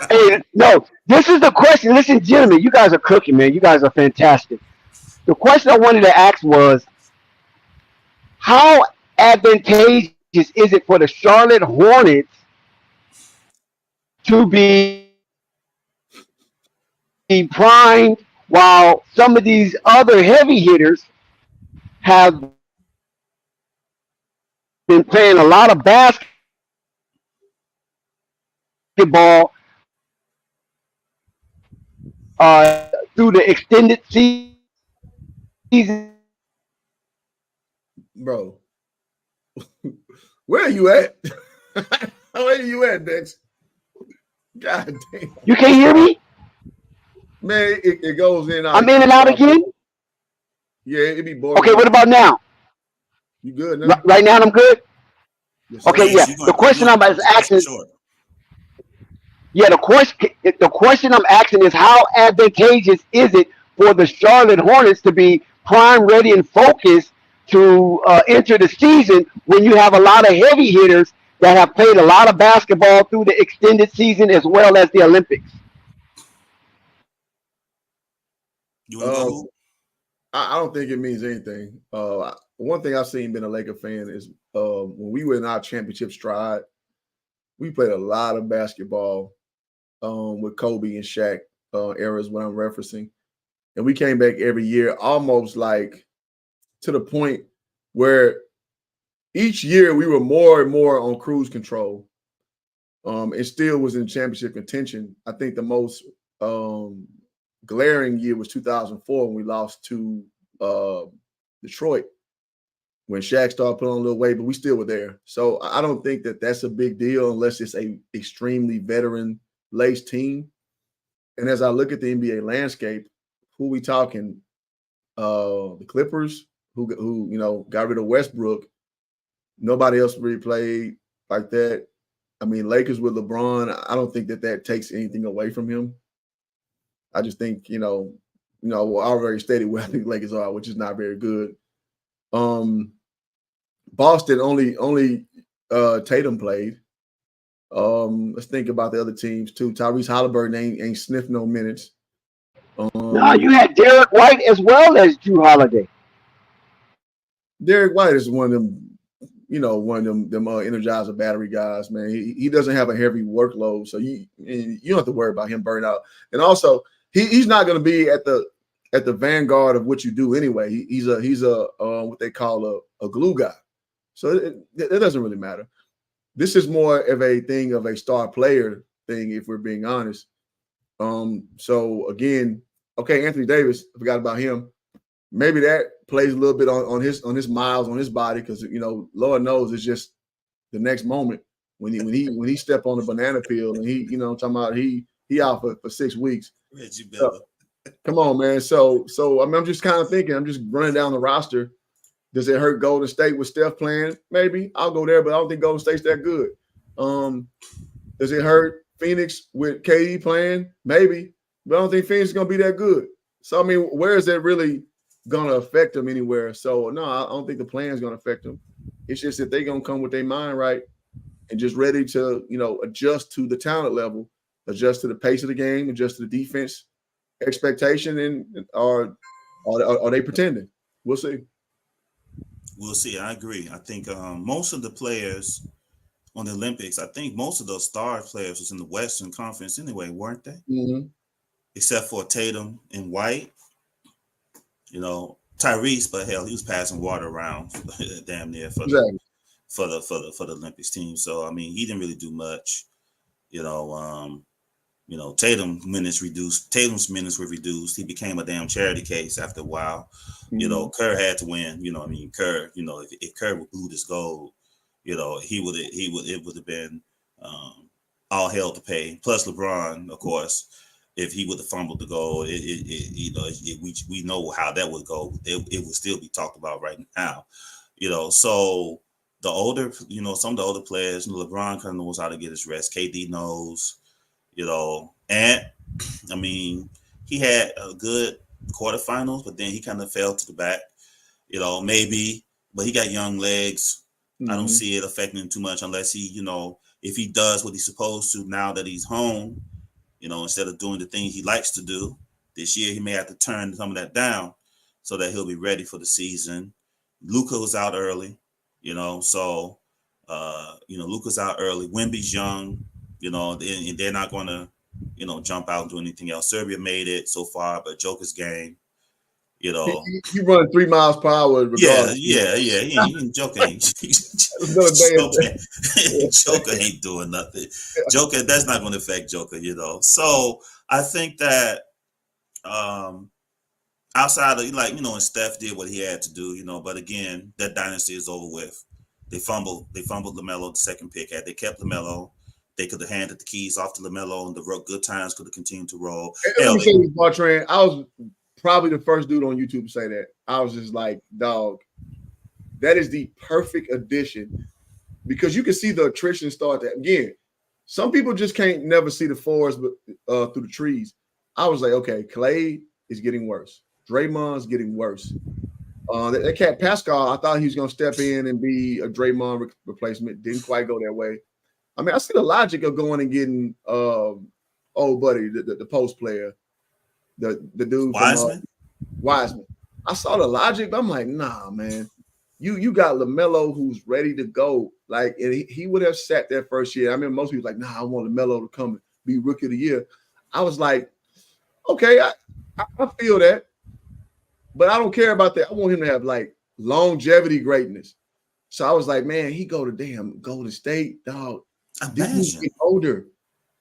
Hey, no, this is the question. Listen, gentlemen, you guys are cooking, man. You guys are fantastic. The question I wanted to ask was, how advantageous is it for the Charlotte Hornets to be primed while some of these other heavy hitters have been playing a lot of basketball through the extended season? Bro, where are you at? Where are you at, Dex? God damn. You can't hear me? Man, it goes in. I'm in and out again? Yeah, it'd be boring. Okay, what about now? You good now? Right now I'm good? Yes, okay, yeah. The question I'm asking. Yeah, the question I'm asking is, how advantageous is it for the Charlotte Hornets to be prime, ready, and focused to enter the season when you have a lot of heavy hitters that have played a lot of basketball through the extended season as well as the Olympics? I don't think it means anything. One thing I've seen being a Laker fan is when we were in our championship stride, we played a lot of basketball with Kobe and Shaq eras when I'm referencing. And we came back every year almost like to the point where each year we were more and more on cruise control and still was in championship contention. I think the most glaring year was 2004 when we lost to Detroit, when Shaq started putting on a little weight, but we still were there. So I don't think that that's a big deal unless it's a extremely veteran-laced team. And as I look at the NBA landscape, who we talking? The Clippers, who you know got rid of Westbrook. Nobody else really played like that. I mean, Lakers with LeBron, I don't think that takes anything away from him. I just think, I already stated where I think Lakers are, which is not very good. Boston only Tatum played. Let's think about the other teams too. Tyrese Halliburton ain't sniffed no minutes. No, you had Derek White as well as Drew Holiday. Derek White is one of them, Energizer battery guys, man. He doesn't have a heavy workload, so you don't have to worry about him burning out. And also, he's not going to be at the vanguard of what you do anyway. He's a what they call a glue guy, so it doesn't really matter. This is more of a thing of a star player thing, if we're being honest. So again, okay, Anthony Davis, I forgot about him. Maybe that plays a little bit on his miles on his body, because Lord knows it's just the next moment when he step on the banana peel and talking about he out for 6 weeks. Come on, man. So I mean, I'm just kind of thinking, I'm just running down the roster. Does it hurt Golden State with Steph playing? Maybe I'll go there, but I don't think Golden State's that good. Does it hurt Phoenix with KD playing? Maybe, but I don't think Phoenix is gonna be that good. So I mean, where is that really gonna affect them anywhere? So no, I don't think the plan is gonna affect them. It's just that they're gonna come with their mind right and just ready to adjust to the talent level, adjust to the pace of the game, adjust to the defense expectation, and are they pretending? We'll see. We'll see. I agree. I think most of the players on the Olympics, I think most of those star players was in the Western Conference anyway, weren't they? Mm-hmm. Except for Tatum and White. Tyrese, but hell, he was passing water around damn near for the Olympics team. So I mean, he didn't really do much. Tatum's minutes were reduced. He became a damn charity case after a while. Mm-hmm. Kerr had to win. Kerr. If Kerr would glue this gold, it would have been all hell to pay. Plus LeBron, of course, if he would have fumbled the goal, we know how that would go. It would still be talked about right now. So the older, some of the older players, LeBron kind of knows how to get his rest. KD knows. And I mean, he had a good quarterfinals, but then he kind of fell to the back, maybe, but he got young legs. Mm-hmm. I don't see it affecting him too much unless he, if he does what he's supposed to now that he's home, instead of doing the things he likes to do this year, he may have to turn some of that down so that he'll be ready for the season. Luka was out early, so, Luka's out early. Wemby's young. And they're not going to, jump out and do anything else. Serbia made it so far, but Joker's game, He running 3 miles per hour. Regardless. Yeah. Joker ain't doing nothing. Joker, that's not going to affect Joker, So I think that outside of and Steph did what he had to do, but again, that dynasty is over with. They fumbled Lamelo, the second pick. Had they kept Lamelo, they could have handed the keys off to Lamelo, and the good times could have continued to roll. Let me say this, Bartran. I was probably the first dude on YouTube to say that. I was just like, dog, that is the perfect addition, because you can see the attrition start. That again, some people just can't never see the forest through the trees. I was like, okay, Clay is getting worse. Draymond's getting worse. That cat Pascal, I thought he was going to step in and be a Draymond replacement. Didn't quite go that way. I mean, I see the logic of going and getting old buddy, the post player, the dude Wiseman. I saw the logic, but I'm like, nah, man. You got LaMelo who's ready to go. Like, and he would have sat that first year. I mean, most people like, nah, I want LaMelo to come and be rookie of the year. I was like, okay, I feel that, but I don't care about that. I want him to have like longevity greatness. So I was like, man, he go to damn Golden State, dog. This is getting older.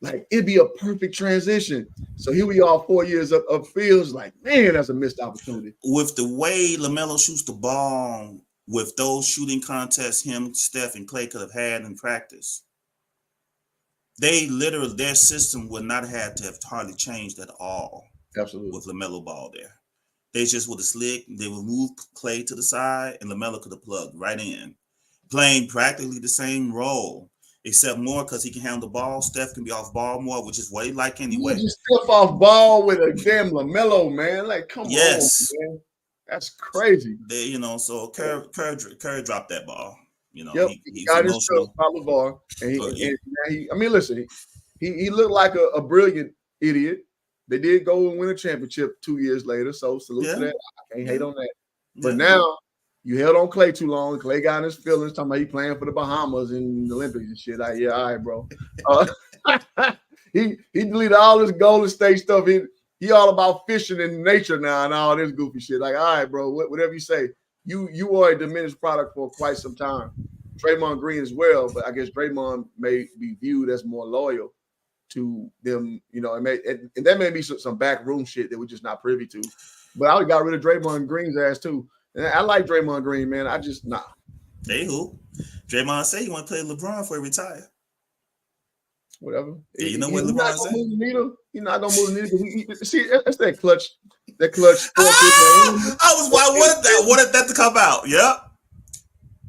Like it'd be a perfect transition. So here we are 4 years up fields. Like, man, that's a missed opportunity. With the way LaMelo shoots the ball, with those shooting contests him, Steph, and Clay could have had in practice, they literally, their system would not have to have hardly changed at all. Absolutely. With LaMelo Ball there. They just would have slick. They would move Clay to the side, and LaMelo could have plugged right in, playing practically the same role, except more because he can handle the ball. Steph can be off ball more, which is what he like anyway. You just Steph off ball with a damn LaMelo, man. Like, come on, man. That's crazy. They, you know, so Kerr dropped that ball. You know, yep. he's got his emotional. LeVar, I mean, listen, he looked like a brilliant idiot. They did go and win a championship 2 years later, so salute to that. I can't hate on that. But now you held on Clay too long. Clay got in his feelings, talking about he playing for the Bahamas and the Olympics and shit. Like, yeah, all right, bro. He deleted all his Golden State stuff. He all about fishing in nature now and all this goofy shit. Like, all right, bro, whatever you say. You are a diminished product for quite some time. Draymond Green as well, but I guess Draymond may be viewed as more loyal to them, you know, and that may be some backroom shit that we're just not privy to. But I would got rid of Draymond Green's ass too. And I like Draymond Green, man. I just Hey, who? Draymond say he want to play LeBron before he retire. Whatever. Yeah, you know what LeBron said? He's not gonna move the needle. See, that's that clutch. That clutch. I wanted that to come out. Yep.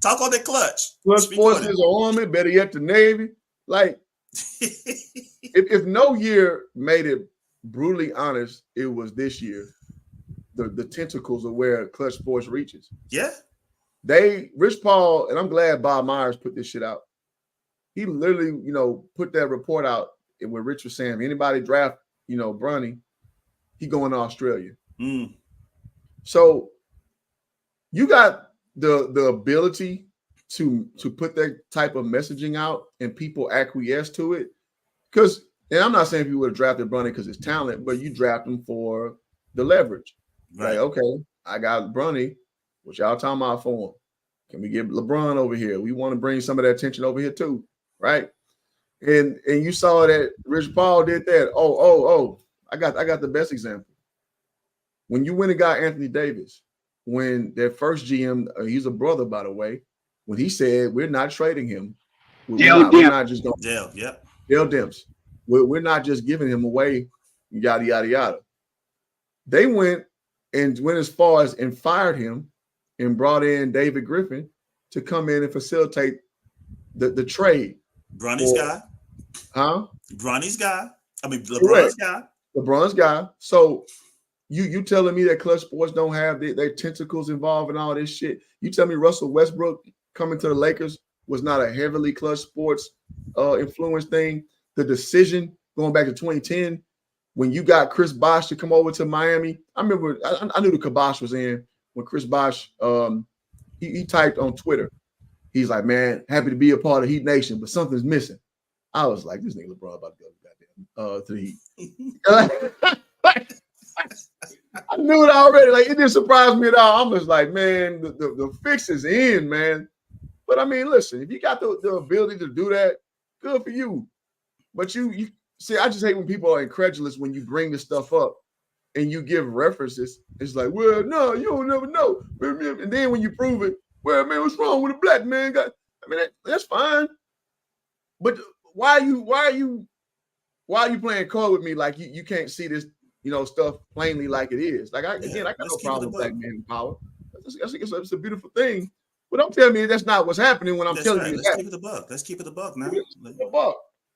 Talk on that clutch. Clutch forces the Army, better yet the Navy. Like, if no year made it brutally honest, it was this year. The tentacles of where Clutch Sports reaches. Yeah. Rich Paul, and I'm glad Bob Myers put this shit out. He literally, you know, put that report out where Rich was saying, anybody draft, you know, Bronny, he going to Australia. So you got the ability to put that type of messaging out and people acquiesce to it. Because, and I'm not saying if you would have drafted Bronny because it's talent, but you draft him for the leverage. Right. Like, okay, I got Bronny. What y'all talking about for him? Can we get LeBron over here? We want to bring some of that attention over here too, right? And you saw that Rich Paul did that. I got the best example. When you went and got Anthony Davis, when their first GM, he's a brother, by the way, when he said, we're not trading him. We're not just going to Dale Demps. We're not just giving him away, yada, yada, yada. They went as far as and fired him and brought in David Griffin to come in and facilitate the trade. Bronny's guy. Huh? Bronny's guy. I mean, LeBron's guy. LeBron's guy. So you telling me that Clutch Sports don't have their tentacles involved in all this shit? You tell me Russell Westbrook coming to the Lakers was not a heavily Clutch Sports influence thing? The decision going back to 2010 when you got Chris Bosh to come over to Miami. I remember I knew the kibosh was in when Chris Bosh he typed on Twitter. He's like, man, happy to be a part of Heat Nation, but something's missing. I was like, this nigga LeBron about to go to the Heat. I knew it already. Like, it didn't surprise me at all. I'm just like, man, the fix is in, man. But I mean, listen, if you got the ability to do that, good for you. But you see, I just hate when people are incredulous when you bring this stuff up and you give references. It's like, well, no, you don't never know. And then when you prove it, well, man, what's wrong with a black man? I mean, that's fine. But why are you playing coy with me like you can't see this, you know, stuff plainly like it is? Like I got no problem with black men in power. It's a beautiful thing. But don't tell me that's not what's happening when I'm telling you. Let's keep it a buck. Let's keep it a buck now.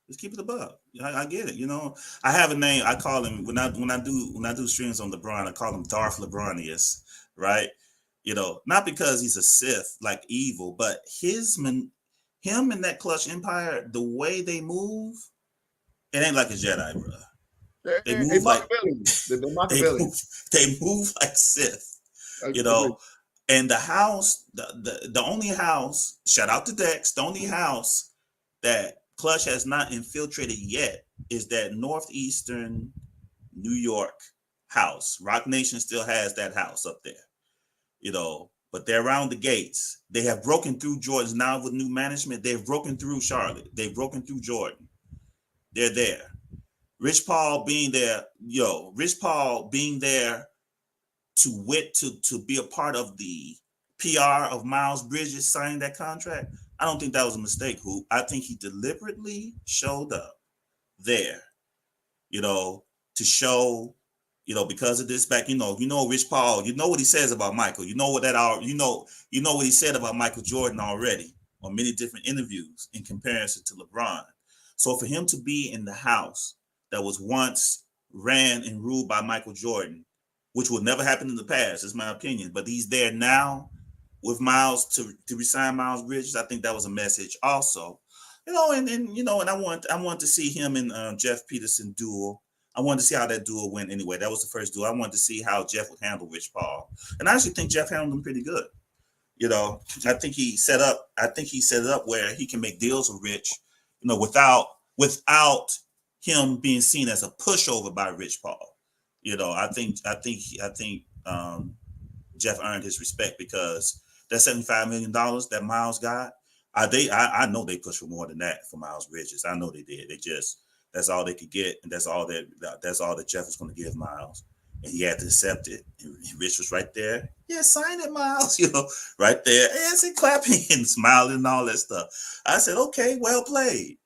Let's keep it a buck. I get it. You know, I have a name. I call him when I do streams on LeBron. I call him Darth LeBronius, right? You know, not because he's a Sith like evil, but him and that Clutch Empire, the way they move, it ain't like a Jedi, bro. They move like they move like Sith. You know, and the house, the only house, shout out to Dex, the only house that Clutch has not infiltrated yet is that northeastern New York house. Rock Nation still has that house up there, you know, but they're around the gates. They have broken through Jordan now with new management. They've broken through Charlotte. They've broken through Jordan. They're there. Rich Paul being there, Rich Paul being there to be a part of the PR of Miles Bridges signing that contract. I don't think that was a mistake, Hoop. I think he deliberately showed up there, to show, because of this back, Rich Paul, you know what he says about Michael. You know what what he said about Michael Jordan already on many different interviews in comparison to LeBron. So for him to be in the house that was once ran and ruled by Michael Jordan, which would never happen in the past, is my opinion, but he's there now with Miles to resign Miles Bridges. I think that was a message also, and I want to see him and Jeff Peterson duel. I wanted to see how that duel went anyway. That was the first duel. I wanted to see how Jeff would handle Rich Paul, and I actually think Jeff handled him pretty good. I think he set it up where he can make deals with Rich, without him being seen as a pushover by Rich Paul. I think Jeff earned his respect because that $75 million that Miles got, I know they pushed for more than that for Miles Bridges. I know they did. That's all they could get, and that's all that Jeff was going to give Miles, and he had to accept it. And Rich was right there. Yeah, sign it, Miles. Right there, and clapping and smiling and all that stuff. I said, okay, well played.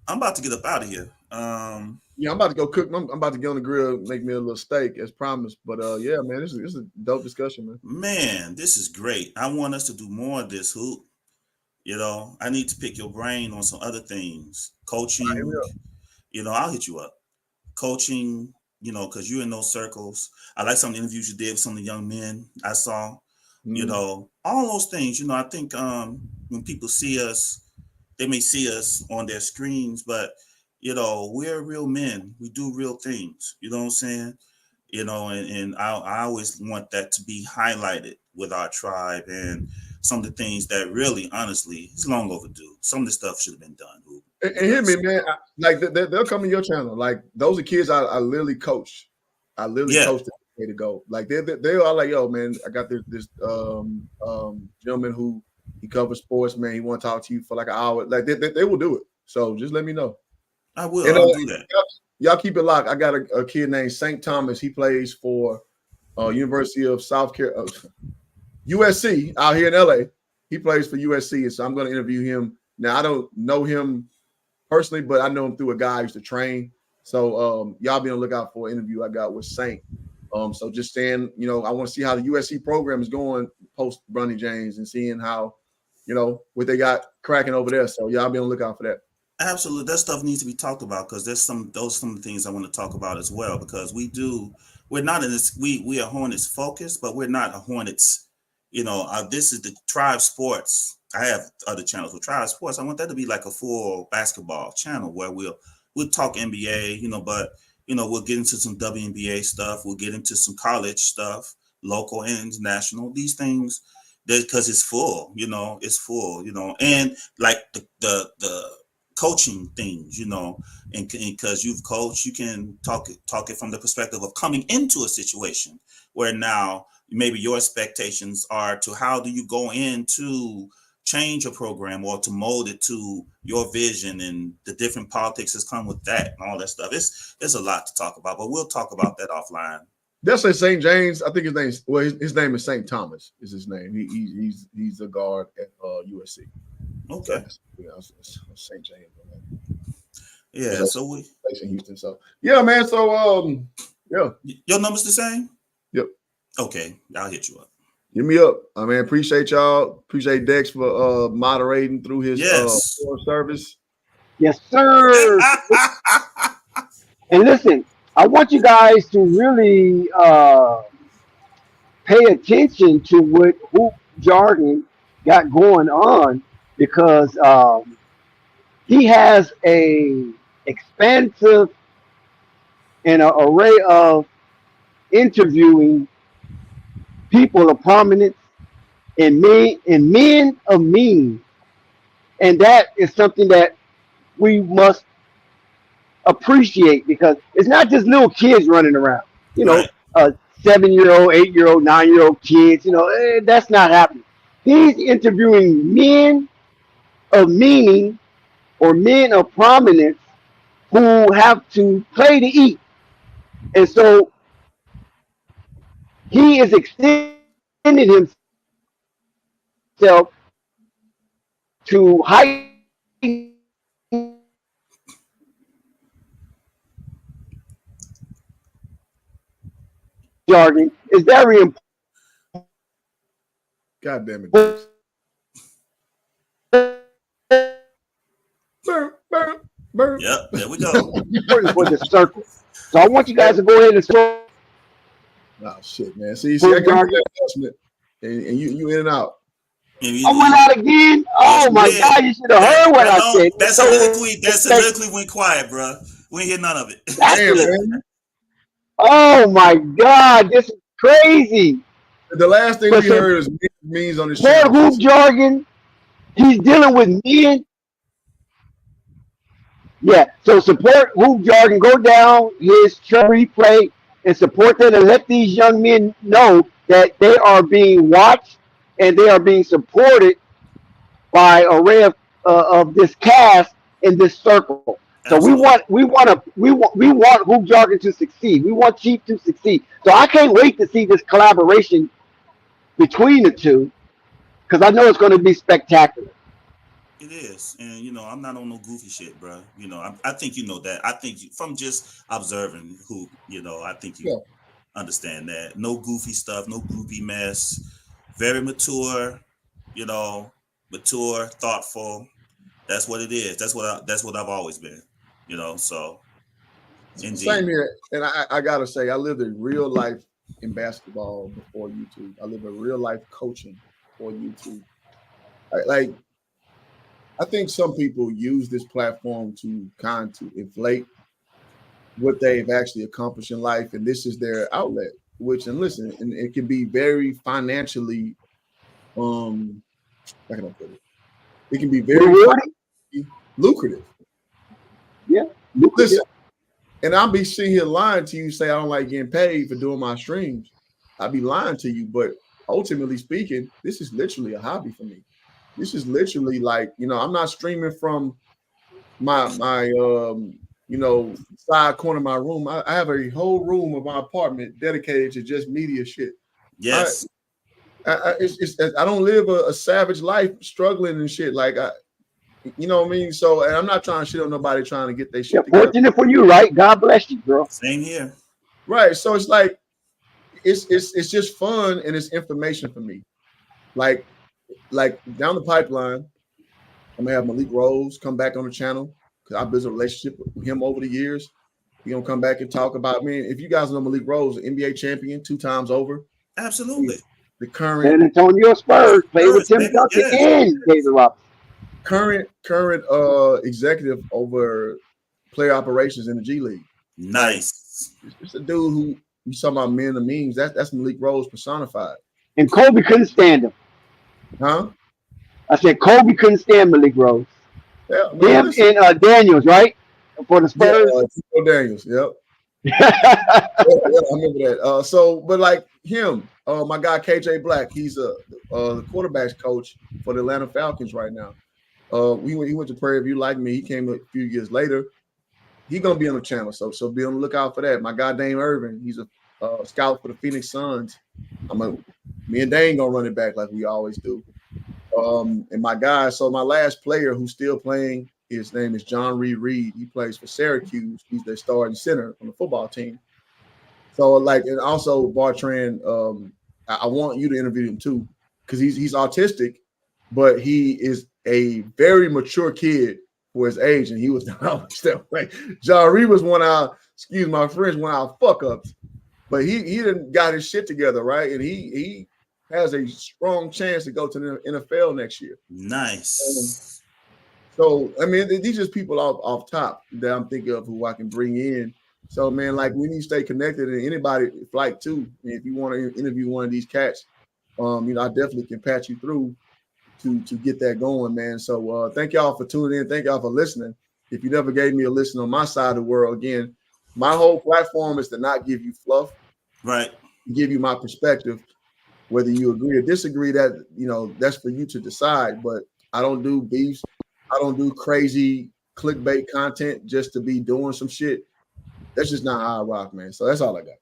I'm about to get up out of here. I'm about to go cook. I'm about to get on the grill, make me a little steak as promised. But yeah, man, this is a dope discussion, man. Man, this is great. I want us to do more of this, Hoop. I need to pick your brain on some other things. Coaching, I'll hit you up. Coaching, because you're in those circles. I like some of the interviews you did with some of the young men I saw. All those things. I think when people see us, they may see us on their screens, but we're real men. We do real things. You know what I'm saying? And I always want that to be highlighted with our tribe and some of the things that really, honestly, it's long overdue. Some of the stuff should have been done. And hear me, man. They'll come to your channel. Like those are kids I literally coached. I literally coached them way to go. Like they are like, yo, man, I got this gentleman who he covers sports, man. He want to talk to you for like an hour. Like they will do it. So just let me know. I will. I'll do that. Y'all keep it locked. I got a kid named St. Thomas. He plays for University of South Carolina, USC out here in LA. He plays for USC, and so I'm going to interview him. Now I don't know him personally, but I know him through a guy who used to train. So y'all be on the lookout for an interview I got with Saint. So just saying, I want to see how the USC program is going post Bronny James and seeing how, what they got cracking over there. So y'all be on the lookout for that. Absolutely. That stuff needs to be talked about because there's some of the things I want to talk about as well, because we're not in this, we are Hornets focused, but we're not a Hornets, this is the Tribe Sports. I have other channels with Tribe Sports. I want that to be like a full basketball channel where we'll talk NBA, but we'll get into some WNBA stuff. We'll get into some college stuff, local and international, these things, because it's full, and like the coaching things, and because you've coached, you can talk it from the perspective of coming into a situation where now maybe your expectations are to how do you go in to change a program or to mold it to your vision and the different politics that's come with that and all that stuff. There's a lot to talk about, but we'll talk about that offline. They'll say St. James. I think his name is St. Thomas is his name. He's a guard at USC. Okay. St. James. Yeah. So we in Houston. So yeah, man. So yeah. Your number's the same? Yep. Okay. I'll hit you up. Hit me up. I mean, appreciate y'all. Appreciate Dex for moderating through his service. Yes, sir. And listen, I want you guys to really pay attention to what Hoop Jargon got going on, because he has a expansive and an array of interviewing people of prominence and men of means, and that is something that we must appreciate, because it's not just little kids running around, 7-year-old, 8-year-old, 9-year-old kids, that's not happening. He's interviewing men of meaning or men of prominence who have to play to eat. And so he is extending himself to heighten jargon is very God damn it, Deuce. Burp, burp, burp. Yep, there we go. important for the circle. So I want you guys to go ahead and scroll. Oh shit, man. See, I got that adjustment, and you in and out. I went out again. Oh my God! You should have heard what I said. That soliloquy went quiet, bro. We ain't hear none of it. Damn, man. Oh my God! This is crazy. The last thing we heard is means on the show. Poor hoop jargon. He's dealing with men. Yeah. So support hoop jargon. Go down his replay and support them and let these young men know that they are being watched and they are being supported by an array of this cast in this circle. So Absolutely. we want hoop jargon to succeed. We want Chief to succeed. So I can't wait to see this collaboration between the two because I know it's going to be spectacular. It is, and I'm not on no goofy shit, bro. I think you know that. I think from just observing who, I think you understand that. No goofy stuff, no groupie mess. Very mature, mature, thoughtful. That's what it is. That's what I've always been, So, indeed. Same here, and I gotta say, I lived a real life in basketball before YouTube. I lived a real life coaching before YouTube. I think some people use this platform to inflate what they've actually accomplished in life, and this is their outlet. And it can be very financially, how can I put it? It can be very lucrative. Yeah, listen, and I'll be sitting here lying to you, say I don't like getting paid for doing my streams. I'll be lying to you, but ultimately speaking, this is literally a hobby for me. This is literally like, I'm not streaming from my side corner of my room. I have a whole room of my apartment dedicated to just media shit. Yes. I don't live a savage life struggling and shit. You know what I mean? So, and I'm not trying to shit on nobody trying to get their shit together. Fortunate for you, right? God bless you, bro. Same here. Right. So it's like, it's just fun and it's information for me. Like down the pipeline, I'm gonna have Malik Rose come back on the channel because I built a relationship with him over the years. He's gonna come back and talk about, man. If you guys know Malik Rose, NBA champion 2 times over. Absolutely. The current San Antonio Spurs played with Tim Duncan and David Robinson. Current executive over player operations in the G League. Nice. It's a dude who you talking about men of means. That's Malik Rose personified. And Kobe couldn't stand him. Huh? I said Kobe couldn't stand Malik Rose. Yeah, him and Daniels, right? For the Spurs. Yeah, Daniels. Yep. I remember that. But like him, my guy KJ Black, he's the quarterbacks coach for the Atlanta Falcons right now. He went to Prairie View like me. He came a few years later. He's gonna be on the channel, so be on the lookout for that. My guy Dame Irvin, he's a scout for the Phoenix Suns. Me and Dane gonna run it back like we always do. And my guy, so my last player who's still playing, his name is John Reed. He plays for Syracuse. He's their starting center on the football team. So and also Bartran, I want you to interview him too, because he's autistic, but he is a very mature kid for his age, and he was not always that way. John Reed was one of our, excuse my French, one of our fuck ups, but he didn't got his shit together, right? And he has a strong chance to go to the NFL next year. Nice. So I mean, these are just people off top that I'm thinking of who I can bring in. So man, like we need to stay connected, and anybody flight too. If you want to interview one of these cats, I definitely can patch you through to get that going, man. So thank y'all for tuning in. Thank y'all for listening. If you never gave me a listen on my side of the world, again, my whole platform is to not give you fluff, right? Give you my perspective. Whether you agree or disagree, that that's for you to decide. But I don't do beefs. I don't do crazy clickbait content just to be doing some shit. That's just not how I rock, man. So that's all I got.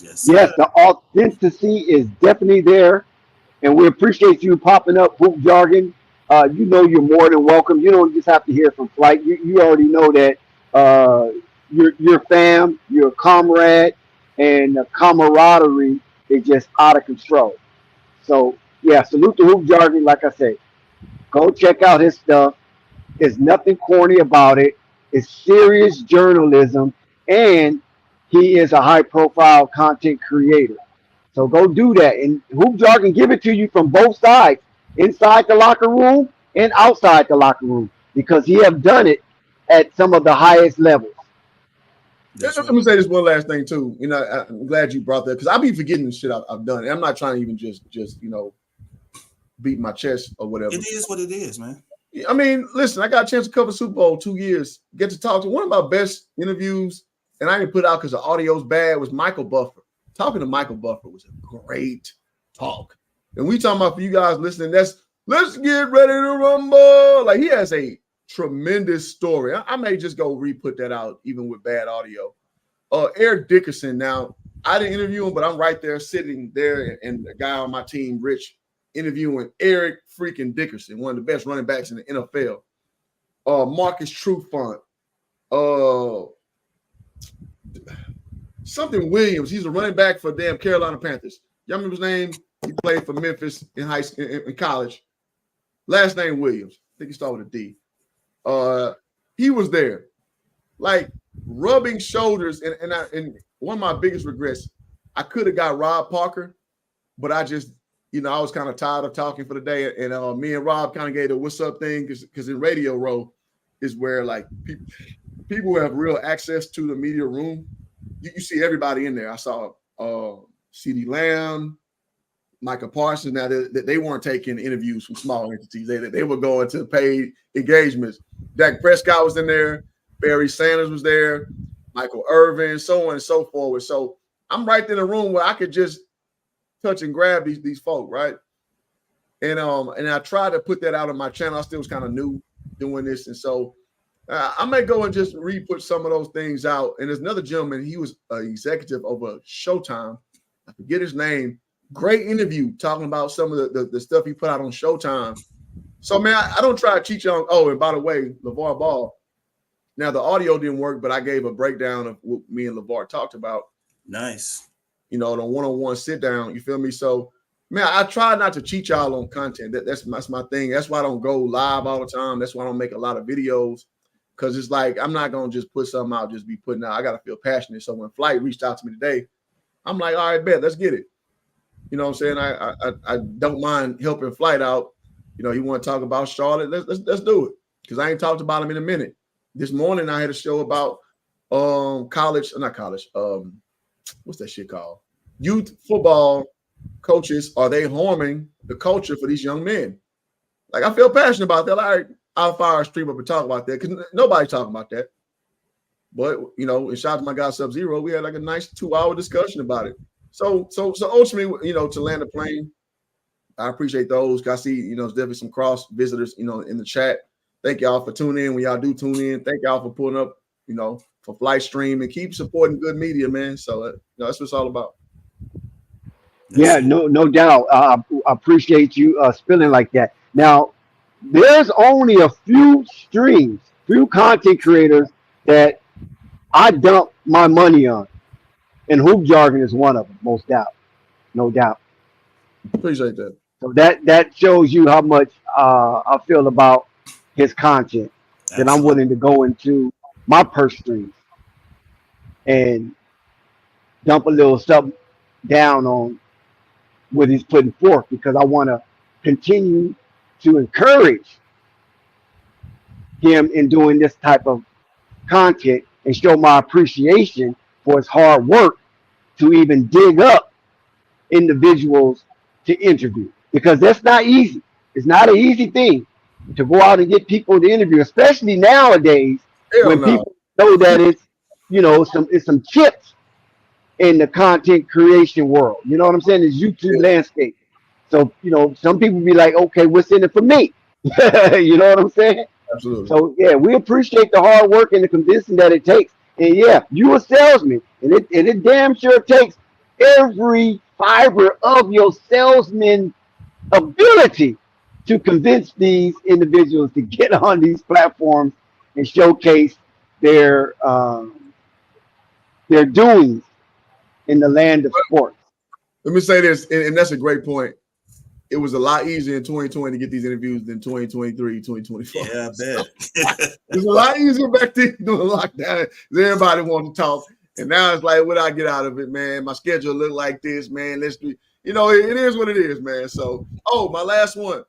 Yes, Yes, sir. the authenticity is definitely there, and we appreciate you popping up, Hoop Jargon. You know you're more than welcome. You don't just have to hear from Flight. You already know that your fam, your comrade, and the camaraderie is just out of control. So yeah, salute to Hoop Jargon. Like I said, go check out his stuff. There's nothing corny about it. It's serious journalism, and he is a high-profile content creator. So go do that. And Hoop Jar can give it to you from both sides, inside the locker room and outside the locker room, because he have done it at some of the highest levels. That's Let right. me say this one last thing too. You know, I'm glad you brought that because I'll be forgetting the shit I've done. And I'm not trying to even just beat my chest or whatever. It is what it is, man. I mean, listen, I got a chance to cover Super Bowl 2 years, get to talk to one of my best interviews, and I didn't put out because the audio's bad, was Michael Buffer. Talking to Michael Buffer was a great talk. And we talking about, for you guys listening, let's get ready to rumble. Like, he has a tremendous story. I may just go re-put that out even with bad audio. Eric Dickerson, now, I didn't interview him, but I'm right there sitting there, and the guy on my team, Rich, interviewing Eric freaking Dickerson, one of the best running backs in the NFL. Marcus Trufant. Something Williams. He's a running back for damn Carolina Panthers. Y'all remember his name? He played for Memphis in in college. Last name Williams. I think he started with a D. He was there, like rubbing shoulders. And one of my biggest regrets, I could have got Rob Parker, but I just, I was kind of tired of talking for the day. And me and Rob kind of gave the what's up thing because in Radio Row is where like people who have real access to the media room. You see everybody in there. I saw CeeDee Lamb, Micah Parsons. Now they weren't taking interviews from small entities. They were going to paid engagements. Dak Prescott was in there. Barry Sanders was there. Michael Irvin, so on and so forth. So I'm right in the room where I could just touch and grab these folk, right? And I tried to put that out on my channel. I still was kind of new doing this, and so I may go and just re-put some of those things out. And there's another gentleman, he was an executive over Showtime. I forget his name. Great interview talking about some of the stuff he put out on Showtime. So, man, I don't try to cheat you on. Oh, and by the way, LeVar Ball. Now, the audio didn't work, but I gave a breakdown of what me and LeVar talked about. Nice. The one-on-one sit-down. You feel me? So, man, I try not to cheat y'all on content. That's my thing. That's why I don't go live all the time. That's why I don't make a lot of videos. Because it's like, I'm not going to just put something out, just be putting out. I got to feel passionate. So when Flight reached out to me today, I'm like, all right, bet, let's get it. You know what I'm saying? I don't mind helping Flight out. He want to talk about Charlotte. Let's do it. Because I ain't talked about him in a minute. This morning I had a show about not college. What's that shit called? Youth football coaches. Are they harming the culture for these young men? Like, I feel passionate about that. Like, I'll fire a stream up and talk about that because nobody's talking about that. But, and shout out to my guy Sub-Zero, we had like a nice 2-hour discussion about it. So ultimately, to land the plane, I appreciate those. I see, there's definitely some cross visitors, in the chat. Thank y'all for tuning in when y'all do tune in. Thank y'all for pulling up, for Flight Stream and keep supporting good media, man. So that's what it's all about. Yeah, no doubt. I appreciate you spilling like that. Now, there's only a few content creators that I dump my money on, and Hoop Jargon is one of them, most doubt, no doubt. Appreciate that. So that shows you how much I feel about his content. That I'm willing to go into my purse strings and dump a little something down on what he's putting forth, because I want to continue to encourage him in doing this type of content and show my appreciation for his hard work to even dig up individuals to interview, because that's not easy. It's not an easy thing to go out and get people to interview, especially nowadays when people know that it's some chips in the content creation world. You know what I'm saying? It's YouTube landscape. So, some people be like, okay, what's in it for me? You know what I'm saying? Absolutely. So yeah, we appreciate the hard work and the convincing that it takes. And yeah, you a salesman, and it damn sure takes every fiber of your salesman ability to convince these individuals to get on these platforms and showcase their their doings in the land of sports. Let me say this, and that's a great point. It was a lot easier in 2020 to get these interviews than 2023, 2024. Yeah, I bet. It's a lot easier back then doing lockdown. Everybody wanted to talk. And now it's like, what I get out of it, man? My schedule look like this, man. Let's do, it is what it is, man. So, my last one.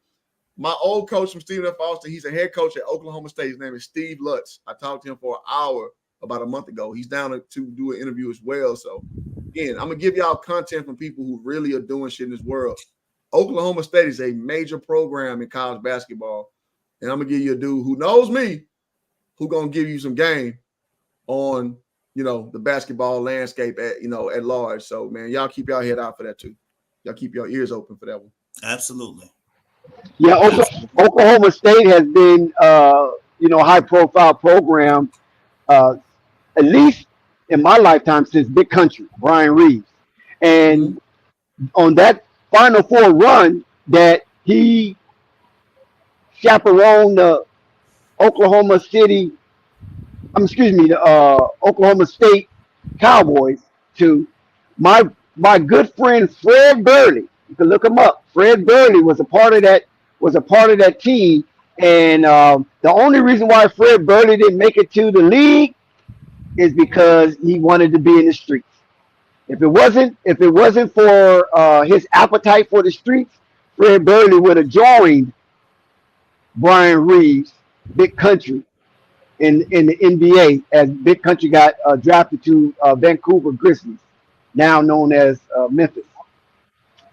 My old coach from Stephen F. Austin, he's a head coach at Oklahoma State. His name is Steve Lutz. I talked to him for an hour about a month ago. He's down to do an interview as well. So, again, I'm going to give y'all content from people who really are doing shit in this world. Oklahoma State is a major program in college basketball. And I'm going to give you a dude who knows me, who going to give you some game on, the basketball landscape at large. So, man, y'all keep y'all head out for that too. Y'all keep your ears open for that one. Absolutely. Yeah, Oklahoma State has been, high profile program, at least in my lifetime since Big Country, Brian Reeves. And on that Final Four run that he chaperoned the Oklahoma State Cowboys to, my good friend Fred Burley. You can look him up. Fred Burley was a part of that team, and the only reason why Fred Burley didn't make it to the league is because he wanted to be in the streets. If it wasn't for his appetite for the streets, Fred Burley would have joined Brian Reeves, Big Country, in the NBA as Big Country got drafted to Vancouver Grizzlies, now known as Memphis.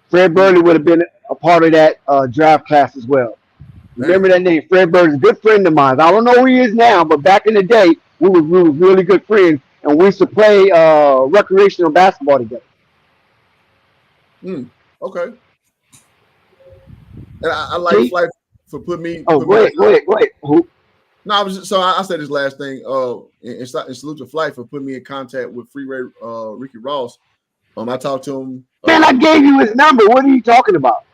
Fred Burley would have been a part of that draft class as well. Remember that name, Fred Burley, a good friend of mine. I don't know who he is now, but back in the day, we were really good friends, and we used to play recreational basketball together. Okay. And I like Flight for putting me. Oh, go ahead. Who? No, I said this last thing. And salute to Flight for putting me in contact with Freeway Ricky Ross. I talked to him. Man, I gave you his number. What are you talking about?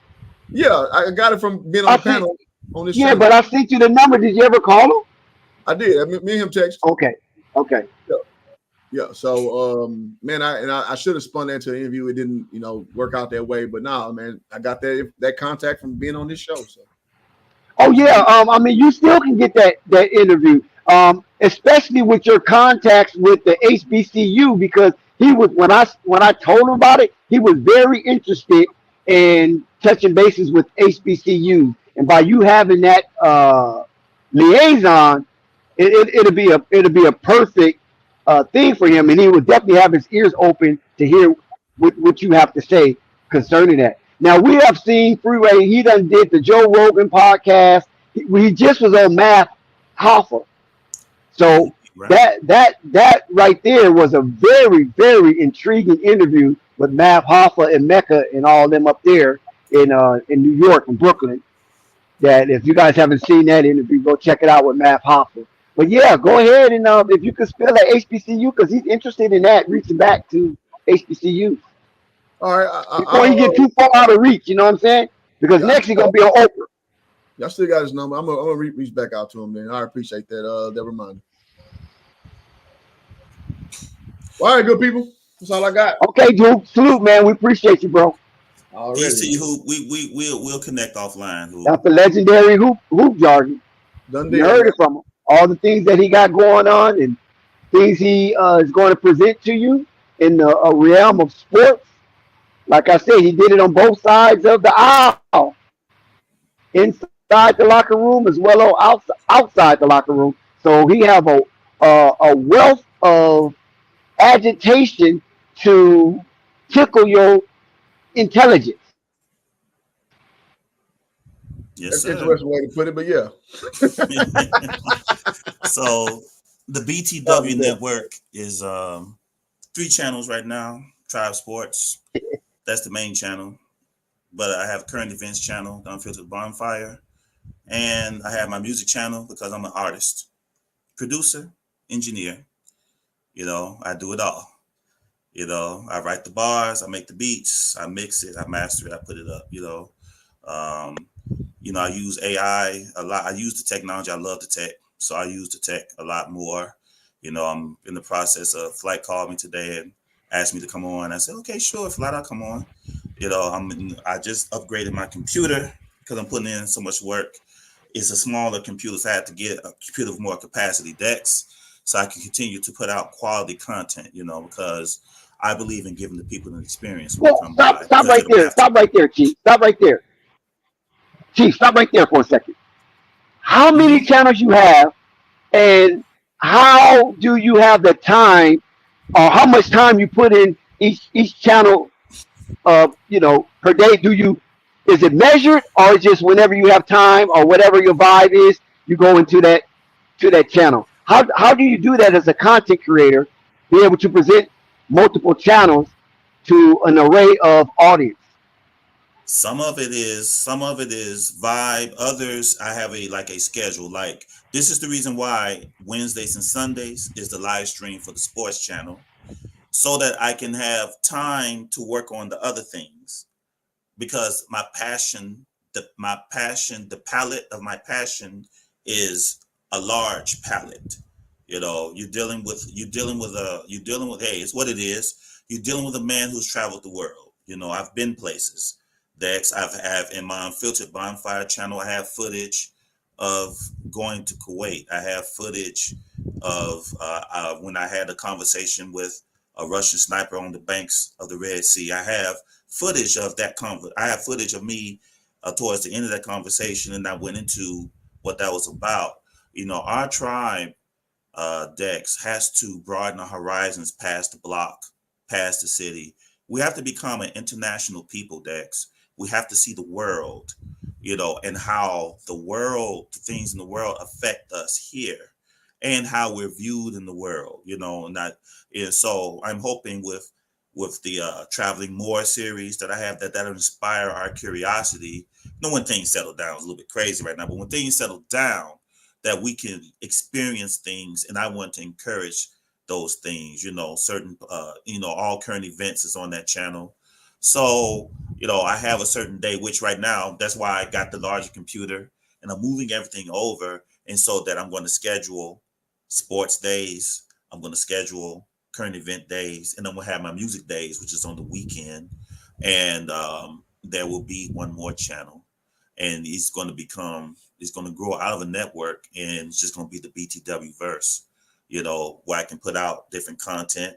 Yeah, I got it from being on the panel on this show. Yeah, but I sent you the number. Did you ever call him? I did. Me and him text. Okay. Yeah. So, man, I should have spun that into the interview. It didn't, work out that way. But nah, man, I got that contact from being on this show. So. Oh yeah. You still can get that interview. Especially with your contacts with the HBCU, because he was when I told him about it, he was very interested in touching bases with HBCU, and by you having that liaison, it'll be a perfect thing for him, and he would definitely have his ears open to hear what you have to say concerning that. Now we have seen Freeway. He done did the Joe Rogan podcast. He just was on Matt Hoffa. So that right there was a very, very intriguing interview with Matt Hoffa and Mecca and all of them up there in New York and Brooklyn. That if you guys haven't seen that interview, go check it out with Matt Hoffa. But yeah, go ahead and if you could spell at HBCU, because he's interested in that, reaching back to HBCU. All right. Before he get too far out of reach, you know what I'm saying? Because next he's gonna be on Oprah. Y'all still got his number. I'm gonna reach back out to him, man. I appreciate that reminder. All right, good people. That's all I got. Okay, Duke. Salute, man. We appreciate you, bro. Peace to you, Hoop. We'll connect offline, Hoop. That's the legendary hoop jargon. You heard it from him. All the things that he got going on and things he is going to present to you in the realm of sports. Like I said, he did it on both sides of the aisle, inside the locker room as well as outside the locker room. So he have a wealth of agitation to tickle your intelligence. Yes, that's an interesting way to put it, but yeah. So the BTW network is 3 channels right now. Tribe Sports, that's the main channel. But I have Current Events channel, Unfiltered Bonfire, And I have my music channel because I'm an artist, producer, engineer. I do it all. I write the bars, I make the beats, I mix it, I master it, I put it up. Um, I use AI a lot. I use the technology. I love the tech, so I use the tech a lot more. I'm in the process of Flight called me today and asked me to come on. I said, okay, sure, Flight, I'll come on. I just upgraded my computer because I'm putting in so much work. It's a smaller computer, so I had to get a computer with more capacity decks so I can continue to put out quality content, because I believe in giving the people an experience when they Well, come stop, by stop because they right don't there. have to. Stop right there, Chief. Stop right there. Chief, stop right there for a second. How many Mm-hmm. channels you have, and how do you have the time, or how much time you put in each channel? Per day. Is it measured, or is just whenever you have time or whatever your vibe is, you go into that channel? How do you do that as a content creator? Be able to present multiple channels to an array of audience. Some of it is vibe. Others I have a schedule. Like this is the reason why Wednesdays and Sundays is the live stream for the sports channel, so that I can have time to work on the other things. Because the palette of my passion is a large palette. You're dealing with hey, it's what it is. You're dealing with a man who's traveled the world. I've been places. Dex, I've have in my Unfiltered Bonfire channel, I have footage of going to Kuwait. I have footage of when I had a conversation with a Russian sniper on the banks of the Red Sea. I have footage of that I have footage of me towards the end of that conversation, and I went into what that was about. Our tribe, Dex, has to broaden our horizons past the block, past the city. We have to become an international people, Dex. We have to see the world, and how the things in the world affect us here, and how we're viewed in the world, and so I'm hoping with the traveling more series that I have that'll inspire our curiosity. When things settle down, it's a little bit crazy right now, but when things settle down, that we can experience things, and I want to encourage those things. Certain all current events is on that channel. So I have a certain day, which right now that's why I got the larger computer, and I'm moving everything over, and so that I'm going to schedule sports days. I'm going to schedule current event days, and then we'll have my music days, which is on the weekend, and there will be one more channel, and it's going to grow out of a network, and it's just going to be the BTW verse, where I can put out different content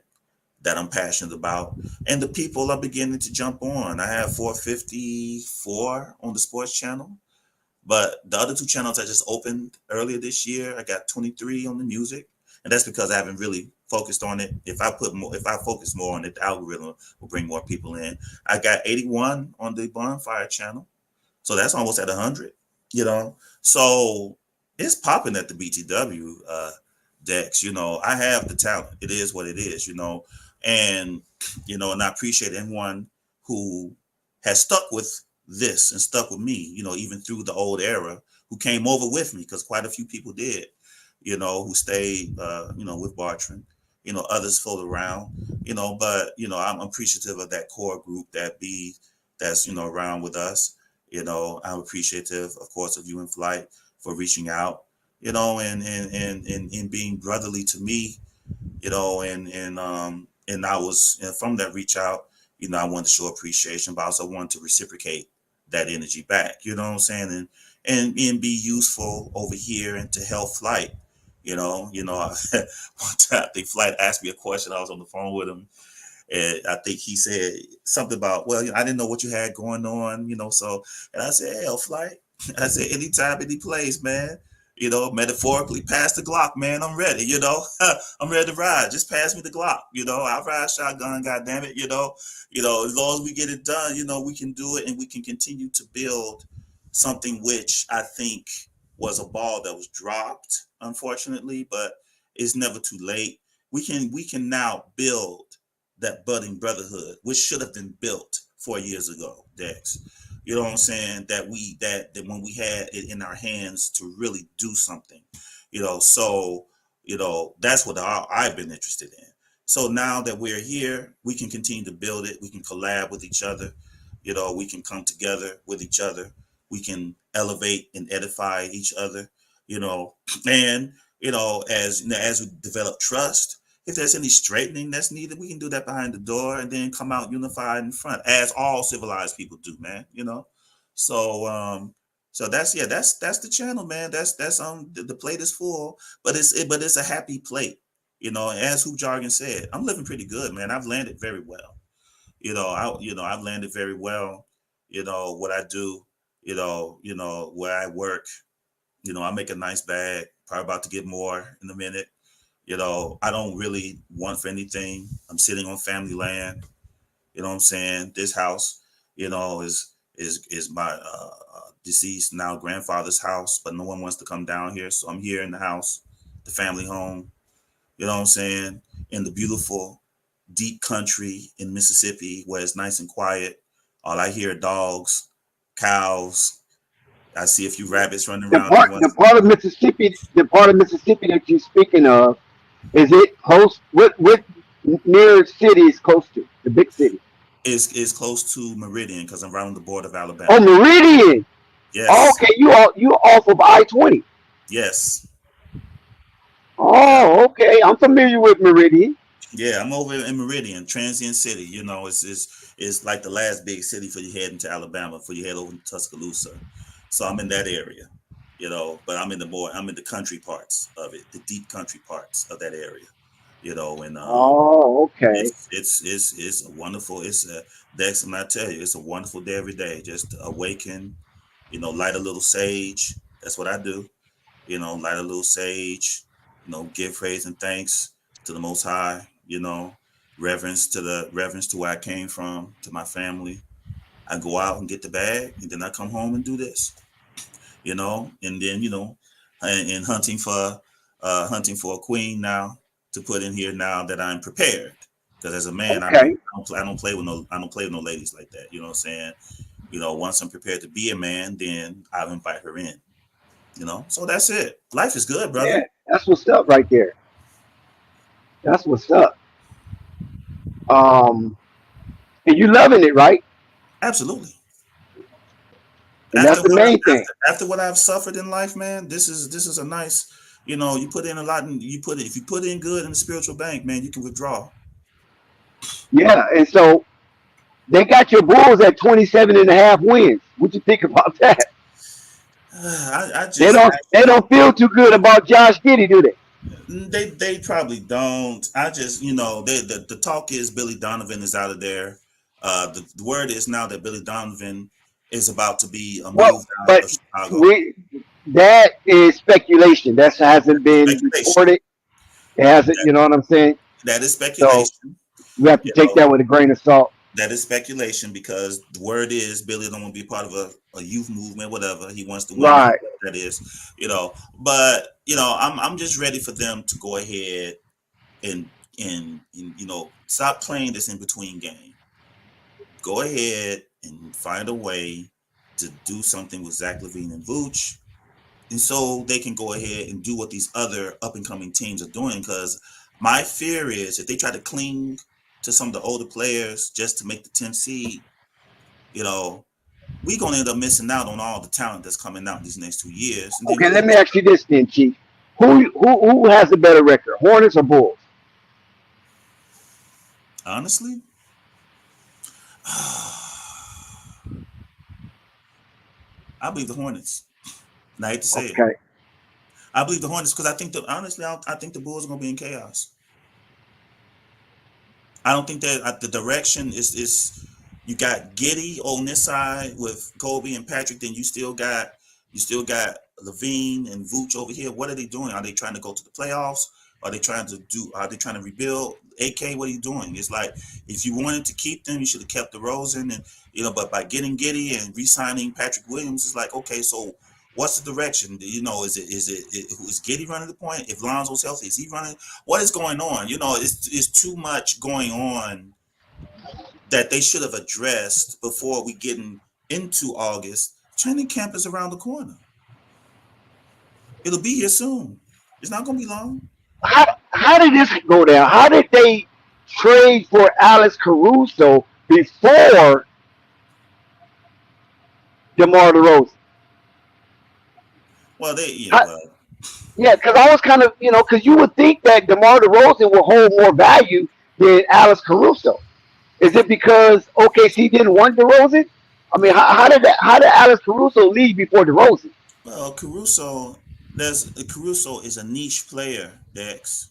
that I'm passionate about, and the people are beginning to jump on. I have 454 on the sports channel, but the other two channels I just opened earlier this year, I got 23 on the music, and that's because I haven't really focused on it. If I focus more on it, the algorithm will bring more people in. I got 81 on the Bonfire channel, so that's almost at 100. So it's popping at the BTW Dex. I have the talent. It is what it is. And and I appreciate anyone who has stuck with this and stuck with me, even through the old era, who came over with me, because quite a few people did, who stayed, with Bartram, others float around, but, I'm appreciative of that core group that's, around with us. I'm appreciative, of course, of you in Flight for reaching out, and being brotherly to me, and I was, from that reach out, I wanted to show appreciation, but I also wanted to reciprocate that energy back, you know what I'm saying? And be useful over here and to help Flight, one time I think Flight asked me a question. I was on the phone with him, and I think he said something about, well, I didn't know what you had going on, so, and I said, hell, Flight. I said, anytime, any place, man. Metaphorically, pass the Glock, man. I'm ready, I'm ready to ride. Just pass me the Glock, I'll ride shotgun, goddamn it, as long as we get it done, we can do it, and we can continue to build something which I think was a ball that was dropped, unfortunately, but it's never too late. We can now build that budding brotherhood, which should have been built 4 years ago, Dex. You know what I'm saying? That when we had it in our hands to really do something, so that's what I've been interested in. So now that we're here, we can continue to build it. We can collab with each other. We can come together with each other. We can elevate and edify each other. And as we develop trust, if there's any straightening that's needed, we can do that behind the door and then come out unified in front, as all civilized people do, man. So that's the channel, man. That's the plate is full, but it's a happy plate. As Hoop Jargon said, I'm living pretty good, man. I've landed very well. I've landed very well. What I do, where I work, I make a nice bag, probably about to get more in a minute. I don't really want for anything. I'm sitting on family land. You know what I'm saying? This house, is my deceased now grandfather's house, but no one wants to come down here. So I'm here in the house, the family home, you know what I'm saying? In the beautiful, deep country in Mississippi where it's nice and quiet. All I hear are dogs, cows. I see a few rabbits running around. The part of Mississippi that you're speaking of, is it close? What near city is close to the big city? Is close to Meridian because I'm right on the border of Alabama. Oh, Meridian. Yes. Oh, okay, you off of I-20. Yes. Oh, okay. I'm familiar with Meridian. Yeah, I'm over in Meridian, Transient City. It's like the last big city for you heading to Alabama, for you head over to Tuscaloosa. So I'm in that area, but I'm in the country parts of it, the deep country parts of that area, and oh, okay. It's a wonderful, Dex, and I tell you, it's a wonderful day every day. Just awaken, light a little sage. That's what I do. Light a little sage, give praise and thanks to the Most High, reverence to where I came from, to my family. I go out and get the bag, and then I come home and do this, and then, and hunting for a queen now to put in here now that I'm prepared. Because as a man, okay. I don't play with no ladies like that. You know what I'm saying? Once I'm prepared to be a man, then I'll invite her in. So that's it. Life is good, brother. Yeah, that's what's up right there. That's what's up. And you loving it, right? Absolutely. And that's the main thing. After what I've suffered in life, man, this is a nice, you put in a lot, and if you put in good in the spiritual bank, man, you can withdraw. Yeah, and so they got your Bulls at 27.5 wins. What you think about that? They don't feel too good about Josh Giddey, do they? They probably don't. I just, the talk is Billy Donovan is out of there. The word is now that Billy Donovan is about to be moved out of Chicago. That is speculation. That hasn't been reported. It hasn't, you know what I'm saying? That is speculation. So we have to take that with a grain of salt. That is speculation because the word is Billy don't want to be part of a youth movement, whatever. He wants to win. Right. That is, but I'm just ready for them to go ahead and stop playing this in between game. Go ahead and find a way to do something with Zach LaVine and Vooch, and so they can go ahead and do what these other up and coming teams are doing. Because my fear is if they try to cling to some of the older players just to make the 10th seed, we're going to end up missing out on all the talent that's coming out these next 2 years. Okay, let me ask you this then, Chief. Who has the better record, Hornets or Bulls? Honestly, I believe the Hornets. And I hate to say it. I believe the Hornets because I think I think the Bulls are going to be in chaos. I don't think that the direction is you got Giddey on this side with Kobe and Patrick. Then you still got LaVine and Vooch over here. What are they doing? Are they trying to go to the playoffs? Are they trying to rebuild? AK, what are you doing? It's like if you wanted to keep them, you should have kept DeRozan and but by getting Giddey and re-signing Patrick Williams, it's like okay, so what's the direction? Is Giddey running the point? If Lonzo's healthy, is he running? What is going on? It's too much going on that they should have addressed before we getting into August, training camp is around the corner. It'll be here soon. It's not going to be long. How did this go down? How did they trade for Alex Caruso before DeMar DeRozan? Well, How, well, yeah, because I was kind of, because you would think that DeMar DeRozan will hold more value than Alex Caruso. Is it because OKC didn't want DeRozan? I mean, how did Alex Caruso leave before DeRozan? well, Caruso is a niche player, Dex.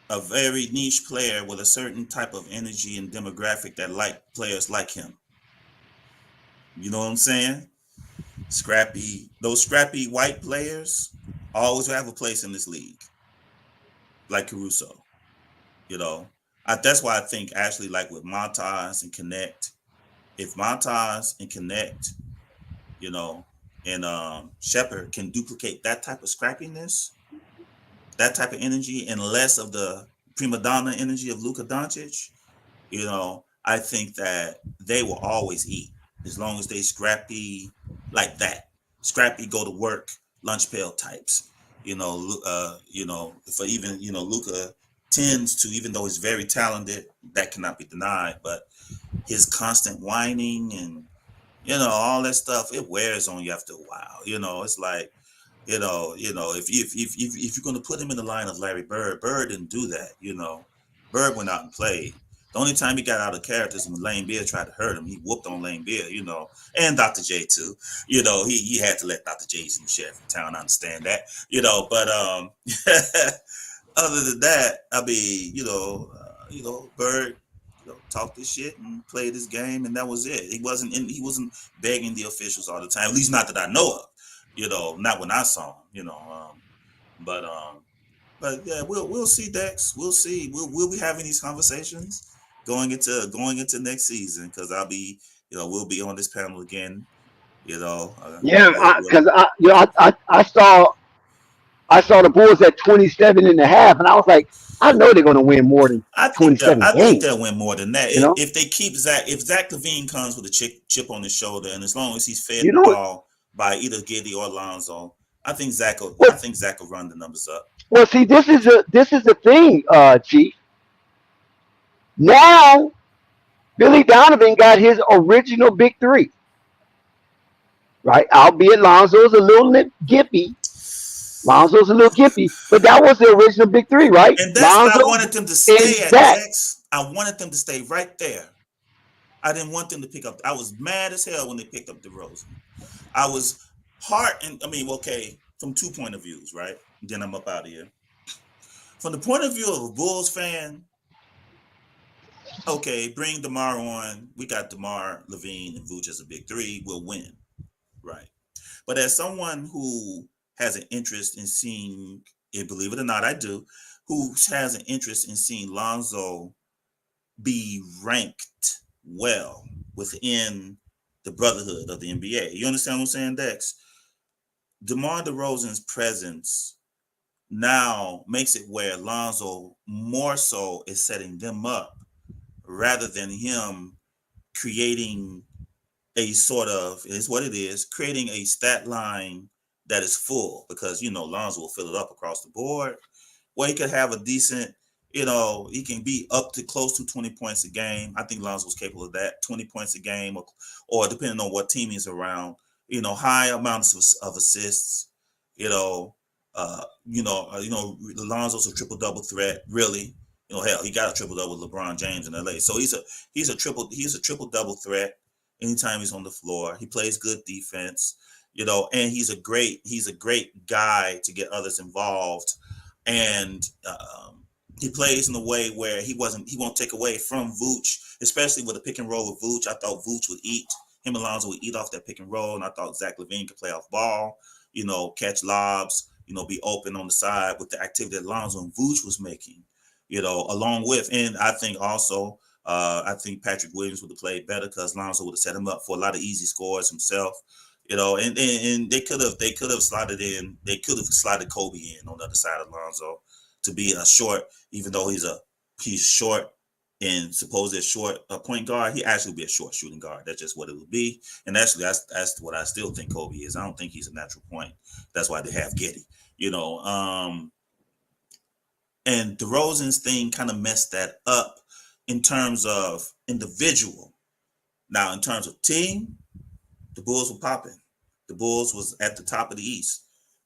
A very niche player with a certain type of energy and demographic that like players like him. You know what I'm saying? Those scrappy white players always have a place in this league, like Caruso. That's why I think actually, like with Montas and Connect, if Montas and Connect, and Shepard can duplicate that type of scrappiness, that type of energy, and less of the prima donna energy of Luka Doncic, I think that they will always eat as long as they scrappy like that. Scrappy, go to work, lunch pail types. For even Luka tends to, even though he's very talented, that cannot be denied, but his constant whining and all that stuff, it wears on you after a while. It's like, if you're going to put him in the line of Larry Bird, Bird didn't do that. Bird went out and played. The only time he got out of character is when Lane Beer tried to hurt him. He whooped on Lane Beer, and Dr. J too. He had to let Dr. J in the sheriff in town. I understand that, but other than that, I mean, Bird, talked his shit and played his game, and that was it. He wasn't begging the officials all the time. At least not that I know of. Not when I saw him. But yeah, we'll see, Dex. We'll see. We'll be having these conversations going into next season, because I'll be, we'll be on this panel again. Yeah, because I saw the Bulls at 27 and a half, and I was like, I know they're going to win more than I think 27 games. they'll win more than that. You know, If they keep if Zach LaVine comes with a chip on his shoulder, and as long as he's fed you the know. ball by either Giddey or Lonzo, I think Zach will Well, run the numbers up. well, see, this is the thing, Chief. Now Billy Donovan got his original big three, right? Albeit Lonzo's a little gippy. Lonzo's a little gippy, but that was the original big three, right? And that's what I Lonzo wanted them to and stay at, Zach. Dex. I wanted them to stay right there. I didn't want them to pick up. I was mad as hell when they picked up DeRozan. I was from 2 point of views, right? Then I'm up out of here. From the point of view of a Bulls fan, okay, bring DeMar on. We got DeMar, LaVine, and Vooch as a big three. We'll win, right? But as someone who has an interest in seeing, and believe it or not, I do, who has an interest in seeing Lonzo be ranked well within the brotherhood of the NBA. You understand what I'm saying, Dex? DeMar DeRozan's presence now makes it where Lonzo more so is setting them up rather than him creating a sort of, is what it is, creating a stat line that is full, because Lonzo will fill it up across the board. Well, he could have a decent, he can be up to close to 20 points a game. I think Lonzo's capable of that, 20 points a game, or depending on what team he's around, high amounts of assists, Lonzo's a triple double threat, really. Hell, he got a triple double with LeBron James in LA. So he's a triple double threat anytime he's on the floor. He plays good defense, and he's a great guy to get others involved. And he plays in a way where he won't take away from Vooch, especially with a pick and roll with Vooch. I thought Vooch would eat. Him and Lonzo would eat off that pick and roll, and I thought Zach LaVine could play off ball, catch lobs, be open on the side with the activity that Lonzo and Vooch was making, along with, and I think also, I think Patrick Williams would have played better because Lonzo would have set him up for a lot of easy scores himself, and they could have slotted Kobe in on the other side of Lonzo to be a short, even though he's short, and suppose a short point guard, he actually be a short shooting guard. That's just what it would be. And actually, that's what I still think Kobe is. I don't think he's a natural point. That's why they have Giddey, you know. And DeRozan's thing kind of messed that up in terms of individual. Now, in terms of team, the Bulls were popping. The Bulls was at the top of the East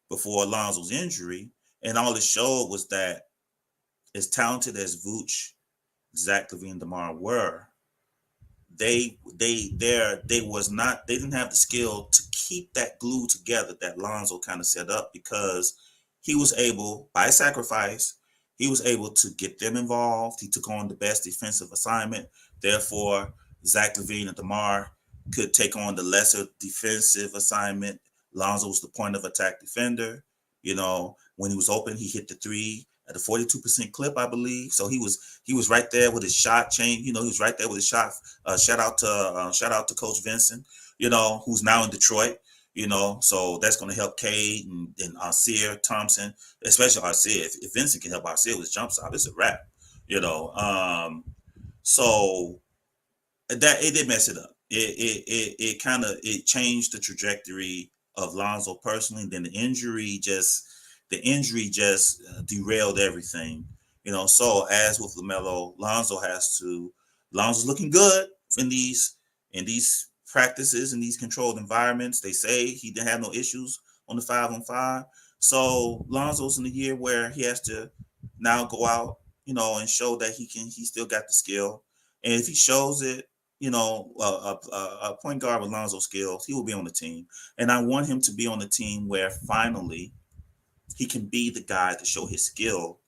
before Alonzo's injury, and all it showed was that as talented as Vooch, Zach LaVine, and DeMar were, they didn't have the skill to keep that glue together that Lonzo kind of set up, because he was able, by sacrifice, he was able to get them involved. He took on the best defensive assignment. Therefore, Zach LaVine and DeMar could take on the lesser defensive assignment. Lonzo was the point of attack defender. You know, when he was open, he hit the three at a 42% clip, I believe. So he was right there with his shot chain. You know, he was right there with his shot. Shout out to Coach Vincent, you know, who's now in Detroit. You know, so that's going to help Cade and Arcee Thompson, especially Arcee. If Vincent can help Arcee with his jump stop, it's a wrap. You know, so that it did mess it up. It kind of changed the trajectory of Lonzo personally. And then the injury just derailed everything. You know, so as with LaMelo, Lonzo's looking good in these practices in these controlled environments. They say he didn't have no issues on the 5-on-5. So Lonzo's in the year where he has to now go out, you know, and show that he still got the skill. And if he shows it, you know, a point guard with Lonzo's skills, he will be on the team. And I want him to be on the team where finally he can be the guy to show his skill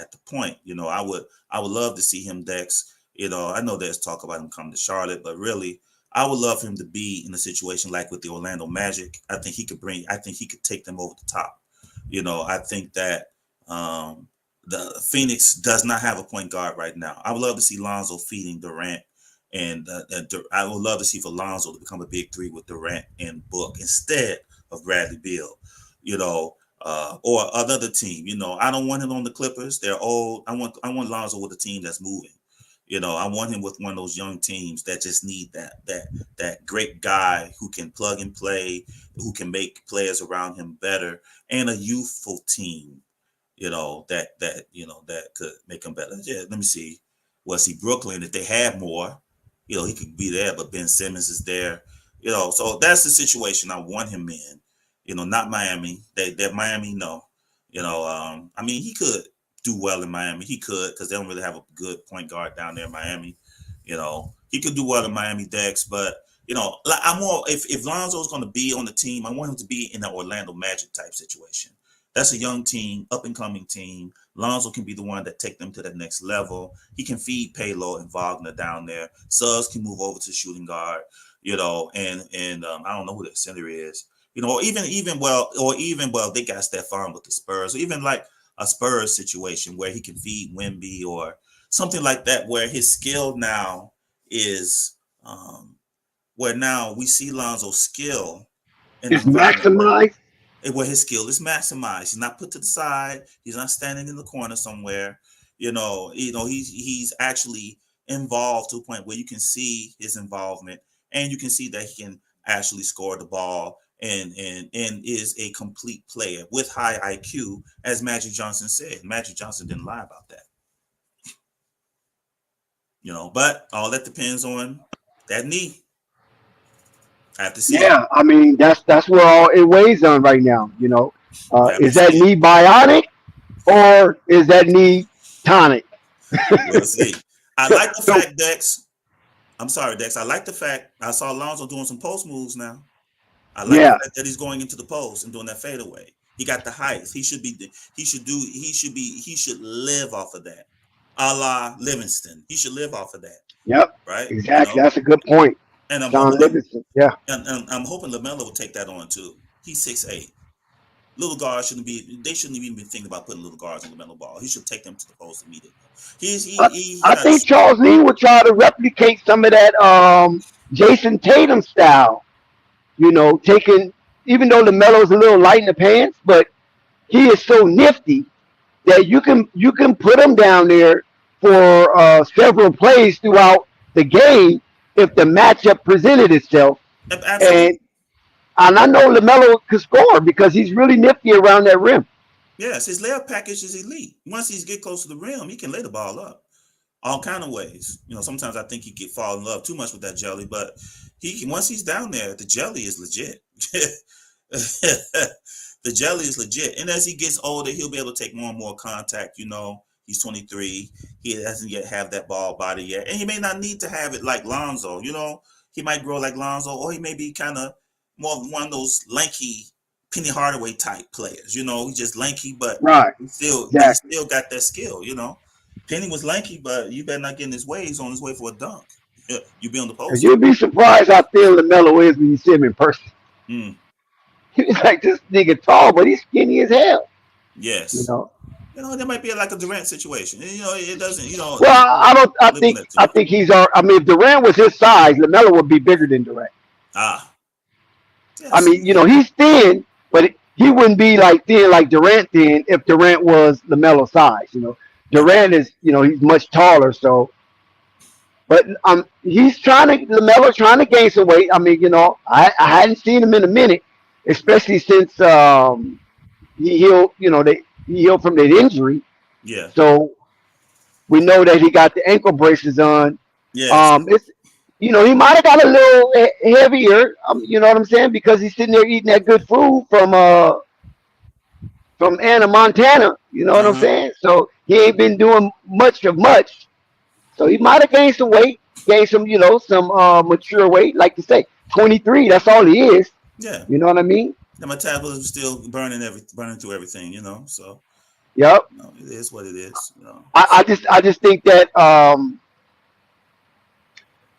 at the point. You know, I would love to see him, Dex. You know, I know there's talk about him coming to Charlotte, but really, I would love for him to be in a situation like with the Orlando Magic. I think he could take them over the top. You know, I think that the Phoenix does not have a point guard right now. I would love to see Lonzo feeding Durant, and I would love to see for Lonzo to become a big three with Durant and Book instead of Bradley Beal. You know, or another team. You know, I don't want him on the Clippers. They're old. I want Lonzo with a team that's moving. You know, I want him with one of those young teams that just need that great guy who can plug and play, who can make players around him better, and a youthful team, you know, that could make him better. Yeah, let me see. Well, see, Brooklyn, if they had more, you know, he could be there, but Ben Simmons is there. You know, so that's the situation I want him in. You know, not Miami. That Miami, no. You know, I mean, he could do well in Miami. He could, because they don't really have a good point guard down there in Miami. You know, he could do well in Miami, Dex, but you know, I'm more if Lonzo's going to be on the team, I want him to be in the Orlando Magic type situation. That's a young team, up and coming team. Lonzo can be the one that take them to the next level. He can feed Paolo and Wagner down there. Suggs can move over to shooting guard. You know, and I don't know who the center is. You know, or even they got Stephon with the Spurs, or even like a Spurs situation where he can feed Wemby or something like that, where his skill now is where now we see Lonzo's skill is maximized. Where his skill is maximized. He's not put to the side. He's not standing in the corner somewhere. You know, he's actually involved to a point where you can see his involvement, and you can see that he can actually score the ball. And is a complete player with high IQ, as Magic Johnson said. Magic Johnson didn't lie about that. You know, but all that depends on that knee. I have to see. Yeah, I mean that's where all it weighs on right now. You know, is that knee bionic or is that knee tonic? We'll see. I like the fact, Dex. I'm sorry, Dex. I like the fact I saw Alonzo doing some post moves now. I like the fact that he's going into the post and doing that fadeaway. He got the height. He should live off of that. A la Livingston. He should live off of that. Yep. Right? Exactly. You know? That's a good point. And I'm John Livingston. Yeah. And I'm hoping LaMelo will take that on too. He's 6'8". Little guards shouldn't even be thinking about putting little guards on LaMelo Ball. He should take them to the post immediately. I think Charles Lee would try to replicate some of that Jason Tatum style. You know, even though LaMelo's a little light in the pants, but he is so nifty that you can put him down there for several plays throughout the game if the matchup presented itself. Absolutely. And I know LaMelo could score because he's really nifty around that rim. Yes, his layup package is elite. Once he's get close to the rim, he can lay the ball up all kind of ways. Sometimes I think he get fall in love too much with that jelly, but once he's down there, the jelly is legit. The jelly is legit. And as he gets older, he'll be able to take more and more contact. He's 23. He doesn't yet have that ball body yet. And he may not need to have it like Lonzo. He might grow like Lonzo, or he may be kind of more one of those lanky Penny Hardaway type players. He's just lanky, but he still got that skill. Penny was lanky, but you better not get in his way. He's on his way for a dunk. You be on the post. You'll be surprised how thin LaMelo is when you see him in person. He's like this nigga tall, but he's skinny as hell. Yes. There might be like a Durant situation. It doesn't. Well, I think he's. I mean, if Durant was his size, LaMelo would be bigger than Durant. Yes. I mean, he's thin, but he wouldn't be like thin like Durant thin if Durant was LaMelo size. Durant is, he's much taller. So, but LaMelo trying to gain some weight. I mean, I hadn't seen him in a minute. Especially since he healed, he healed from that injury. Yeah. So we know that he got the ankle braces on. Yeah. He might have got a little heavier. You know what I'm saying? Because he's sitting there eating that good food from Anna, Montana. You know what I'm saying? So he ain't been doing much. So he might have gained some weight, gained some, some mature weight. Like you say, 23. That's all he is. Yeah, you know what I mean. The metabolism is still burning through everything, So yep, it is what it is. I just think that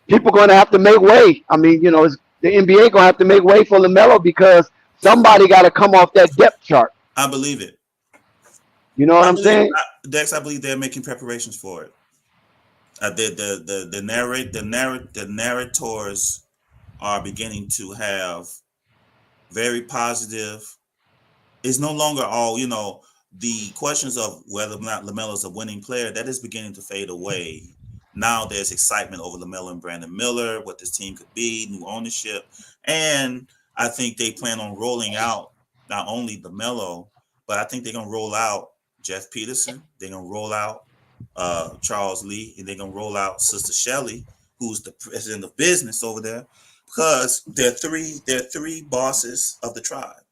people going to have to make way. I mean, the NBA going to have to make way for LaMelo because somebody got to come off that depth chart. I believe it. You know what I'm saying, Dex? I believe they're making preparations for it. The narrators are beginning to have very positive. It's no longer all, the questions of whether or not LaMelo is a winning player, that is beginning to fade away. Now there's excitement over LaMelo and Brandon Miller, what this team could be, new ownership. And I think they plan on rolling out not only LaMelo, but I think they're going to roll out Jeff Peterson. They're going to roll out Charles Lee, and they're going to roll out Sister Shelley, who's the president of business over there. Because they're three bosses of the tribe.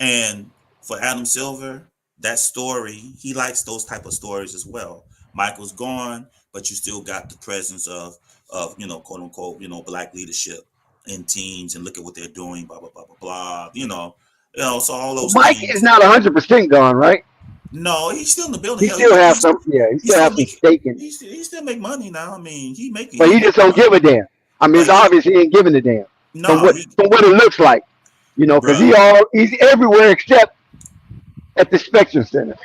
And for Adam Silver, that story, he likes those type of stories as well. Michael's gone, but you still got the presence of quote unquote, black leadership in teams, and look at what they're doing, blah, blah, blah, blah, blah. So all those Mike things. is not 100% gone, right? No, he's still in the building. He still has some stake in it. He still make money now. I mean, but he just don't give a damn. I mean, it's obvious he ain't giving a damn. No, from what it looks like, because he's everywhere except at the Spectrum Center.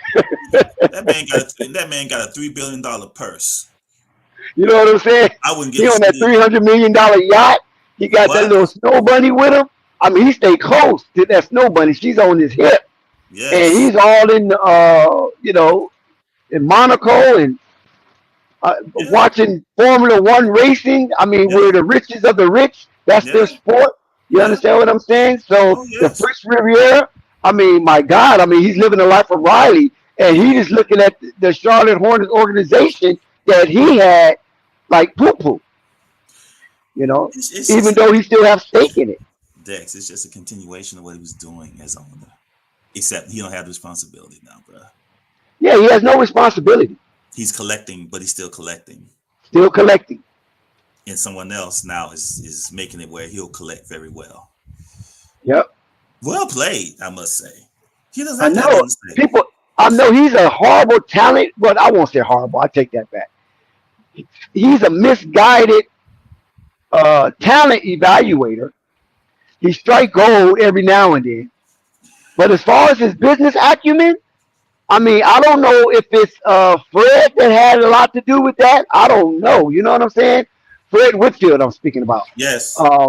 that man got a $3 billion purse. You know what I'm saying? I wouldn't get. He on that $300 million yacht. He got that little snow bunny with him. I mean, he stayed close to that snow bunny. She's on his hip, and he's all in, in Monaco and. Watching Formula One racing, I mean, we're the richest of the rich. That's their sport. You understand what I'm saying? So the Fritz Riviera, I mean, my God, I mean, he's living the life of Riley, and he is looking at the Charlotte Hornets organization that he had like poo-poo. Even though he still have stake in it. Dex, it's just a continuation of what he was doing as owner, except he don't have the responsibility now, bro. Yeah, he has no responsibility. He's collecting, but he's still collecting. Still collecting. And someone else now is making it where he'll collect very well. Yep. Well played, I must say. He doesn't have to people. I know he's a horrible talent, but I won't say horrible. I take that back. He's a misguided talent evaluator. He strike gold every now and then. But as far as his business acumen, I mean, I don't know if it's Fred that had a lot to do with that. I don't know. You know what I'm saying? Fred Whitfield, I'm speaking about. Yes. I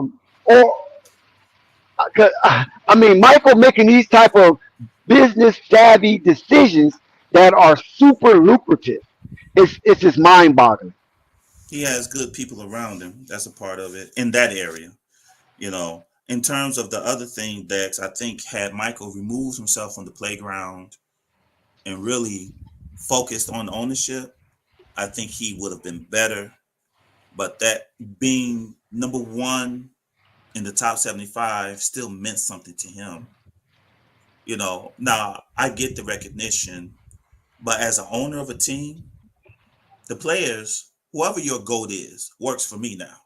mean, Michael making these type of business savvy decisions that are super lucrative. It's just mind boggling. He has good people around him. That's a part of it in that area. In terms of the other thing, Dex, I think had Michael removed himself from the playground and really focused on ownership, I think he would have been better. But that being number one in the top 75 still meant something to him. Now I get the recognition, but as an owner of a team, the players, whoever your GOAT is, works for me now.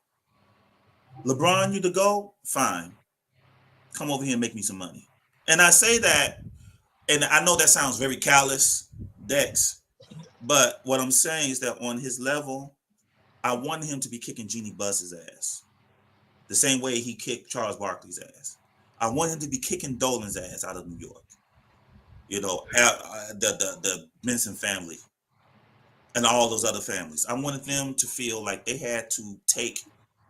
LeBron, you the GOAT? Fine. Come over here and make me some money. And I say that, and I know that sounds very callous, Dex, but what I'm saying is that on his level, I want him to be kicking Jeannie Buss's ass the same way he kicked Charles Barkley's ass. I want him to be kicking Dolan's ass out of New York. The Benson family and all those other families. I wanted them to feel like they had to take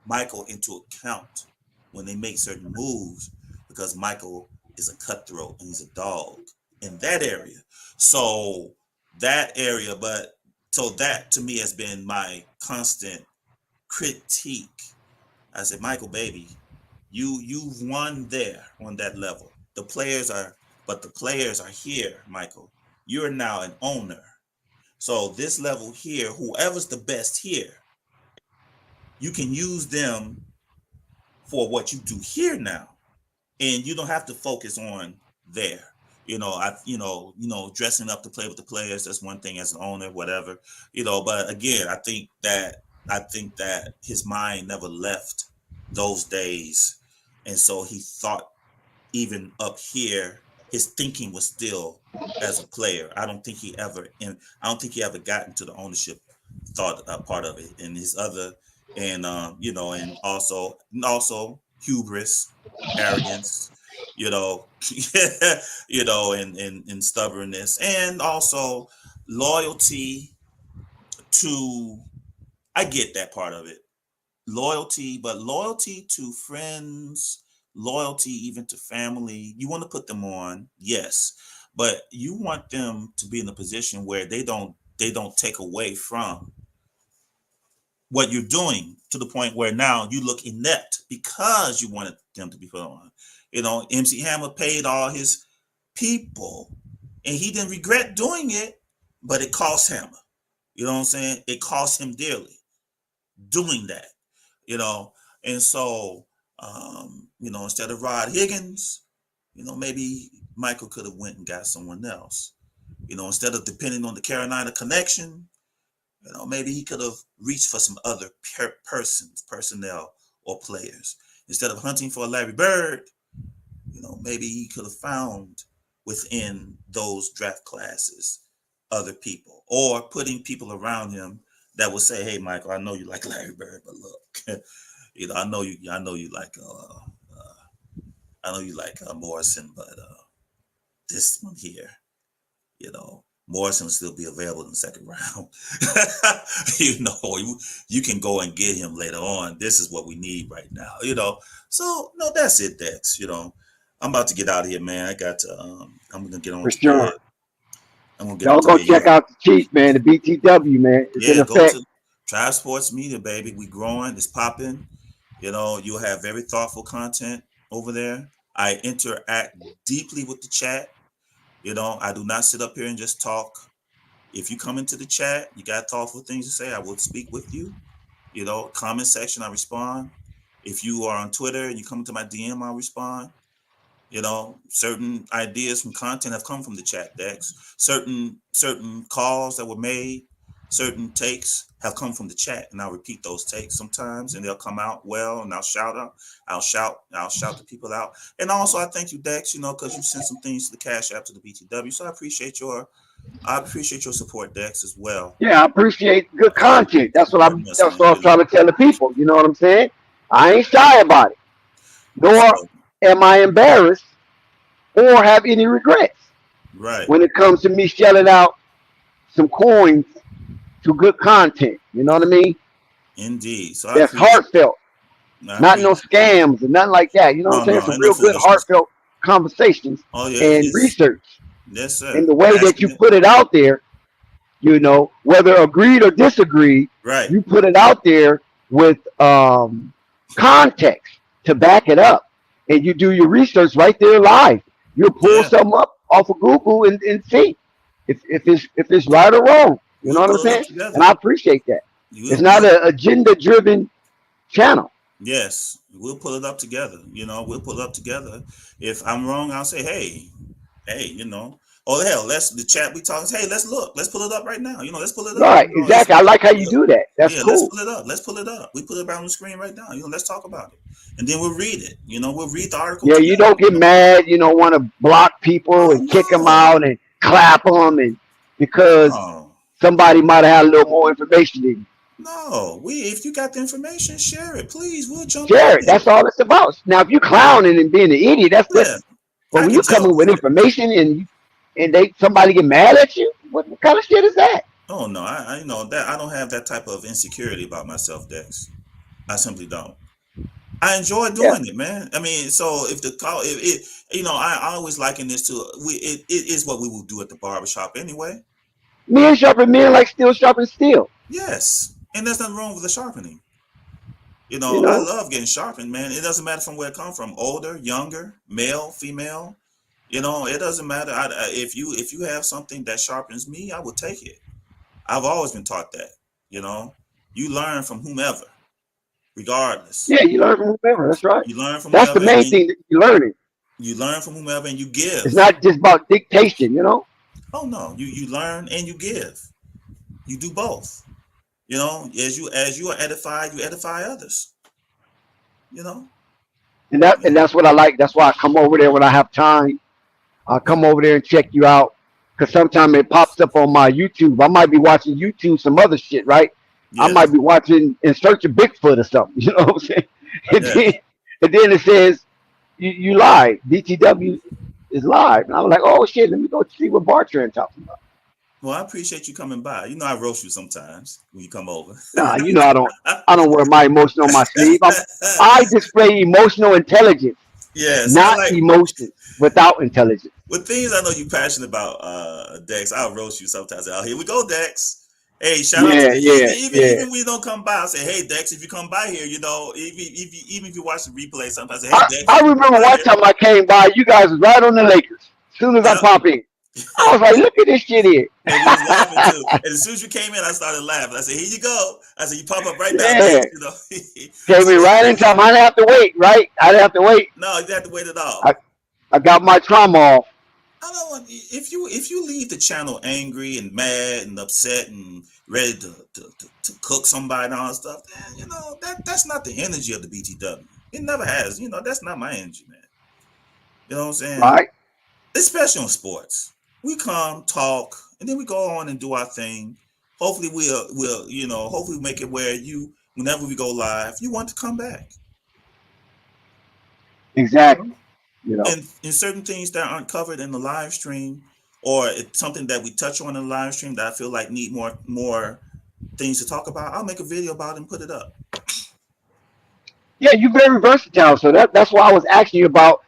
Michael into account when they make certain moves, because Michael is a cutthroat and he's a dog in that area. So that to me has been my constant critique. I said, Michael, baby, you've won there on that level. The players are here, Michael. You're now an owner. So this level here, whoever's the best here, you can use them for what you do here now. And you don't have to focus on there. Dressing up to play with the players, that's one thing as an owner, whatever. But again, I think that his mind never left those days. And so he thought even up here, his thinking was still as a player. I don't think he ever got into the ownership thought part of it. And his other, and also hubris, arrogance, and stubbornness, and also loyalty to. I get that part of it, loyalty, but loyalty to friends. Loyalty even to family, you want to put them on, yes, but you want them to be in a position where they don't take away from what you're doing to the point where now you look inept because you wanted them to be put on. MC Hammer paid all his people and he didn't regret doing it, but it cost Hammer. You know what I'm saying? It cost him dearly doing that, and so instead of Rod Higgins, maybe Michael could have went and got someone else. Instead of depending on the Carolina connection, maybe he could have reached for some other personnel or players. Instead of hunting for a Larry Bird, maybe he could have found within those draft classes other people, or putting people around him that would say, "Hey, Michael, I know you like Larry Bird, but look, I know you like Morrison, but this one here, Morrison will still be available in the second round. You can go and get him later on. This is what we need right now, So no, that's it, Dex. I'm about to get out of here, man. I got to. I'm gonna get on. For sure. I'm gonna get. Y'all go check out the Chiefs, man. The BTW, man. It's in effect. Go to Tribe Sports Media, baby. We growing. It's popping. You'll have very thoughtful content over there. I interact deeply with the chat. I do not sit up here and just talk. If you come into the chat, you got thoughtful things to say, I will speak with you. Comment section, I respond. If you are on Twitter and you come into my DM, I'll respond. Certain ideas from content have come from the chat, Dex. Certain calls that were made, certain takes have come from the chat, and I'll repeat those takes sometimes, and they'll come out well, and I'll shout the people out. And also, I thank you, Dex, because you sent some things to the Cash App to the BTW, so I appreciate your support, Dex, as well. Yeah, I appreciate good content. That's what I'm trying to tell the people. You know what I'm saying? I ain't shy about it, nor am I embarrassed or have any regrets. Right. When it comes to me shelling out some coins to good content, you know what I mean? Indeed. So that's heartfelt, not no scams and nothing like that. You know what I'm saying? Some real good heartfelt conversations and research. Yes, sir. And the way that you put it out there, You know, whether agreed or disagreed, Right. you put it out there with context to back it up, and you do your research right there live. You'll pull Yeah. something up off of Google and see if it's right or wrong. You know We'll what I'm pull it up saying? together. And I appreciate that. You It's will. not an agenda driven channel. Yes, we'll pull it up together. We'll pull it up together. If I'm wrong, I'll say, hey, oh hell, let's the chat we talking. Hey, let's look. Let's pull it up right now. Let's pull it up. Right, exactly. I like how you do that. That's Yeah, let's cool. pull it up. Let's pull it up. We put it right on the screen right now. Let's talk about it, and then we'll read it. We'll read the article Yeah, you together. don't get mad. You don't want to block people Oh and kick them no, out and clap them, and because no, somebody might have had a little more information than you. no. If you got the information, share it, please. We'll jump on Share it. it. That's all it's about. Now, if you clowning and being an idiot, that's Yeah, different. But I when can you come joke. in with information and somebody get mad at you, what kind of shit is that? Oh no, I know that I don't have that type of insecurity about myself, Dex. I simply don't. I enjoy Yeah, doing it, man. I mean, so if the call, if it, I always liken this to it is what we will do at the barbershop anyway. men sharpen men like steel sharpen steel. Yes, and there's nothing wrong with the sharpening. You I know. love getting sharpened, man. It doesn't matter from where it comes from, older, younger, male, female. It doesn't matter. If you have something that sharpens me, I will take it. I've always been taught that. You learn from whomever, regardless. Yeah, you learn from whoever. That's right. You learn from That's the whoever, main thing that you're learning. you learn from whomever, and you It's give. not just about dictation. You know. Oh no, you learn and you give. You do both. As you are edified, you edify others. You know. And that's what I like. That's why I come over there when I have time. I come over there and check you out because sometimes it pops up on my YouTube. I might be watching YouTube some other shit, right? I Yeah. might be watching in search of Bigfoot or something. You know what I'm saying? And Yeah. then, and then it says you live. BTW is live, and I'm like, oh shit, let me go see what Bartran talking about. Well, I appreciate you coming by. I roast you sometimes when you come over. Nah, I don't wear my emotion on my sleeve. I display emotional intelligence, Yes, I not like emotion without intelligence. with things I know you're passionate about, Dex. I'll roast you sometimes. Here we go, Dex. Hey, shout out to Yeah, yeah, yeah. even when you don't come by, I'll say, hey, Dex, if you come by here, even if you watch the replay, sometimes I say, hey, Dex, I if you come remember by one here, time I came by, you guys was right on the Lakers. As soon as I yep. pop in, I was like, look at this shit here. And we was laughing too. And as soon as you came in, I started laughing. I said, here you go. I said, you pop up right now, Yeah, Dex. came So in right in time. I didn't have to wait, right? I didn't have to wait. no, you didn't have to wait at all. I got my trauma off. I don't want if you leave the channel angry and mad and upset and ready to cook somebody and all that stuff, then that's not the energy of the BTW. It never has. That's not my energy, man. You know what I'm saying? Right? Especially on sports. We come, talk, and then we go on and do our thing. Hopefully hopefully make it where whenever we go live, you want to come back. Exactly. You know. And certain things that aren't covered in the live stream, or it's something that we touch on in the live stream that I feel like need more things to talk about, I'll make a video about it and put it up. Yeah, you're very versatile. So that's why I was asking you about,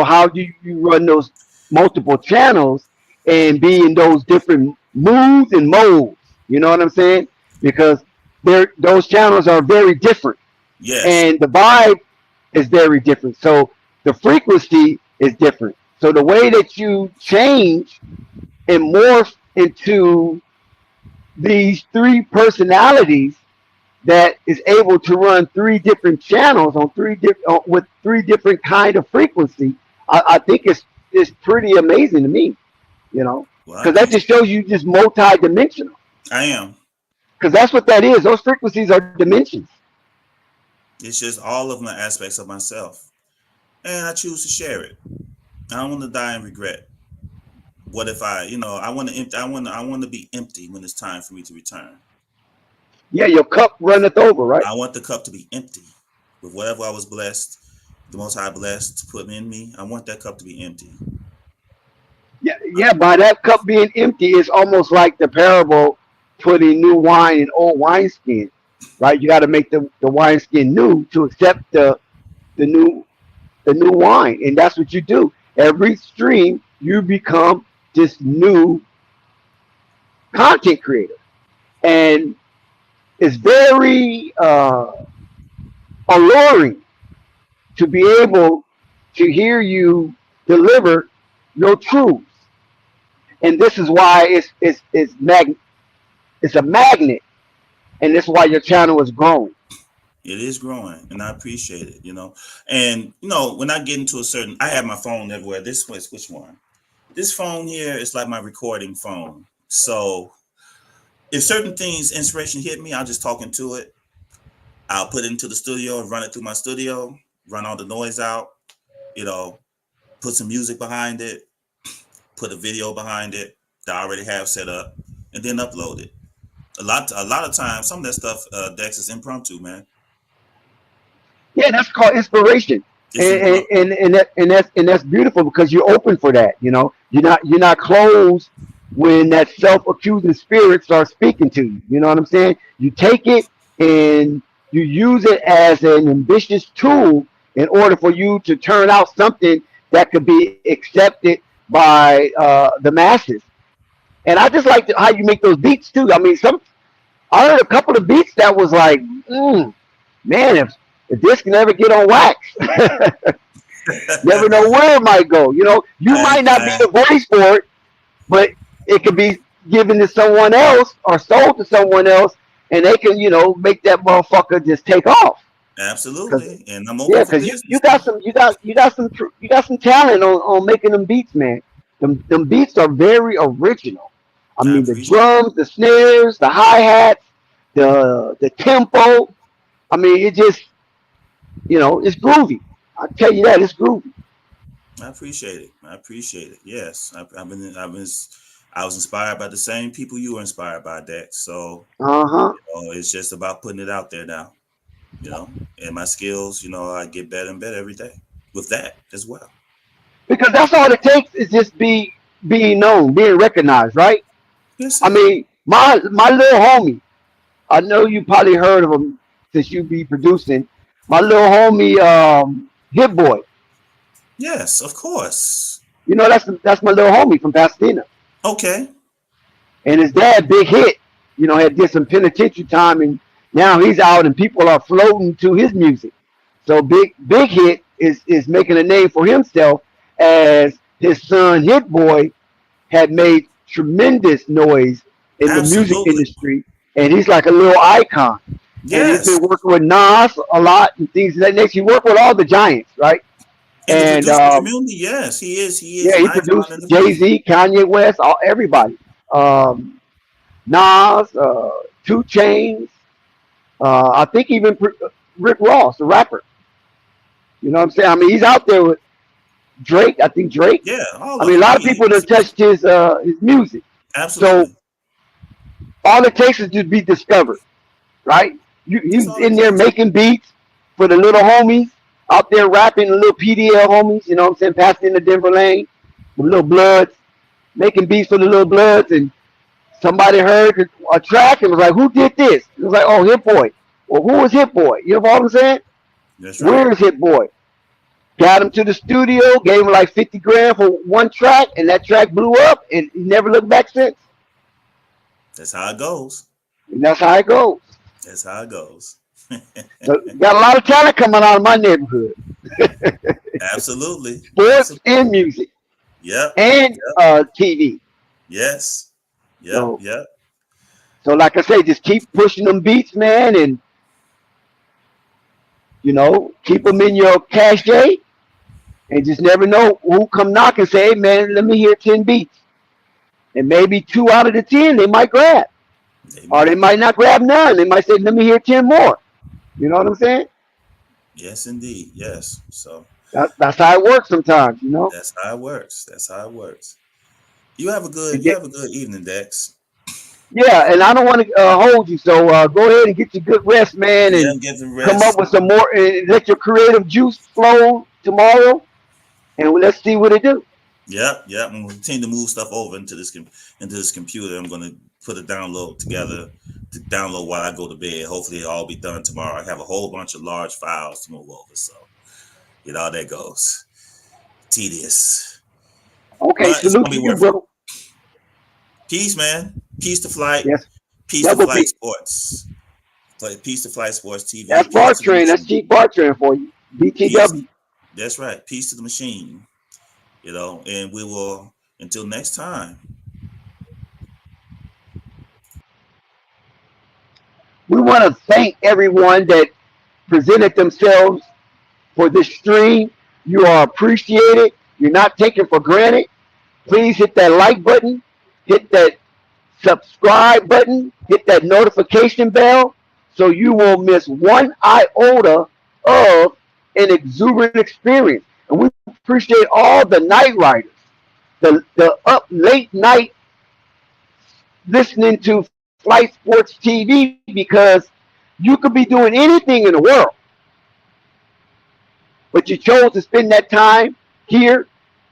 how do you run those multiple channels and be in those different moods and modes. You know what I'm saying? Because those channels are very different. Yes. And the vibe is very different. So the frequency is different. So the way that you change and morph into these three personalities that is able to run three different channels on with three different kind of frequency, I think it's pretty amazing to me, because that just shows you just multi-dimensional. I am. Because that's what that is. Those frequencies are dimensions. It's just all of my aspects of myself, and I choose to share it. I don't want to die in regret. What if I want to be empty when it's time for me to return. Yeah, your cup runneth over, right? I want the cup to be empty with whatever I was blessed, the Most High blessed to put in me. I want that cup to be empty. Yeah. By that cup being empty, it's almost like the parable putting new wine in old wineskin, right? You got to make the wineskin new to accept the new wine, and that's what you do. Every stream, you become this new content creator, and it's very alluring to be able to hear you deliver your truths. And this is why it's a magnet, and this is why your channel is growing. It is growing, and I appreciate it. And when I get into I have my phone everywhere. This was which one? This phone here is like my recording phone. So if certain things, inspiration hit me, I'll just talk into it. I'll put it into the studio and run it through my studio, run all the noise out, put some music behind it, put a video behind it that I already have set up, and then upload it. A lot of times, some of that stuff, Dex, is impromptu, man. Yeah, that's called inspiration, and that's beautiful because you're open for that. You're not closed when that self-accusing spirit starts speaking to you. You know what I'm saying? You take it and you use it as an ambitious tool in order for you to turn out something that could be accepted by the masses. And I just like how you make those beats too. I mean, I heard a couple of beats that was like, man, if this can ever get on wax, never know where it might go. You might not be the voice for it, but it could be given to someone else or sold to someone else, and they can, make that motherfucker just take off. Absolutely, and I'm open for business. you got some talent on making them beats, man. Them beats are very original. I mean, the drums, the snares, the hi-hats, the tempo. I mean, it just, it's groovy. I tell you that, it's groovy. I appreciate it. Yes, I was inspired by the same people you were inspired by, Dex. So it's just about putting it out there now. And my skills, I get better and better every day with that as well. Because that's all it takes is just being known, being recognized, right? Yes, I mean, my little homie, I know you probably heard of him since you be producing. My little homie, Hit Boy. Yes, of course. That's my little homie from Pasadena. Okay. And his dad, Big Hit, had did some penitentiary time, and now he's out and people are floating to his music. So Big Hit is making a name for himself, as his son Hit Boy had made tremendous noise in the music industry, and he's like a little icon. Yes. And he's been working with Nas a lot and things of that nature. He worked with all the giants, right? And the community, yes, he is. Yeah, he produced Jay-Z, Kanye West, everybody. Nas, 2 Chainz, I think even Rick Ross, the rapper. You know what I'm saying? I mean, he's out there with Drake. I think Drake. Yeah. I mean, a lot of people have touched his music. Absolutely. So all it takes is to be discovered, right? He's in there making beats for the little homies out there rapping, the little PDL homies. You know what I'm saying? Passing in the Denver lane, the little Bloods, making beats for the little Bloods, and somebody heard a track and was like, "Who did this?" It was like, "Oh, Hit Boy." Well, who was Hit Boy? You know what I'm saying? That's right. Where is Hit Boy? Got him to the studio, gave him like 50 grand for one track, and that track blew up, and he never looked back since. That's how it goes. And that's how it goes. That's how it goes. So, got a lot of talent coming out of my neighborhood. Absolutely. Sports and music. Yep. And TV. Yes. Yep. So like I say, just keep pushing them beats, man, and keep them in your cache, and just never know who come knock and say, "Hey, man, let me hear 10 beats." And maybe 2 out of the 10 they might grab. Or they might not grab none. They might say, "Let me hear 10 more." You know what I'm saying? Yes, indeed. Yes. So that's how it works sometimes, That's how it works. You have a good evening, Dex. Yeah, and I don't want to hold you, so go ahead and get your good rest, man, and come up with some more, and let your creative juice flow tomorrow, and let's see what it do. Yep. I'm going to continue to move stuff over into this computer. I'm going to put a download together to download while I go to bed. Hopefully it'll all be done tomorrow. I have a whole bunch of large files to move over, so how that goes. Tedious. Okay, salute to you, bro. Peace, man. Peace to Flight. Yes. Peace to Double Flight P. Sports. Peace to Flight Sports TV. That's Peace to the Bartran. That's machine. cheap Bartran for you. Peace. BTW. That's right. Peace to the machine. You know, and we will, until next time. We want to thank everyone that presented themselves for this stream. You are appreciated. You're not taken for granted. Please hit that like button, hit that subscribe button, hit that notification bell so you won't miss one iota of an exuberant experience. And we appreciate all the night riders, the up late night listening to Flight Sports TV, because you could be doing anything in the world, but you chose to spend that time here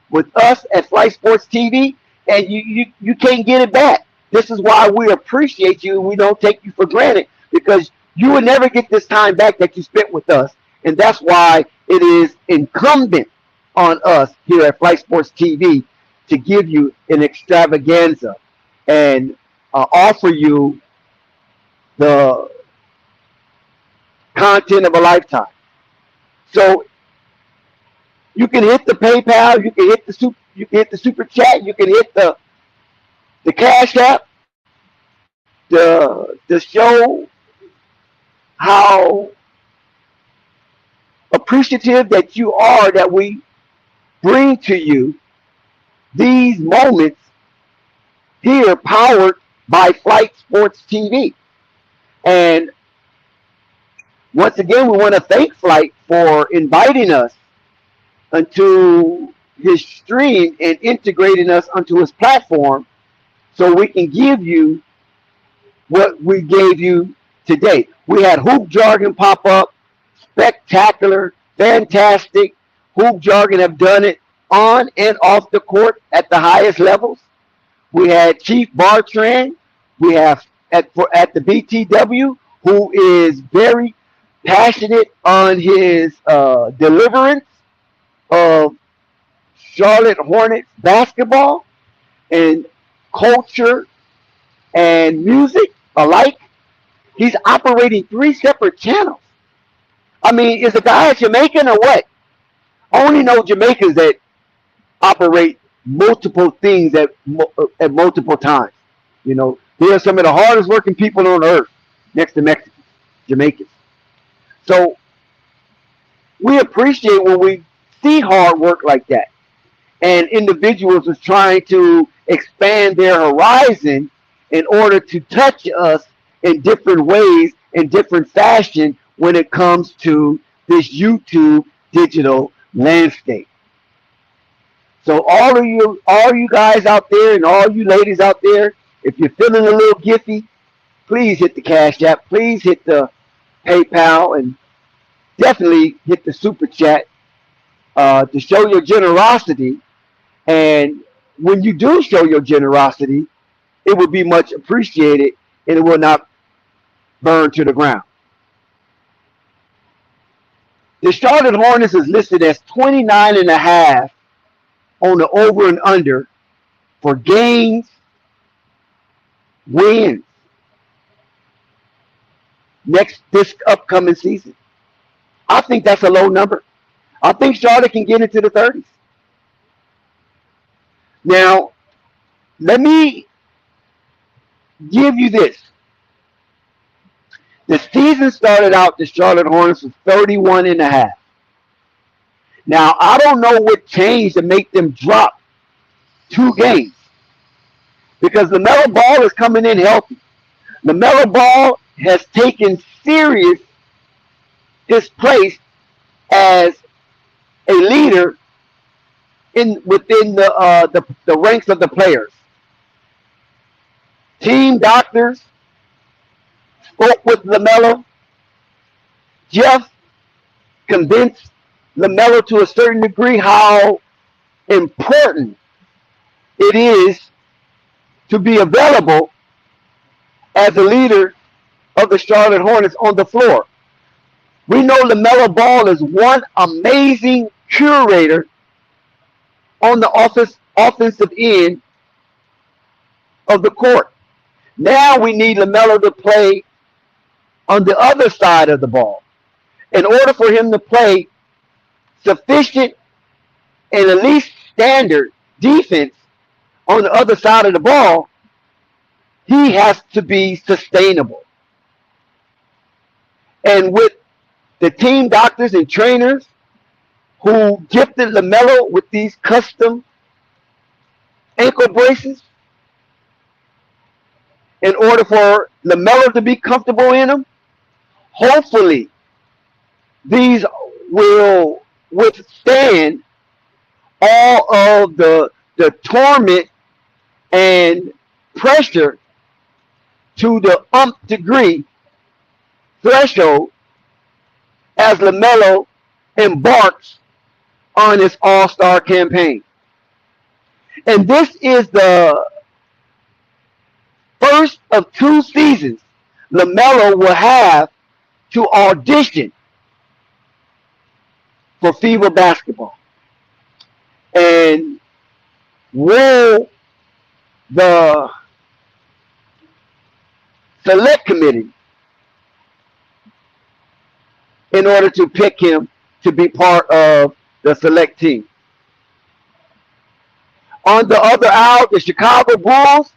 with us at Flight Sports TV, and you can't get it back. This is why we appreciate you and we don't take you for granted, because you will never get this time back that you spent with us. And that's why it is incumbent on us here at Flight Sports TV to give you an extravaganza and offer you the content of a lifetime. So you can hit the PayPal, you can hit the super chat, you can hit the Cash App to show how appreciative that you are that we bring to you these moments here, powered by Flight Sports TV. And once again, we want to thank Flight for inviting us onto his stream and integrating us onto his platform so we can give you what we gave you today. We had Hoop Jargon pop up, spectacular, fantastic. Hoop Jargon have done it on and off the court at the highest levels. We had Chief Bartran. We have at the BTW, who is very passionate on his deliverance of Charlotte Hornets basketball and culture and music alike. He's operating 3 separate channels. I mean, is the guy Jamaican or what? I only know Jamaicans that operate multiple things at multiple times. You know, they are some of the hardest working people on earth, next to Mexicans, Jamaicans. So we appreciate when we see hard work like that, and individuals is trying to expand their horizon in order to touch us in different ways, in different fashion, when it comes to this YouTube digital landscape. So all you guys out there and all you ladies out there, if you're feeling a little gifty, please hit the Cash App, please hit the PayPal, and definitely hit the Super Chat to show your generosity. And when you do show your generosity, it will be much appreciated and it will not burn to the ground. The Charlotte Hornets is listed as 29.5 on the over and under for games, wins this upcoming season. I think that's a low number. I think Charlotte can get into the 30s. Now, let me give you this. The season started out, the Charlotte Hornets was 31.5. Now, I don't know what changed to make them drop 2 games, because Lamelo Ball is coming in healthy. Lamelo Ball has taken serious his place as a leader within the ranks of the players. Team doctors spoke with Lamelo. Jeff convinced Lamelo to a certain degree how important it is to be available as a leader of the Charlotte Hornets on the floor. We know Lamelo Ball is one amazing curator on the offensive end of the court. Now we need Lamelo to play on the other side of the ball. In order for him to play sufficient and at least standard defense on the other side of the ball, he has to be sustainable. And with the team doctors and trainers who gifted Lamelo with these custom ankle braces, in order for Lamelo to be comfortable in them, hopefully these will withstand all of the torment and pressure to the degree threshold as Lamelo embarks on his all-star campaign. And this is the first of 2 seasons Lamelo will have to audition for FIBA basketball. And will the select committee, in order to pick him to be part of the select team? On the other out, the Chicago Bulls,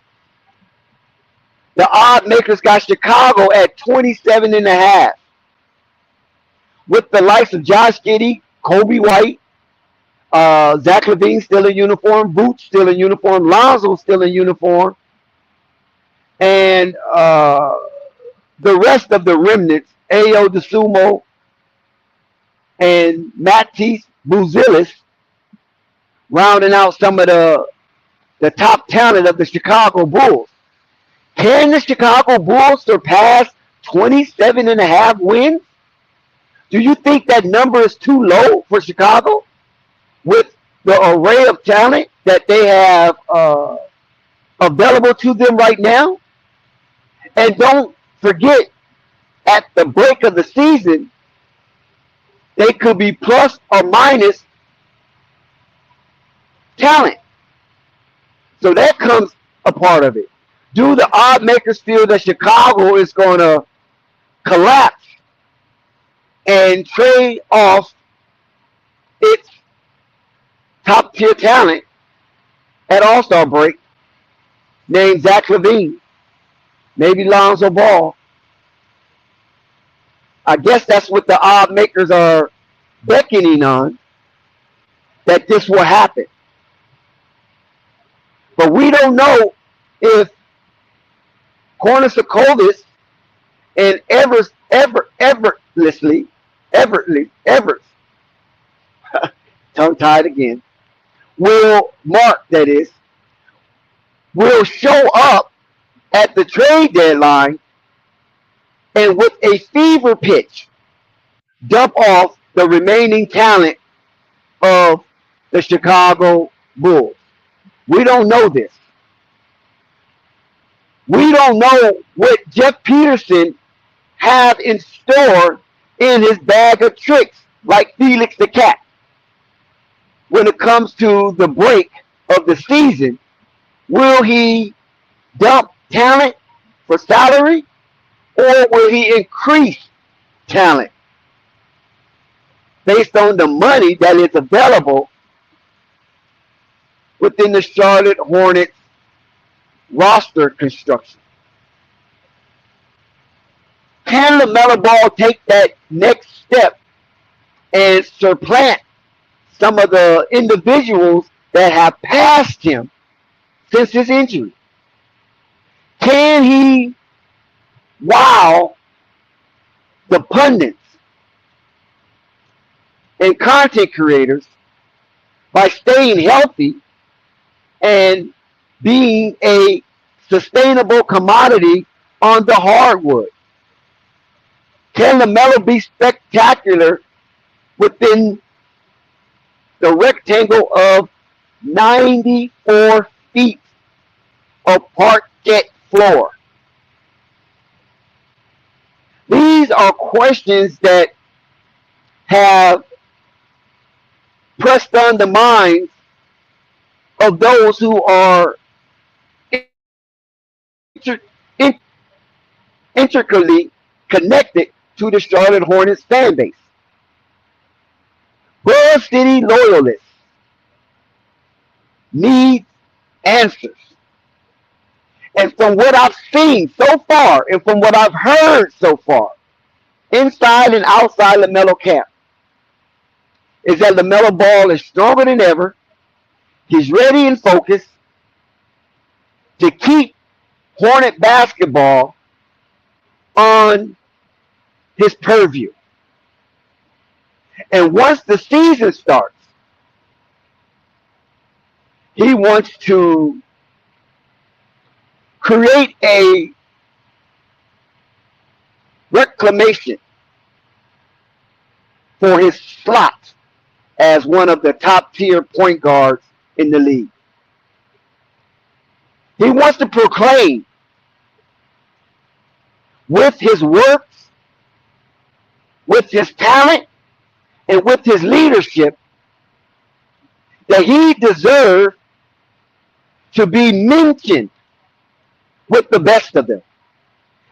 the odd makers got Chicago at 27.5. With the likes of Josh Giddey, Kobe White, Zach LaVine still in uniform, Boots still in uniform, Lonzo still in uniform, and the rest of the remnants, Ayo DeSumo and Matisse Buzelis, rounding out some of the top talent of the Chicago Bulls. Can the Chicago Bulls surpass 27.5 wins? Do you think that number is too low for Chicago with the array of talent that they have available to them right now? And don't forget, at the break of the season, they could be plus or minus talent. So that comes a part of it. Do the odd makers feel that Chicago is going to collapse and trade off its top tier talent at All-Star break, named Zach LaVine, maybe Lonzo Ball? I guess that's what the odd makers are beckoning on, that this will happen. But we don't know if Kornisakovis and Evers, tongue tied again, will show up at the trade deadline and with a fever pitch dump off the remaining talent of the Chicago Bulls. We don't know this. We don't know what Jeff Peterson have in store in his bag of tricks, like Felix the Cat. When it comes to the break of the season, will he dump talent for salary, or will he increase talent based on the money that is available within the Charlotte Hornets roster construction? Can LaMelo Ball take that next step and supplant some of the individuals that have passed him since his injury? Can he wow the pundits and content creators by staying healthy and being a sustainable commodity on the hardwood? Can LaMelo be spectacular within the rectangle of 94 feet of parquet floor? These are questions that have pressed on the minds of those who are in- intricately connected to the Charlotte Hornets fan base. Buzz City loyalists need answers. And from what I've seen so far, and from what I've heard so far, inside and outside Lamelo camp, is that Lamelo Ball is stronger than ever. He's ready and focused to keep Hornet basketball on his purview. And once the season starts, he wants to create a reclamation for his slot as one of the top tier point guards in the league. He wants to proclaim with his works, with his talent, and with his leadership that he deserves to be mentioned with the best of them.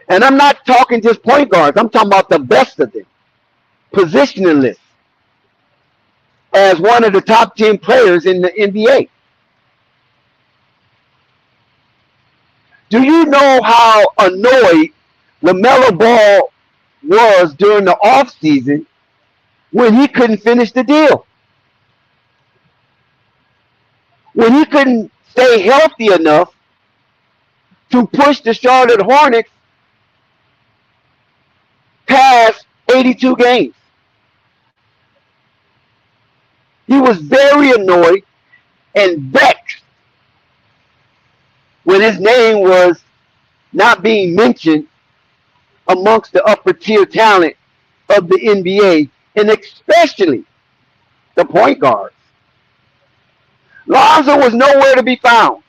And I'm not talking just point guards. I'm talking about the best of them. Positionless as one of the top 10 players in the NBA. Do you know how annoyed Lamelo Ball was during the offseason when he couldn't finish the deal? When he couldn't stay healthy enough to push the Charlotte Hornets past 82 games. He was very annoyed and vexed when his name was not being mentioned amongst the upper tier talent of the NBA, and especially the point guards. Lonzo was nowhere to be found.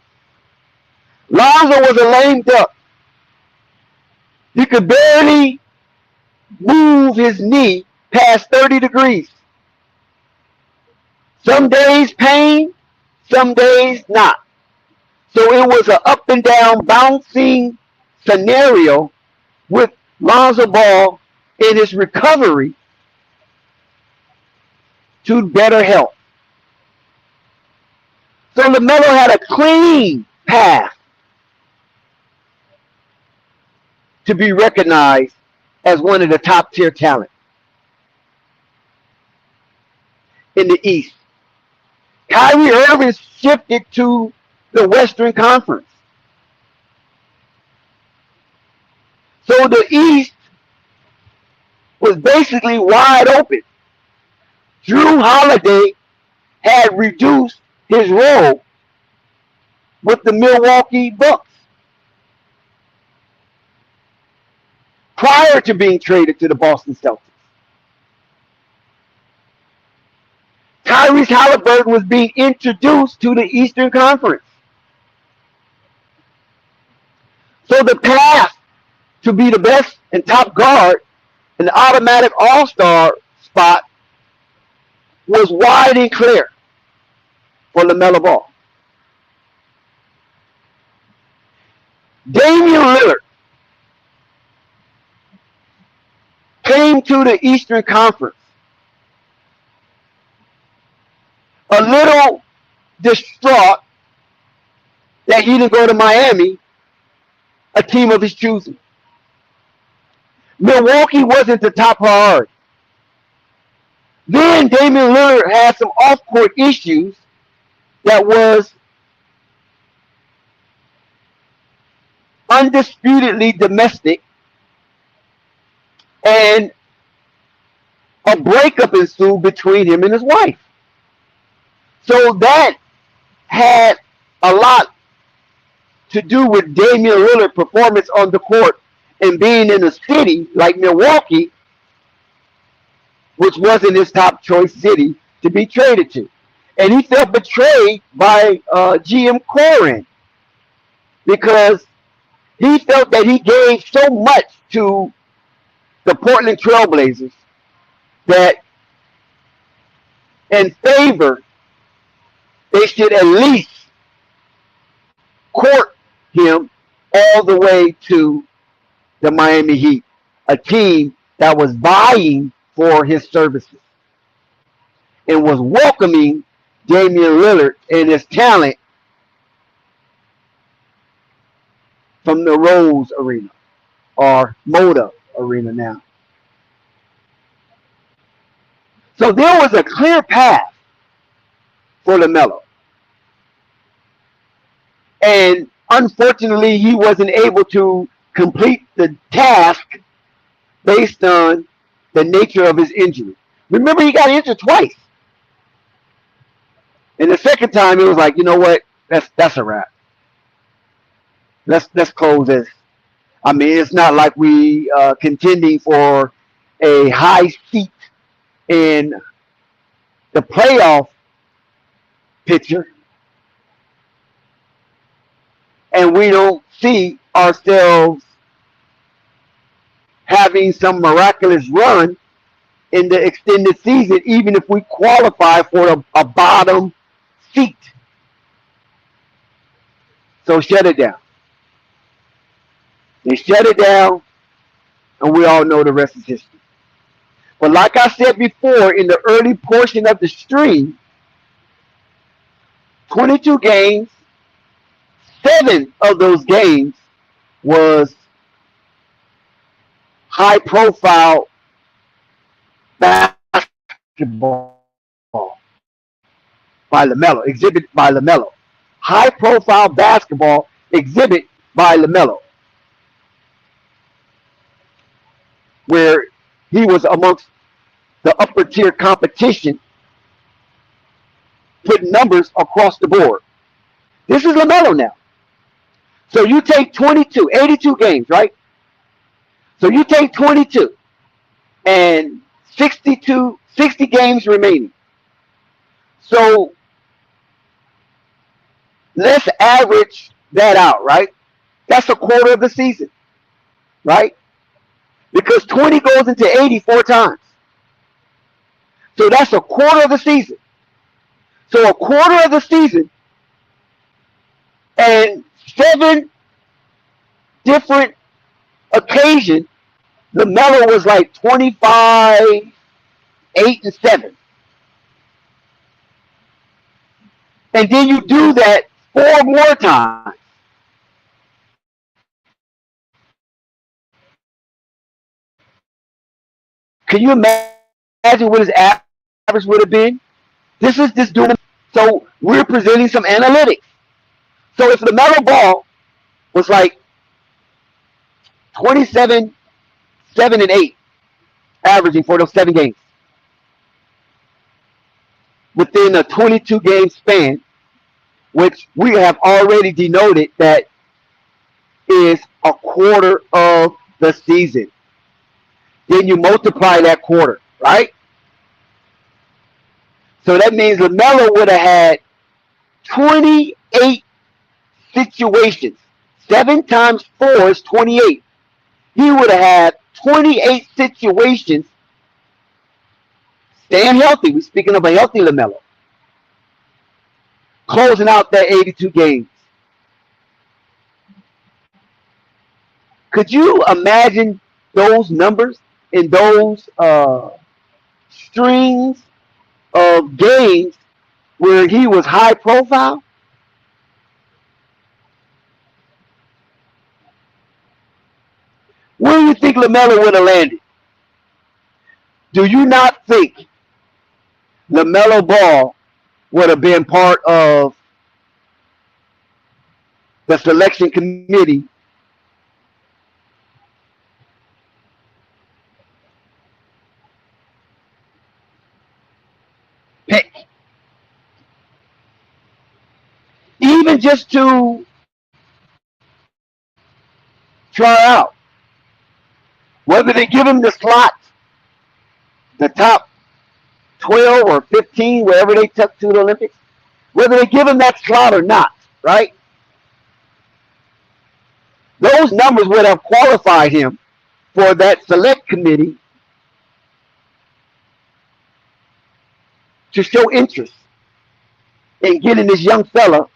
Lonzo was a lame duck. He could barely move his knee past 30 degrees. Some days pain, some days not. So it was an up and down bouncing scenario with Lonzo Ball in his recovery to better health. So LaMelo had a clean path to be recognized as one of the top tier talent in the East. Kyrie Irving shifted to the Western Conference. So the East was basically wide open. Drew Holiday had reduced his role with the Milwaukee Bucks prior to being traded to the Boston Celtics. Tyrese Halliburton was being introduced to the Eastern Conference. So the path to be the best and top guard in the automatic all-star spot was wide and clear for LaMelo Ball. Damian Lillard came to the Eastern Conference a little distraught that he didn't go to Miami, a team of his choosing. Milwaukee wasn't the top priority. Then Damian Lillard had some off-court issues that was undisputedly domestic, and a breakup ensued between him and his wife. So that had a lot to do with Damian Lillard's performance on the court and being in a city like Milwaukee, which wasn't his top choice city to be traded to. And he felt betrayed by GM Corin because he felt that he gave so much to the Portland Trailblazers that in favor they should at least court him all the way to the Miami Heat, a team that was vying for his services and was welcoming Damian Lillard and his talent from the Rose Arena or Moda Arena now. So there was a clear path for LaMelo. And unfortunately, he wasn't able to complete the task based on the nature of his injury. Remember, he got injured twice. And the second time, it was like, you know what? That's a wrap. Let's close this. I mean, it's not like we contending for a high seat in the playoff picture, and we don't see ourselves having some miraculous run in the extended season, even if we qualify for a bottom seat. So shut it down. They shut it down, and we all know the rest is history. But like I said before, in the early portion of the stream, 22 games, 7 of those games was high-profile basketball by LaMelo, exhibit by LaMelo. High-profile basketball exhibit by LaMelo, where he was amongst the upper-tier competition, putting numbers across the board. This is LaMelo now. So you take 22, 82 games, right? So you take 22 and 60 games remaining. So let's average that out, right? That's a quarter of the season, right? Because 20 goes into 84 times. So that's a quarter of the season. So a quarter of the season and 7 different occasions, LaMelo was like 25, 8, and 7. And then you do that 4 more times. Can you imagine what his average would have been? This is just doing. So we're presenting some analytics. So if LaMelo Ball was like 27, 7, and 8, averaging for those 7 games within a 22 game span, which we have already denoted that is a quarter of the season. Then you multiply that quarter, right? So that means LaMelo would have had 28 situations. 7 times 4 is 28. He would have had 28 situations staying healthy. We're speaking of a healthy LaMelo. Closing out that 82 games. Could you imagine those numbers in those strings of games where he was high profile? Where do you think LaMelo would have landed? Do you not think LaMelo Ball would have been part of the selection committee pick? Even just to try out. Whether they give him the slot, the top 12 or 15, wherever they took to the Olympics, whether they give him that slot or not, right? Those numbers would have qualified him for that select committee to show interest in getting this young fella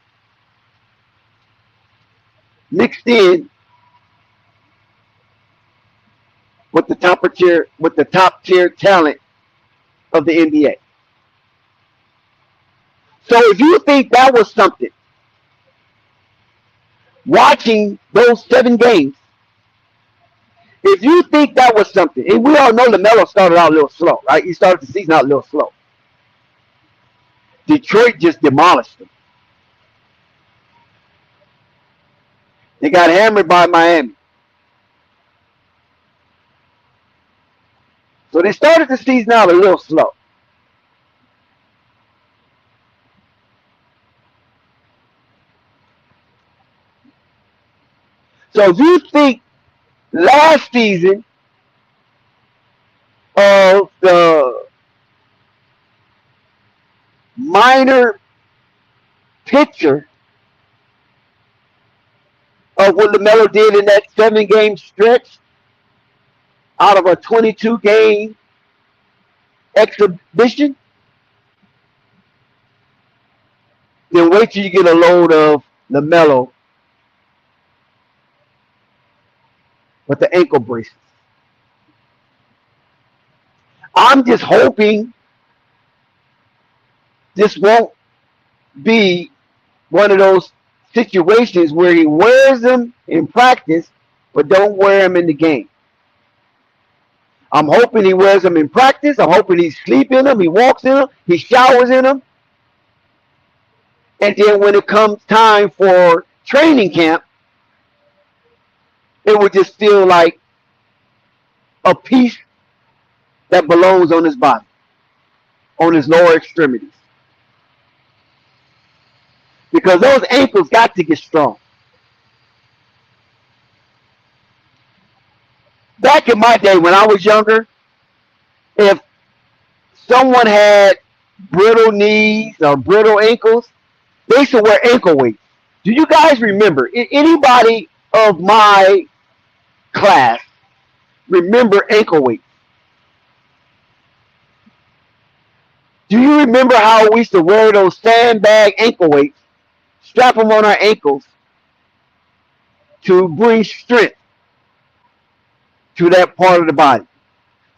mixed in with the top tier talent of the NBA. So if you think that was something, watching those 7 games, if you think that was something, and we all know LaMelo started out a little slow, right? He started the season out a little slow. Detroit just demolished them. They got hammered by Miami. So they started the season out a little slow. So if you think last season of the minor picture of what LaMelo did in that 7-game stretch out of a 22-game exhibition, then wait till you get a load of LaMelo with the ankle braces. I'm just hoping this won't be one of those situations where he wears them in practice but don't wear them in the game. I'm hoping he wears them in practice. I'm hoping he sleeps in them, he walks in them, he showers in them. And then when it comes time for training camp, it would just feel like a piece that belongs on his body, on his lower extremities. Because those ankles got to get strong. Back in my day when I was younger, if someone had brittle knees or brittle ankles, they used to wear ankle weights. Do you guys remember? Anybody of my class remember ankle weights? Do you remember how we used to wear those sandbag ankle weights, strap them on our ankles to bring strength to that part of the body?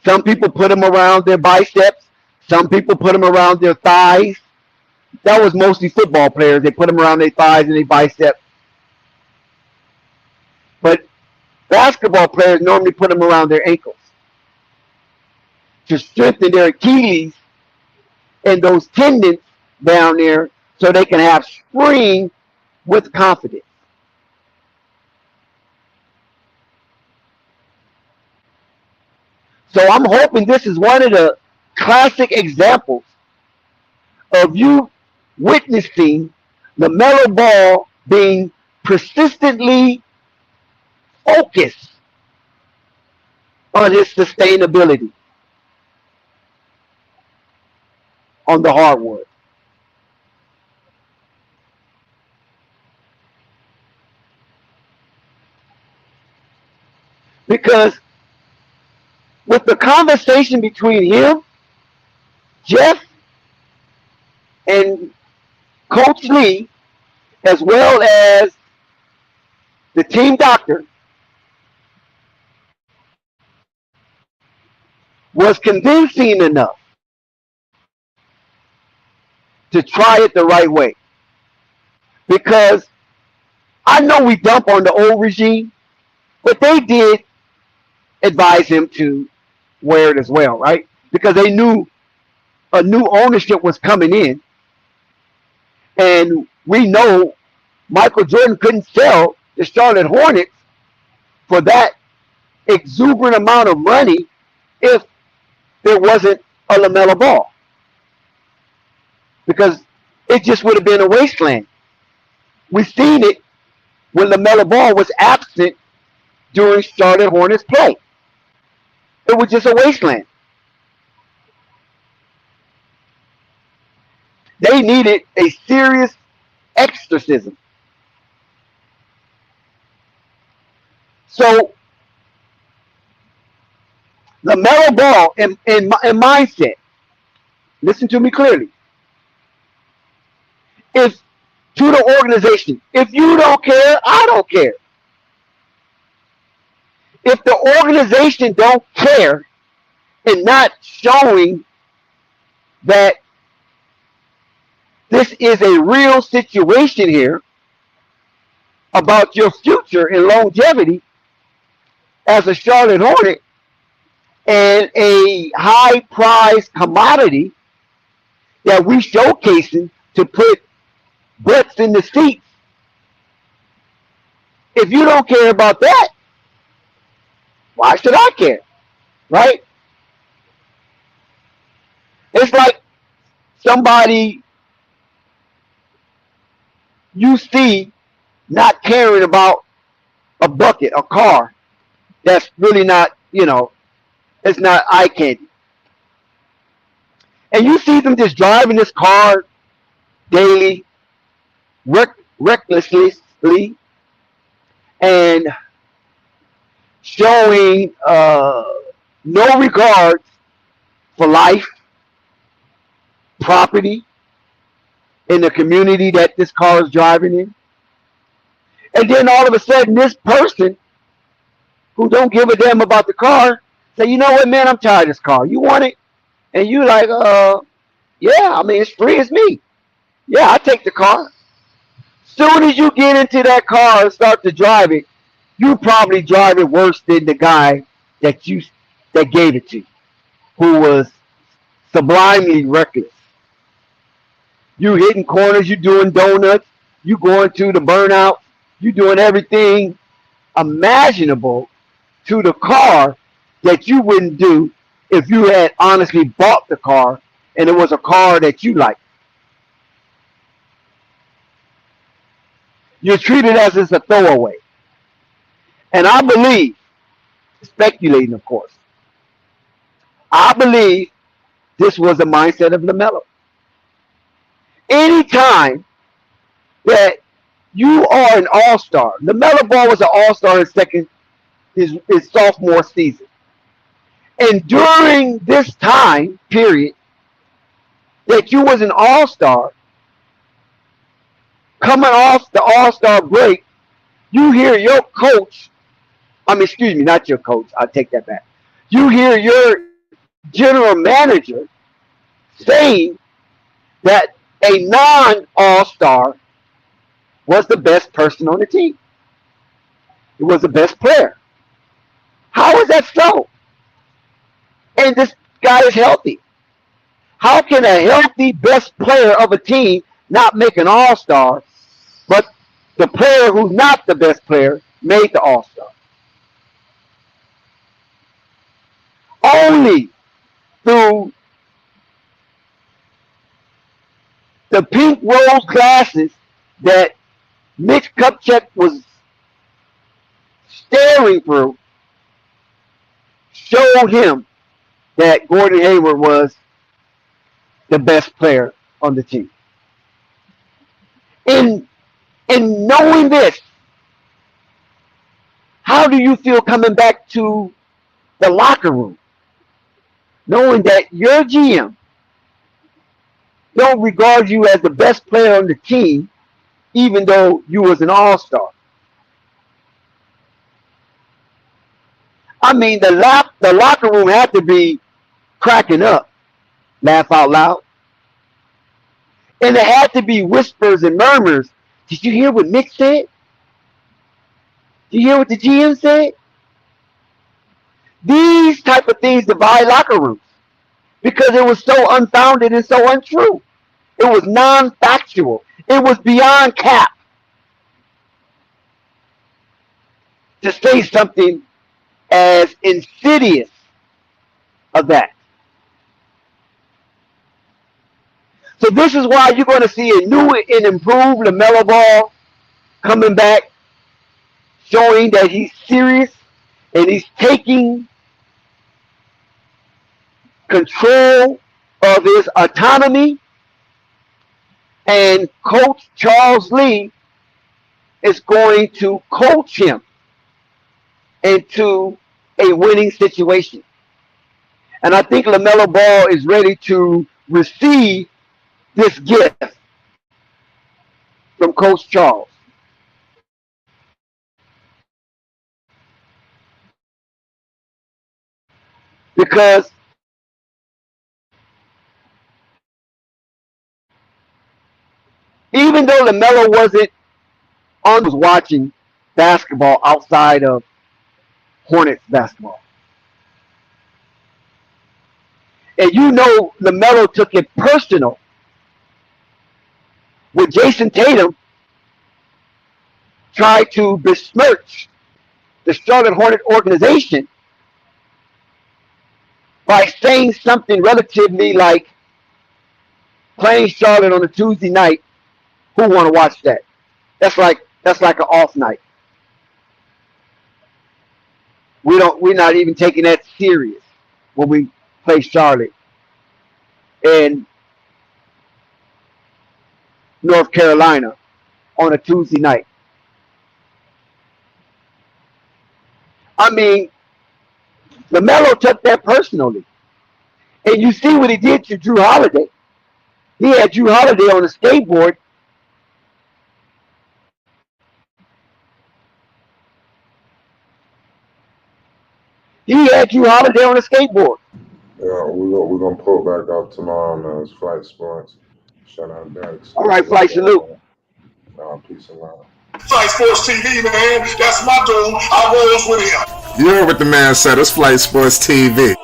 Some people put them around their biceps. Some people put them around their thighs. That was mostly football players. They put them around their thighs and their biceps. But basketball players normally put them around their ankles to strengthen their Achilles and those tendons down there so they can have spring with confidence. So I'm hoping this is one of the classic examples of you witnessing LaMelo Ball being persistently focused on his sustainability on the hardwood. Because with the conversation between him, Jeff, and Coach Lee, as well as the team doctor, was convincing enough to try it the right way. Because I know we dump on the old regime, but they did advise him to wear it as well, right? Because they knew a new ownership was coming in. And we know Michael Jordan couldn't sell the Charlotte Hornets for that exuberant amount of money if there wasn't a LaMelo Ball. Because it just would have been a wasteland. We've seen it when LaMelo Ball was absent during Charlotte Hornets play. It was just a wasteland. They needed a serious exorcism. So LaMelo Ball in mindset, listen to me clearly. If to the organization, if you don't care, I don't care. If the organization don't care and not showing that this is a real situation here about your future and longevity as a Charlotte Hornet and a high prize commodity that we showcasing to put butts in the seats. If you don't care about that, why should I care? Right? It's like somebody you see not caring about a bucket, a car that's really not, it's not eye candy. And you see them just driving this car daily, recklessly, and showing no regards for life, property, in the community that this car is driving in. And then all of a sudden, this person who don't give a damn about the car say, you know what, man, I'm tired of this car. You want it? And you like, yeah, I mean, it's free as me. Yeah, I take the car. Soon as you get into that car and start to drive it, you probably drive it worse than the guy that gave it to you, who was sublimely reckless. You hitting corners, you doing donuts, you going to the burnout, you doing everything imaginable to the car that you wouldn't do if you had honestly bought the car and it was a car that you like. You're treated as it's a throwaway. And I believe, speculating of course, I believe this was the mindset of LaMelo. Anytime that you are an all-star, LaMelo Ball was an all-star in his sophomore season. And during this time period that you was an all-star, coming off the all-star break, you hear your coach, excuse me, not your coach, I take that back. You hear your general manager saying that a non-all-star was the best person on the team. It was the best player. How is that so? And this guy is healthy. How can a healthy best player of a team not make an all-star, but the player who's not the best player made the all-star? Only through the pink rose glasses that Mitch Kupchak was staring through showed him that Gordon Hayward was the best player on the team. In knowing this, how do you feel coming back to the locker room, knowing that your GM don't regard you as the best player on the team, even though you was an all-star? I mean, the locker room had to be cracking up, laugh out loud. And there had to be whispers and murmurs. Did you hear what Mitch said? Did you hear what the GM said? These type of things divide locker rooms because it was so unfounded and so untrue. It was non-factual. It was beyond cap to say something as insidious of that. So this is why you're going to see a new and improved Lamelo Ball coming back, showing that he's serious and he's taking control of his autonomy. And Coach Charles Lee is going to coach him into a winning situation. And I think Lamelo Ball is ready to receive this gift from Coach Charles. because even though Lamelo wasn't on, was watching basketball outside of Hornets basketball. And you know Lamelo took it personal when Jason Tatum tried to besmirch the Charlotte Hornet organization by saying something relatively like playing Charlotte on a Tuesday night. Who want to watch that? That's like an off night. We're not even taking that serious when we play Charlotte in North Carolina on a Tuesday night. I mean, LaMelo took that personally. And you see what he did to Drew Holiday. He had Drew Holiday on a skateboard. He had Drew Holiday on a skateboard. Yeah, we're gonna pull back up tomorrow, man. It's Flight Sports. Shout out Dex. All right, Flight salute. Peace and love. Flight Sports TV, man. That's my dude. I rolls with him. You heard what the man said. It's Flight Sports TV.